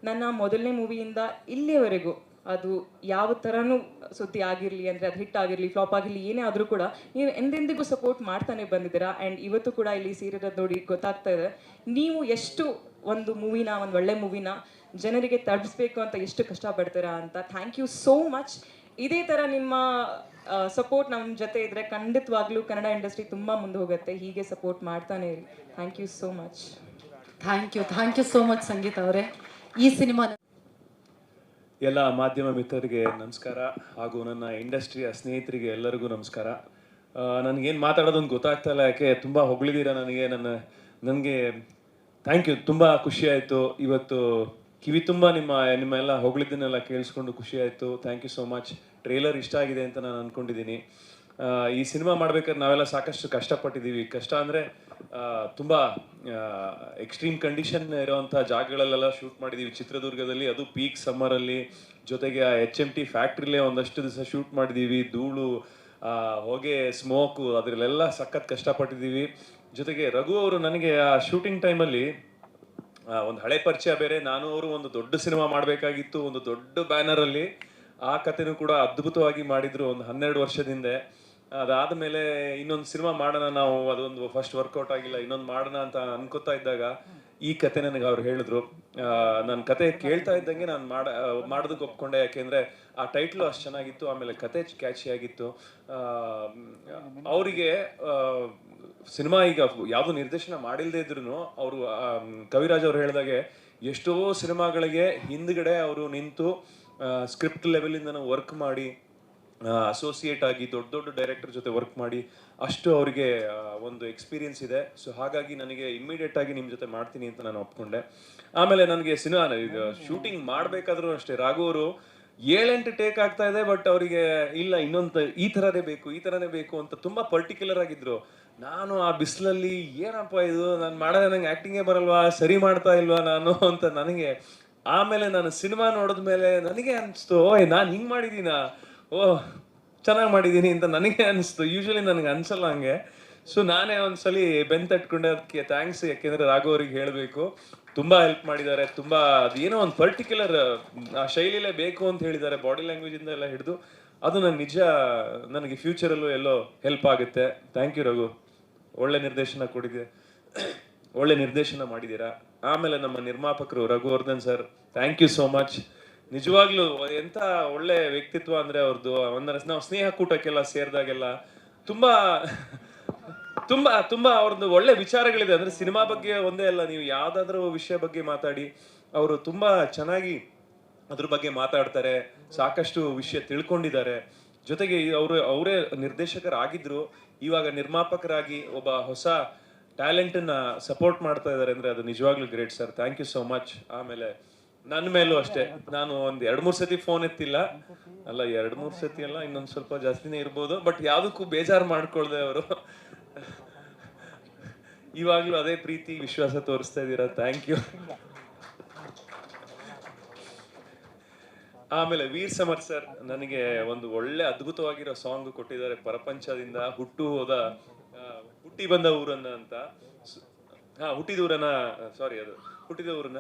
ನನ್ನ ಮೊದಲನೇ ಮೂವಿಯಿಂದ ಇಲ್ಲಿಯವರೆಗೂ ಅದು ಯಾವ ಥರನೂ ಸುದ್ದಿ ಆಗಿರಲಿ, ಅಂದರೆ ಅದು ಹಿಟ್ ಆಗಿರಲಿ ಫ್ಲಾಪ್ ಆಗಿರಲಿ ಏನೇ ಆದರೂ ಕೂಡ ನೀವು ಎಂದೆಂದಿಗೂ ಸಪೋರ್ಟ್ ಮಾಡ್ತಾನೆ ಬಂದಿದ್ದೀರಾ. ಆ್ಯಂಡ್ ಇವತ್ತು ಕೂಡ ಇಲ್ಲಿ ಸೇರಿರೋದು ನೋಡಿ ಗೊತ್ತಾಗ್ತಾ ಇದೆ ನೀವು ಎಷ್ಟು ಒಂದು ಮೂವಿನ, ಒಂದು ಒಳ್ಳೆ ಮೂವಿನ ಜನರಿಗೆ ತಲುಪಿಸ್ಬೇಕು ಅಂತ ಎಷ್ಟು ಕಷ್ಟಪಡ್ತೀರಾ ಅಂತ. Thank you so much. ಇದೇ ಥರ ನಿಮ್ಮ ಸಪೋರ್ಟ್ ನಮ್ಮ ಜೊತೆ ಇದ್ದರೆ ಖಂಡಿತವಾಗ್ಲೂ ಕನ್ನಡ ಇಂಡಸ್ಟ್ರಿ ತುಂಬ ಮುಂದೆ ಹೋಗುತ್ತೆ. ಹೀಗೆ ಸಪೋರ್ಟ್ ಮಾಡ್ತಾನೆ ಇರಿ. Thank you so much. Thank you so much Sangeetha ಅವರೇ. ಈ ಸಿನಿಮಾ ಎಲ್ಲ ಮಾಧ್ಯಮ ಮಿತ್ರರಿಗೆ ನಮಸ್ಕಾರ, ಹಾಗೂ ನನ್ನ ಇಂಡಸ್ಟ್ರಿಯ ಸ್ನೇಹಿತರಿಗೆ ಎಲ್ಲರಿಗೂ ನಮಸ್ಕಾರ. ನನಗೇನು ಮಾತಾಡೋದು ಅಂತ ಗೊತ್ತಾಗ್ತಾ ಇಲ್ಲ, ಯಾಕೆ ತುಂಬ ಹೊಗಳಿದ್ದೀರಾ ನನಗೆ ಥ್ಯಾಂಕ್ ಯು. ತುಂಬ ಖುಷಿ ಆಯಿತು ಇವತ್ತು, ಕಿವಿ ತುಂಬ ನಿಮ್ಮ ಎಲ್ಲ ಹೊಗಳಿದ್ದನ್ನೆಲ್ಲ ಕೇಳಿಸ್ಕೊಂಡು ಖುಷಿ ಆಯಿತು. Thank you so much. Trailer ಇಷ್ಟ ಆಗಿದೆ ಅಂತ ನಾನು ಅಂದ್ಕೊಂಡಿದ್ದೀನಿ. ಈ ಸಿನಿಮಾ ಮಾಡ್ಬೇಕಾದ್ರೆ ನಾವೆಲ್ಲ ಸಾಕಷ್ಟು ಕಷ್ಟಪಟ್ಟಿದ್ದೀವಿ. ಕಷ್ಟ ಅಂದರೆ ತುಂಬ ಎಕ್ಸ್ಟ್ರೀಮ್ ಕಂಡೀಷನ್ ಇರೋವಂಥ ಜಾಗಗಳಲ್ಲೆಲ್ಲ ಶೂಟ್ ಮಾಡಿದ್ದೀವಿ ಚಿತ್ರದುರ್ಗದಲ್ಲಿ, ಅದು ಪೀಕ್ ಸಮ್ಮರಲ್ಲಿ. ಜೊತೆಗೆ ಆ HMT ಫ್ಯಾಕ್ಟ್ರಿಲೇ ಒಂದಷ್ಟು ದಿವಸ ಶೂಟ್ ಮಾಡಿದ್ದೀವಿ. ಧೂಳು, ಹೊಗೆ, ಸ್ಮೋಕು, ಅದರಲ್ಲೆಲ್ಲ ಸಖತ್ ಕಷ್ಟಪಟ್ಟಿದ್ದೀವಿ. ಜೊತೆಗೆ ರಘು ಅವರು ನನಗೆ ಆ ಶೂಟಿಂಗ್ ಟೈಮಲ್ಲಿ ಒಂದು ಹಳೆ ಪರಿಚಯ ಬೇರೆ. ನಾನು ಅವರು ಒಂದು ದೊಡ್ಡ ಸಿನಿಮಾ ಮಾಡಬೇಕಾಗಿತ್ತು, ಒಂದು ದೊಡ್ಡ ಬ್ಯಾನರಲ್ಲಿ. ಆ ಕಥೆನೂ ಕೂಡ ಅದ್ಭುತವಾಗಿ ಮಾಡಿದರು ಒಂದು 12 ವರ್ಷದಿಂದ. ಅದಾದಮೇಲೆ ಇನ್ನೊಂದು ಸಿನಿಮಾ ಮಾಡೋಣ ನಾವು, ಅದೊಂದು ಫಸ್ಟ್ ವರ್ಕೌಟ್ ಆಗಿಲ್ಲ, ಇನ್ನೊಂದು ಮಾಡೋಣ ಅಂತ ಅನ್ಕೋತಾ ಇದ್ದಾಗ ಈ ಕತೆ ನನಗೆ ಅವ್ರು ಹೇಳಿದ್ರು. ನನ್ನ ಕತೆ ಕೇಳ್ತಾ ಇದ್ದಂಗೆ ನಾನು ಮಾಡೋದಕ್ಕೆ ಒಪ್ಕೊಂಡೆ, ಯಾಕೆಂದರೆ ಆ ಟೈಟ್ಲು ಅಷ್ಟು ಚೆನ್ನಾಗಿತ್ತು, ಆಮೇಲೆ ಕತೆ ಕ್ಯಾಚಿ ಆಗಿತ್ತು. ಅವರಿಗೆ ಸಿನಿಮಾ ಈಗ ಯಾವುದು ನಿರ್ದೇಶನ ಮಾಡಿಲ್ಲದೆ ಇದ್ರು ಅವರು, ಕವಿರಾಜ್ ಅವ್ರು ಹೇಳಿದಾಗೆ ಎಷ್ಟೋ ಸಿನಿಮಾಗಳಿಗೆ ಹಿಂದ್ಗಡೆ ಅವರು ನಿಂತು ಸ್ಕ್ರಿಪ್ಟ್ ಲೆವೆಲಿಂದ ವರ್ಕ್ ಮಾಡಿ, ಅಸೋಸಿಯೇಟ್ ಆಗಿ ದೊಡ್ಡ ಡೈರೆಕ್ಟರ್ ಜೊತೆ ವರ್ಕ್ ಮಾಡಿ ಅಷ್ಟು ಅವರಿಗೆ ಒಂದು ಎಕ್ಸ್ಪೀರಿಯನ್ಸ್ ಇದೆ. ಸೊ ಹಾಗಾಗಿ ನನಗೆ ಇಮ್ಮಿಡಿಯೇಟ್ ಆಗಿ ನಿಮ್ಮ ಜೊತೆ ಮಾಡ್ತೀನಿ ಅಂತ ನಾನು ಒಪ್ಕೊಂಡೆ. ಆಮೇಲೆ ನನಗೆ ಸಿನಿಮಾ ಈಗ ಶೂಟಿಂಗ್ ಮಾಡಬೇಕಾದ್ರೂ ಅಷ್ಟೇ, ರಾಘು ಅವರು 7-8 ಟೇಕ್ ಆಗ್ತಾ ಇದೆ, ಬಟ್ ಅವರಿಗೆ ಇಲ್ಲ ಇನ್ನೊಂದು ಈ ಥರನೇ ಬೇಕು ಅಂತ ತುಂಬ ಪರ್ಟಿಕ್ಯುಲರ್ ಆಗಿದ್ರು. ನಾನು ಆ ಬಿಸಿಲಲ್ಲಿ ಏನಪ್ಪ ಇದು ನಾನು ಮಾಡೋದೇ, ನಂಗೆ ಆ್ಯಕ್ಟಿಂಗೇ ಬರಲ್ವಾ, ಸರಿ ಮಾಡ್ತಾ ಇಲ್ವಾ ನಾನು ಅಂತ ನನಗೆ. ಆಮೇಲೆ ನಾನು ಸಿನಿಮಾ ನೋಡಿದ್ಮೇಲೆ ನನಗೆ ಅನಿಸ್ತು, ನಾನು ಹಿಂಗೆ ಮಾಡಿದ್ದೀನಾ, ಚೆನ್ನಾಗಿ ಮಾಡಿದ್ದೀನಿ ಅಂತ ನನಗೆ ಅನಿಸ್ತು. ಯೂಶ್ವಲಿ ನನಗೆ ಅನಿಸಲ್ಲ ಹಂಗೆ. ಸೊ ನಾನೇ ಒಂದ್ಸಲಿ ಬೆನ್ ತಟ್ಕೊಂಡೆ. ಅದಕ್ಕೆ ಥ್ಯಾಂಕ್ಸ್, ಯಾಕೆಂದರೆ ರಾಘವ್ ಅವ್ರಿಗೆ ಹೇಳಬೇಕು, ತುಂಬ ಹೆಲ್ಪ್ ಮಾಡಿದ್ದಾರೆ. ತುಂಬ ಅದೇನೋ ಒಂದು ಪರ್ಟಿಕ್ಯುಲರ್ ಆ ಶೈಲಿಲೇ ಬೇಕು ಅಂತ ಹೇಳಿದ್ದಾರೆ, ಬಾಡಿ ಲ್ಯಾಂಗ್ವೇಜಿಂದ ಎಲ್ಲ ಹಿಡಿದು. ಅದು ನನಗೆ ಫ್ಯೂಚರಲ್ಲೂ ಎಲ್ಲೋ ಹೆಲ್ಪ್ ಆಗುತ್ತೆ. ಥ್ಯಾಂಕ್ ಯು ರಘು, ಒಳ್ಳೆ ನಿರ್ದೇಶನ ಮಾಡಿದ್ದೀರಾ. ಆಮೇಲೆ ನಮ್ಮ ನಿರ್ಮಾಪಕರು Raghuvardhan sir, thank you so much. ನಿಜವಾಗ್ಲೂ ಎಂಥ ಒಳ್ಳೆ ವ್ಯಕ್ತಿತ್ವ ಅಂದರೆ ಅವ್ರದ್ದು. ನಾವು ಸ್ನೇಹ ಕೂಟಕ್ಕೆಲ್ಲ ಸೇರಿದಾಗೆಲ್ಲ ತುಂಬ ಅವ್ರದ್ದು ಒಳ್ಳೆ ವಿಚಾರಗಳಿದೆ. ಅಂದರೆ ಸಿನಿಮಾ ಬಗ್ಗೆ ಒಂದೇ ಅಲ್ಲ, ನೀವು ಯಾವುದಾದ್ರೂ ವಿಷಯ ಬಗ್ಗೆ ಮಾತಾಡಿ ಅವರು ತುಂಬ ಚೆನ್ನಾಗಿ ಅದ್ರ ಬಗ್ಗೆ ಮಾತಾಡ್ತಾರೆ, ಸಾಕಷ್ಟು ವಿಷಯ ತಿಳ್ಕೊಂಡಿದ್ದಾರೆ. ಜೊತೆಗೆ ಅವರೇ ನಿರ್ದೇಶಕರಾಗಿದ್ರು, ಇವಾಗ ನಿರ್ಮಾಪಕರಾಗಿ ಒಬ್ಬ ಹೊಸ ಟ್ಯಾಲೆಂಟನ್ನು ಸಪೋರ್ಟ್ ಮಾಡ್ತಾ ಇದ್ದಾರೆ ಅಂದರೆ ಅದು ನಿಜವಾಗ್ಲೂ great sir. Thank you so much. ಆಮೇಲೆ ನನ್ನ ಮೇಲೂ ಅಷ್ಟೇ, ನಾನು ಒಂದು 2-3 ಸತಿ ಫೋನ್ ಎತ್ತಿಲ್ಲ, ಅಲ್ಲ 2-3 ಸತಿ ಅಲ್ಲ, ಇನ್ನೊಂದು ಸ್ವಲ್ಪ ಜಾಸ್ತಿನೇ ಇರ್ಬೋದು, ಬಟ್ ಯಾವುದಕ್ಕೂ ಬೇಜಾರು ಮಾಡ್ಕೊಳ್ದೆ ಅವರು ಇವಾಗಲೂ ಅದೇ ಪ್ರೀತಿ ವಿಶ್ವಾಸ ತೋರಿಸ್ತಾ ಇದ್ದೀರಾ. Thank you. ಆಮೇಲೆ ವೀರ್ ಸಮರ್ ಸರ್ ನನಗೆ ಒಂದು ಒಳ್ಳೆ ಅದ್ಭುತವಾಗಿರೋ ಸಾಂಗ್ ಕೊಟ್ಟಿದ್ದಾರೆ, ಪರಪಂಚದಿಂದ ಹುಟ್ಟಿ ಬಂದ ಊರನ್ನ ಅಂತ. ಹುಟ್ಟಿದ ಊರನ್ನ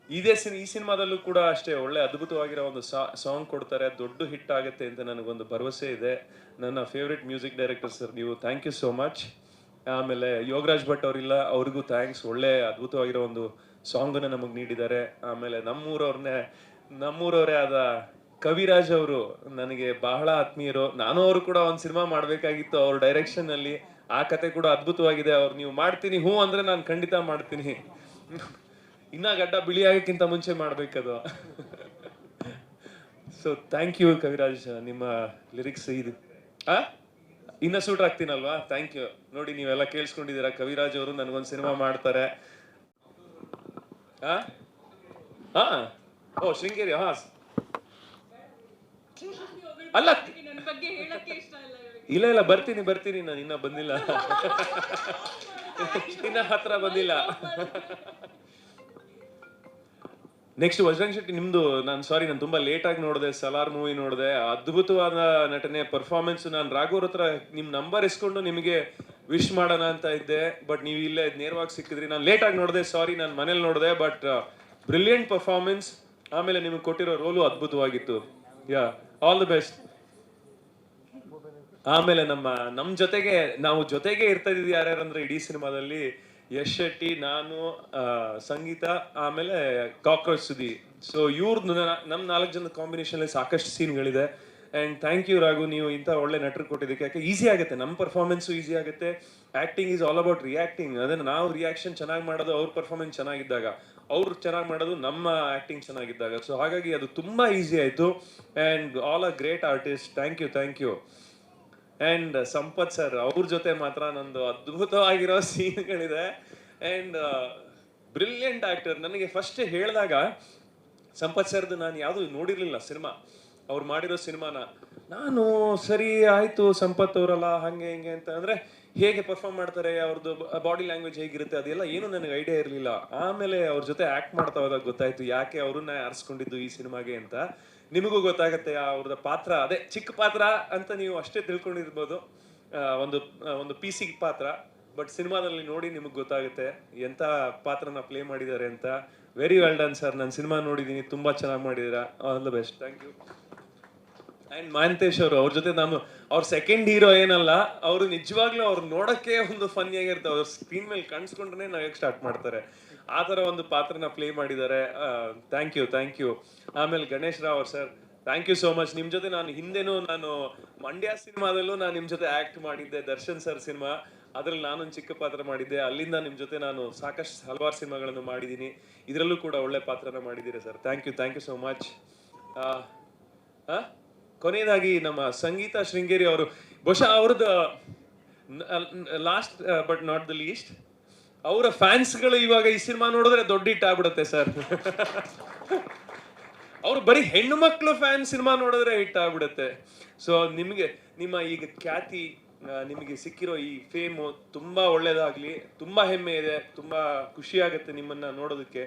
ಈ ಸಿನಿಮಾದಲ್ಲೂ ಕೂಡ ಅಷ್ಟೇ ಒಳ್ಳೆ ಅದ್ಭುತವಾಗಿರೋ ಒಂದು ಸಾಂಗ್ ಕೊಡ್ತಾರೆ, ದೊಡ್ಡ ಹಿಟ್ ಆಗುತ್ತೆ ಅಂತ ನನಗೊಂದು ಭರವಸೆ ಇದೆ. ನನ್ನ ಫೇವ್ರೆಟ್ ಮ್ಯೂಸಿಕ್ ಡೈರೆಕ್ಟರ್ ಸರ್ ನೀವು, ಥ್ಯಾಂಕ್ ಯು ಸೋ ಮಚ್. ಆಮೇಲೆ ಯೋಗರಾಜ್ ಭಟ್ ಅವರಿಲ್ಲ, ಅವ್ರಿಗೂ ಥ್ಯಾಂಕ್ಸ್. ಒಳ್ಳೆ ಅದ್ಭುತವಾಗಿರೋ ಒಂದು ಸಾಂಗನ್ನು ನಮಗೆ ನೀಡಿದ್ದಾರೆ. ಆಮೇಲೆ ನಮ್ಮೂರವರೇ ಆದ ಕವಿರಾಜ್ ಅವರು ನನಗೆ ಬಹಳ ಆತ್ಮೀಯರು. ನಾನು ಅವರು ಕೂಡ ಒಂದು ಸಿನಿಮಾ ಮಾಡಬೇಕಾಗಿತ್ತು ಅವ್ರ ಡೈರೆಕ್ಷನ್ ಅಲ್ಲಿ. ಆ ಕತೆ ಕೂಡ ಅದ್ಭುತವಾಗಿದೆ. ಅವ್ರು ನೀವು ಮಾಡ್ತೀನಿ ಹ್ಞೂ ಅಂದ್ರೆ ನಾನು ಖಂಡಿತ ಮಾಡ್ತೀನಿ. ಇನ್ನ ಗಡ್ಡ ಬಿಳಿ ಆಗಕ್ಕಿಂತ ಮುಂಚೆ ಮಾಡ್ಬೇಕದು. ಸೊ ಥ್ಯಾಂಕ್ ಯು ಕವಿರಾಜ್, ನಿಮ್ಮ ಲಿರಿಕ್ಸ್ ಇದು ಇನ್ನ ಸೂಟ್ ಆಗ್ತೀನಲ್ವಾ? Thank you. ನೋಡಿ ನೀವೆಲ್ಲ ಕೇಳಿಸ್ಕೊಂಡಿದ್ದೀರಾ, ಕವಿರಾಜ್ ಅವರು ನನಗೊಂದು ಸಿನಿಮಾ ಮಾಡ್ತಾರೆ. ಓ ಶೃಂಗೇರಿ, ಅಲ್ಲ ಇಲ್ಲ ಬರ್ತೀನಿ ನಾನು ಇನ್ನ ಬಂದಿಲ್ಲ. ಇನ್ನ ಹತ್ರ ಬಂದಿಲ್ಲ. ನೆಕ್ಸ್ಟ್ ವಜ್ರಂಗ್ ಶೆಟ್ಟಿ ನಿಮ್ದು. ನಾನು ತುಂಬಾ ಲೇಟ್ ಆಗಿ ನೋಡಿದೆ, ಸಲಾರ್ ಮೂವಿ ನೋಡಿದೆ. ಅದ್ಭುತವಾದ ನಟನೆ, ಪರ್ಫಾರ್ಮೆನ್ಸ್. ನಾನು ರಾಘವ್ರ ಹತ್ರ ನಿಮ್ ನಂಬರ್ ಇಸ್ಕೊಂಡು ನಿಮಗೆ ವಿಶ್ ಮಾಡೋಣ ಅಂತ ಇದ್ದೆ, ಬಟ್ ನೀವು ಇಲ್ಲೇ ನೇರವಾಗಿ ಸಿಕ್ಕಿದ್ರಿ. ನಾನು ಲೇಟ್ ಆಗಿ ನೋಡಿದೆ, ಸಾರಿ. ನಾನು ಮನೇಲಿ ನೋಡಿದೆ, ಬಟ್ ಬ್ರಿಲಿಯಂಟ್ ಪರ್ಫಾರ್ಮೆನ್ಸ್. ಆಮೇಲೆ ನಿಮಗೆ ಕೊಟ್ಟಿರೋ ರೋಲು ಅದ್ಭುತವಾಗಿತ್ತು. Yeah, all the best. ಆಮೇಲೆ ನಮ್ಮ ಜೊತೆಗೆ ನಾವು ಇರ್ತಾ ಇದ್ದೀವಿ ಯಾರ್ಯಾರಂದ್ರೆ ಇಡೀ ಸಿನಿಮಾದಲ್ಲಿ ಯಶ್ ಶೆಟ್ಟಿ, ನಾನು, ಸಂಗೀತ, ಆಮೇಲೆ ಕಾಕ್ರೋಚ್ ಸುದಿ. ಸೊ ಇವ್ರದ್ದು ನಮ್ಮ 4 ಜನದ ಕಾಂಬಿನೇಷನ್ ಸಾಕಷ್ಟು ಸೀನ್ಗಳಿದೆ. ಆ್ಯಂಡ್ ಥ್ಯಾಂಕ್ ಯು ರಾಘು, ನೀವು ಇಂಥ ಒಳ್ಳೆ ನಟರು ಕೊಟ್ಟಿದ್ದಕ್ಕೆ. ಯಾಕೆ ಈಸಿ ಆಗುತ್ತೆ, ನಮ್ಮ ಪರ್ಫಾರ್ಮೆನ್ಸು ಈಸಿ ಆಗುತ್ತೆ. Acting is all about reacting. ಅದನ್ನು ನಾವು ರಿಯಾಕ್ಷನ್ ಚೆನ್ನಾಗಿ ಮಾಡೋದು ಅವ್ರ ಪರ್ಫಾರ್ಮೆನ್ಸ್ ಚೆನ್ನಾಗಿದ್ದಾಗ, ಅವ್ರು ಚೆನ್ನಾಗಿ ಮಾಡೋದು ನಮ್ಮ ಆ್ಯಕ್ಟಿಂಗ್ ಚೆನ್ನಾಗಿದ್ದಾಗ. ಸೊ ಹಾಗಾಗಿ ಅದು ತುಂಬ ಈಸಿ ಆಯಿತು. And all a great artist. Thank you. And Sampath sir, ಅವ್ರ ಜೊತೆ ಮಾತ್ರ ನಂದು ಅದ್ಭುತವಾಗಿರೋ ಸೀನ್ಗಳಿದೆ. And brilliant actor. ನನಗೆ ಫಸ್ಟ್ ಹೇಳಿದಾಗ ಸಂಪತ್ ಸರ್ದು ನಾನು ಯಾವುದು ನೋಡಿರಲಿಲ್ಲ ಸಿನಿಮಾ, ಅವ್ರು ಮಾಡಿರೋ ಸಿನಿಮಾನ. ನಾನು ಸರಿ ಆಯಿತು, ಸಂಪತ್ ಅವರಲ್ಲ ಹಂಗೆ ಹಿಂಗೆ ಅಂತ ಅಂದರೆ ಹೇಗೆ ಪರ್ಫಾರ್ಮ್ ಮಾಡ್ತಾರೆ, ಅವ್ರದ್ದು ಬಾಡಿ ಲ್ಯಾಂಗ್ವೇಜ್ ಹೇಗಿರುತ್ತೆ ಅದೆಲ್ಲ ಏನು ನನಗೆ ಐಡಿಯಾ ಇರಲಿಲ್ಲ. ಆಮೇಲೆ ಅವ್ರ ಜೊತೆ ಆ್ಯಕ್ಟ್ ಮಾಡ್ತಾ ಹೋದಾಗ ಗೊತ್ತಾಯಿತು ಯಾಕೆ ಅವ್ರನ್ನ ಆರಿಸ್ಕೊಂಡಿದ್ದು ಈ ಸಿನಿಮಾಗೆ ಅಂತ. ನಿಮಗೂ ಗೊತ್ತಾಗುತ್ತೆ ಅವ್ರದ್ದು ಪಾತ್ರ, ಅದೇ ಚಿಕ್ಕ ಪಾತ್ರ ಅಂತ ನೀವು ಅಷ್ಟೇ ತಿಳ್ಕೊಂಡಿರ್ಬೋದು, ಒಂದು ಪಿ ಸಿ ಪಾತ್ರ. ಬಟ್ ಸಿನಿಮಾದಲ್ಲಿ ನೋಡಿ ನಿಮಗೆ ಗೊತ್ತಾಗುತ್ತೆ ಎಂಥ ಪಾತ್ರನ ಪ್ಲೇ ಮಾಡಿದ್ದಾರೆ ಅಂತ. Very well done sir. ನಾನು ಸಿನಿಮಾ ನೋಡಿದ್ದೀನಿ, ತುಂಬ ಚೆನ್ನಾಗಿ ಮಾಡಿದ್ದೀರಾ. All the best. Thank you. And Mahantesh ಅವರು, ಅವ್ರ ಜೊತೆ ಅವ್ರ ಸೆಕೆಂಡ್ ಹೀರೋ ಏನಲ್ಲ, ಅವರು ನಿಜವಾಗ್ಲೂ ಅವ್ರು ನೋಡೋಕ್ಕೆ ಒಂದು ಫನ್ನಿ ಆಗಿರ್ತಾರೆ. ಅವ್ರ ಸ್ಕ್ರೀನ್ ಮೇಲೆ ಕಾಣಿಸ್ಕೊಂಡ್ರೆ ನಗಕ್ಕೆ ಸ್ಟಾರ್ಟ್ ಮಾಡ್ತಾರೆ. ಆ ಥರ ಒಂದು ಪಾತ್ರನ ಪ್ಲೇ ಮಾಡಿದ್ದಾರೆ. Thank you. ಆಮೇಲೆ ಗಣೇಶ್ ರಾವ್ ಅವ್ರು sir, thank you so much. ನಿಮ್ಮ ಜೊತೆ ನಾನು ಮಂಡ್ಯ ಸಿನಿಮಾದಲ್ಲೂ ನಾನು ನಿಮ್ಮ ಜೊತೆ ಆ್ಯಕ್ಟ್ ಮಾಡಿದ್ದೆ. ದರ್ಶನ್ ಸರ್ ಸಿನಿಮಾ, ಅದರಲ್ಲಿ ನಾನೊಂದು ಚಿಕ್ಕ ಪಾತ್ರ ಮಾಡಿದ್ದೆ. ಅಲ್ಲಿಂದ ನಿಮ್ಮ ಜೊತೆ ನಾನು ಸಾಕಷ್ಟು ಹಲವಾರು ಸಿನಿಮಾಗಳನ್ನು ಮಾಡಿದ್ದೀನಿ. ಇದರಲ್ಲೂ ಕೂಡ ಒಳ್ಳೆ ಪಾತ್ರನ ಮಾಡಿದ್ದೀರಿ sir. Thank you so much. ಕೊನೆಯದಾಗಿ ನಮ್ಮ ಸಂಗೀತ ಶೃಂಗೇರಿ ಅವರು, ಬಹುಶಃ ಅವ್ರದ್ದು last but not the least, ಅವರ ಫ್ಯಾನ್ಸ್ಗಳು ಇವಾಗ ಈ ಸಿನಿಮಾ ನೋಡಿದ್ರೆ ದೊಡ್ಡ ಹಿಟ್ ಆಗ್ಬಿಡುತ್ತೆ ಸರ್. ಅವ್ರು ಬರೀ ಹೆಣ್ಣು ಮಕ್ಕಳು ಫ್ಯಾನ್ ಸಿನಿಮಾ ನೋಡಿದ್ರೆ ಹಿಟ್ ಆಗ್ಬಿಡುತ್ತೆ. ಸೊ ನಿಮ್ಮ ಈಗ ಖ್ಯಾತಿ, ನಿಮಗೆ ಸಿಕ್ಕಿರೋ ಈ ಫೇಮು ತುಂಬಾ ಒಳ್ಳೇದಾಗ್ಲಿ. ತುಂಬಾ ಹೆಮ್ಮೆ ಇದೆ, ತುಂಬಾ ಖುಷಿ ಆಗುತ್ತೆ ನಿಮ್ಮನ್ನ ನೋಡೋದಕ್ಕೆ.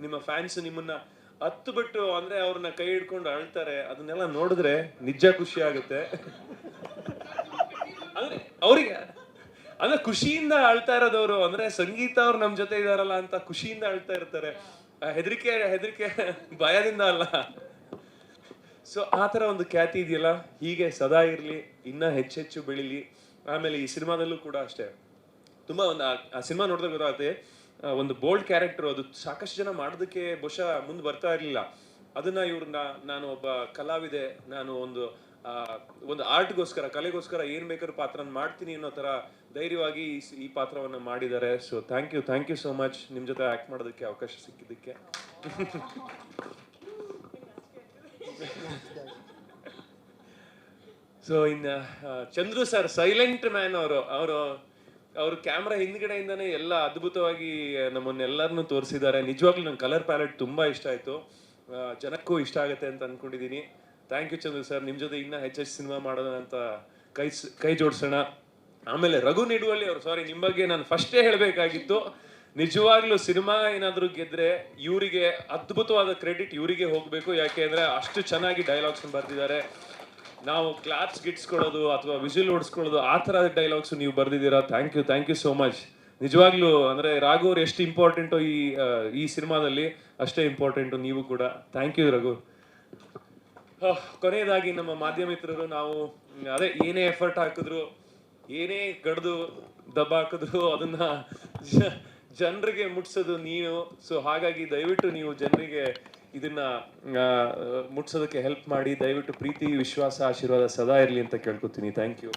ನಿಮ್ಮ ಫ್ಯಾನ್ಸ್ ನಿಮ್ಮನ್ನ ಹತ್ತು ಬಿಟ್ಟು ಅಂದ್ರೆ ಅವ್ರನ್ನ ಕೈ ಹಿಡ್ಕೊಂಡು ಅಳ್ತಾರೆ, ಅದನ್ನೆಲ್ಲ ನೋಡಿದ್ರೆ ನಿಜ ಖುಷಿ ಆಗುತ್ತೆ. ಅವ್ರಿಗೆ ಅಂದ್ರೆ ಖುಷಿಯಿಂದ ಅಳ್ತಾ ಇರೋದವ್ರು, ಅಂದ್ರೆ ಸಂಗೀತ ಅವ್ರು ನಮ್ ಜೊತೆ ಇದಾರಲ್ಲ ಅಂತ ಖುಷಿಯಿಂದ ಅಳ್ತಾ ಇರ್ತಾರೆ. ಹೆದರಿಕೆ ಭಯದಿಂದ ಅಲ್ಲ. ಸೊ ಆ ಥರ ಒಂದು ಖ್ಯಾತಿ ಇದೆಯಲ್ಲ, ಹೀಗೆ ಸದಾ ಇರಲಿ, ಇನ್ನ ಹೆಚ್ಚೆಚ್ಚು ಬೆಳಿಲಿ. ಆಮೇಲೆ ಈ ಸಿನಿಮಾದಲ್ಲೂ ಕೂಡ ಅಷ್ಟೇ, ತುಂಬಾ ಆ ಸಿನಿಮಾ ನೋಡಿದಾಗ ಗೊತ್ತಾಗುತ್ತೆ, ಒಂದು ಬೋಲ್ಡ್ ಕ್ಯಾರೆಕ್ಟರ್. ಅದು ಸಾಕಷ್ಟು ಜನ ಮಾಡೋದಕ್ಕೆ ಬಹುಶಃ ಮುಂದೆ ಬರ್ತಾ ಇರಲಿಲ್ಲ. ಅದನ್ನ ನಾನು ಒಬ್ಬ ಕಲಾವಿದೆ, ನಾನು ಒಂದು ಆರ್ಟ್ಗೋಸ್ಕರ, ಕಲೆಗೋಸ್ಕರ ಏನ್ ಬೇಕಾದ್ರೂ ಪಾತ್ರ ಮಾಡ್ತೀನಿ ಅನ್ನೋ ತರ ಧೈರ್ಯವಾಗಿ ಈ ಪಾತ್ರವನ್ನ ಮಾಡಿದ್ದಾರೆ. So thank you so much ನಿಮ್ ಜೊತೆ ಆಕ್ಟ್ ಮಾಡೋದಕ್ಕೆ ಅವಕಾಶ ಸಿಕ್ಕಿದ್ದಕ್ಕೆ. ಸೊ ಇನ್ನು ಚಂದ್ರು ಸರ್, ಸೈಲೆಂಟ್ ಮ್ಯಾನ್. ಅವರು ಕ್ಯಾಮ್ರಾ ಹಿಂದ್ಗಡೆಯಿಂದಾನೇ ಎಲ್ಲ ಅದ್ಭುತವಾಗಿ ನಮ್ಮನ್ನೆಲ್ಲರನ್ನು ತೋರಿಸಿದ್ದಾರೆ. ನಿಜವಾಗ್ಲೂ ನಂಗೆ ಕಲರ್ ಪ್ಯಾಲೆಟ್ ತುಂಬಾ ಇಷ್ಟ ಆಯ್ತು, ಜನಕ್ಕೂ ಇಷ್ಟ ಆಗುತ್ತೆ ಅಂತ ಅನ್ಕೊಂಡಿದ್ದೀನಿ. Thank you Chandru sir. ನಿಮ್ಮ ಜೊತೆ ಇನ್ನೂ ಹೆಚ್ಚೆಚ್ಚು ಸಿನಿಮಾ ಮಾಡೋಣ ಅಂತ ಕೈ ಜೋಡಿಸೋಣ. ಆಮೇಲೆ ರಘು ನಿಡುವಳ್ಳಿ ಅವರು, ಸಾರಿ, ನಿಮ್ಮ ಬಗ್ಗೆ ನಾನು ಫಸ್ಟೇ ಹೇಳಬೇಕಾಗಿತ್ತು. ನಿಜವಾಗ್ಲೂ ಸಿನಿಮಾ ಏನಾದರೂ ಗೆದ್ರೆ ಇವರಿಗೆ ಅದ್ಭುತವಾದ ಕ್ರೆಡಿಟ್ ಇವರಿಗೆ ಹೋಗಬೇಕು. ಯಾಕೆ ಅಂದರೆ ಅಷ್ಟು ಚೆನ್ನಾಗಿ ಡೈಲಾಗ್ಸ್ ಬರ್ದಿದ್ದಾರೆ. ನಾವು ಕ್ಲಾಪ್ಸ್ ಗಿಟ್ಸ್ಕೊಳ್ಳೋದು ಅಥವಾ ವಿಜುವಲ್ ಓಡಿಸ್ಕೊಳ್ಳೋದು ಆ ಥರ ಡೈಲಾಗ್ಸ್ ನೀವು ಬರ್ದಿದ್ದೀರಾ. Thank you so much. ನಿಜವಾಗ್ಲೂ ಅಂದರೆ ರಾಘು ಅವ್ರು ಎಷ್ಟು ಇಂಪಾರ್ಟೆಂಟು ಈ ಸಿನಿಮಾದಲ್ಲಿ, ಅಷ್ಟೇ ಇಂಪಾರ್ಟೆಂಟು ನೀವು ಕೂಡ. Thank you Raghu. ಕೊನೆಯದಾಗಿ ನಮ್ಮ ಮಾಧ್ಯಮ ಮಿತ್ರರು, ನಾವು ಅದೇ ಏನೇ ಎಫರ್ಟ್ ಹಾಕಿದ್ರು, ಏನೇ ಗಡ್ದು ದಬ್ಬ ಹಾಕಿದ್ರು ಅದನ್ನ ಜನರಿಗೆ ಮುಟ್ಸೋದು ನೀವು. ಸೊ ಹಾಗಾಗಿ ದಯವಿಟ್ಟು ನೀವು ಜನರಿಗೆ ಇದನ್ನ ಮುಟ್ಸೋದಕ್ಕೆ ಹೆಲ್ಪ್ ಮಾಡಿ. ದಯವಿಟ್ಟು ಪ್ರೀತಿ, ವಿಶ್ವಾಸ, ಆಶೀರ್ವಾದ ಸದಾ ಇರಲಿ ಅಂತ ಕೇಳ್ಕೊತೀನಿ. Thank you.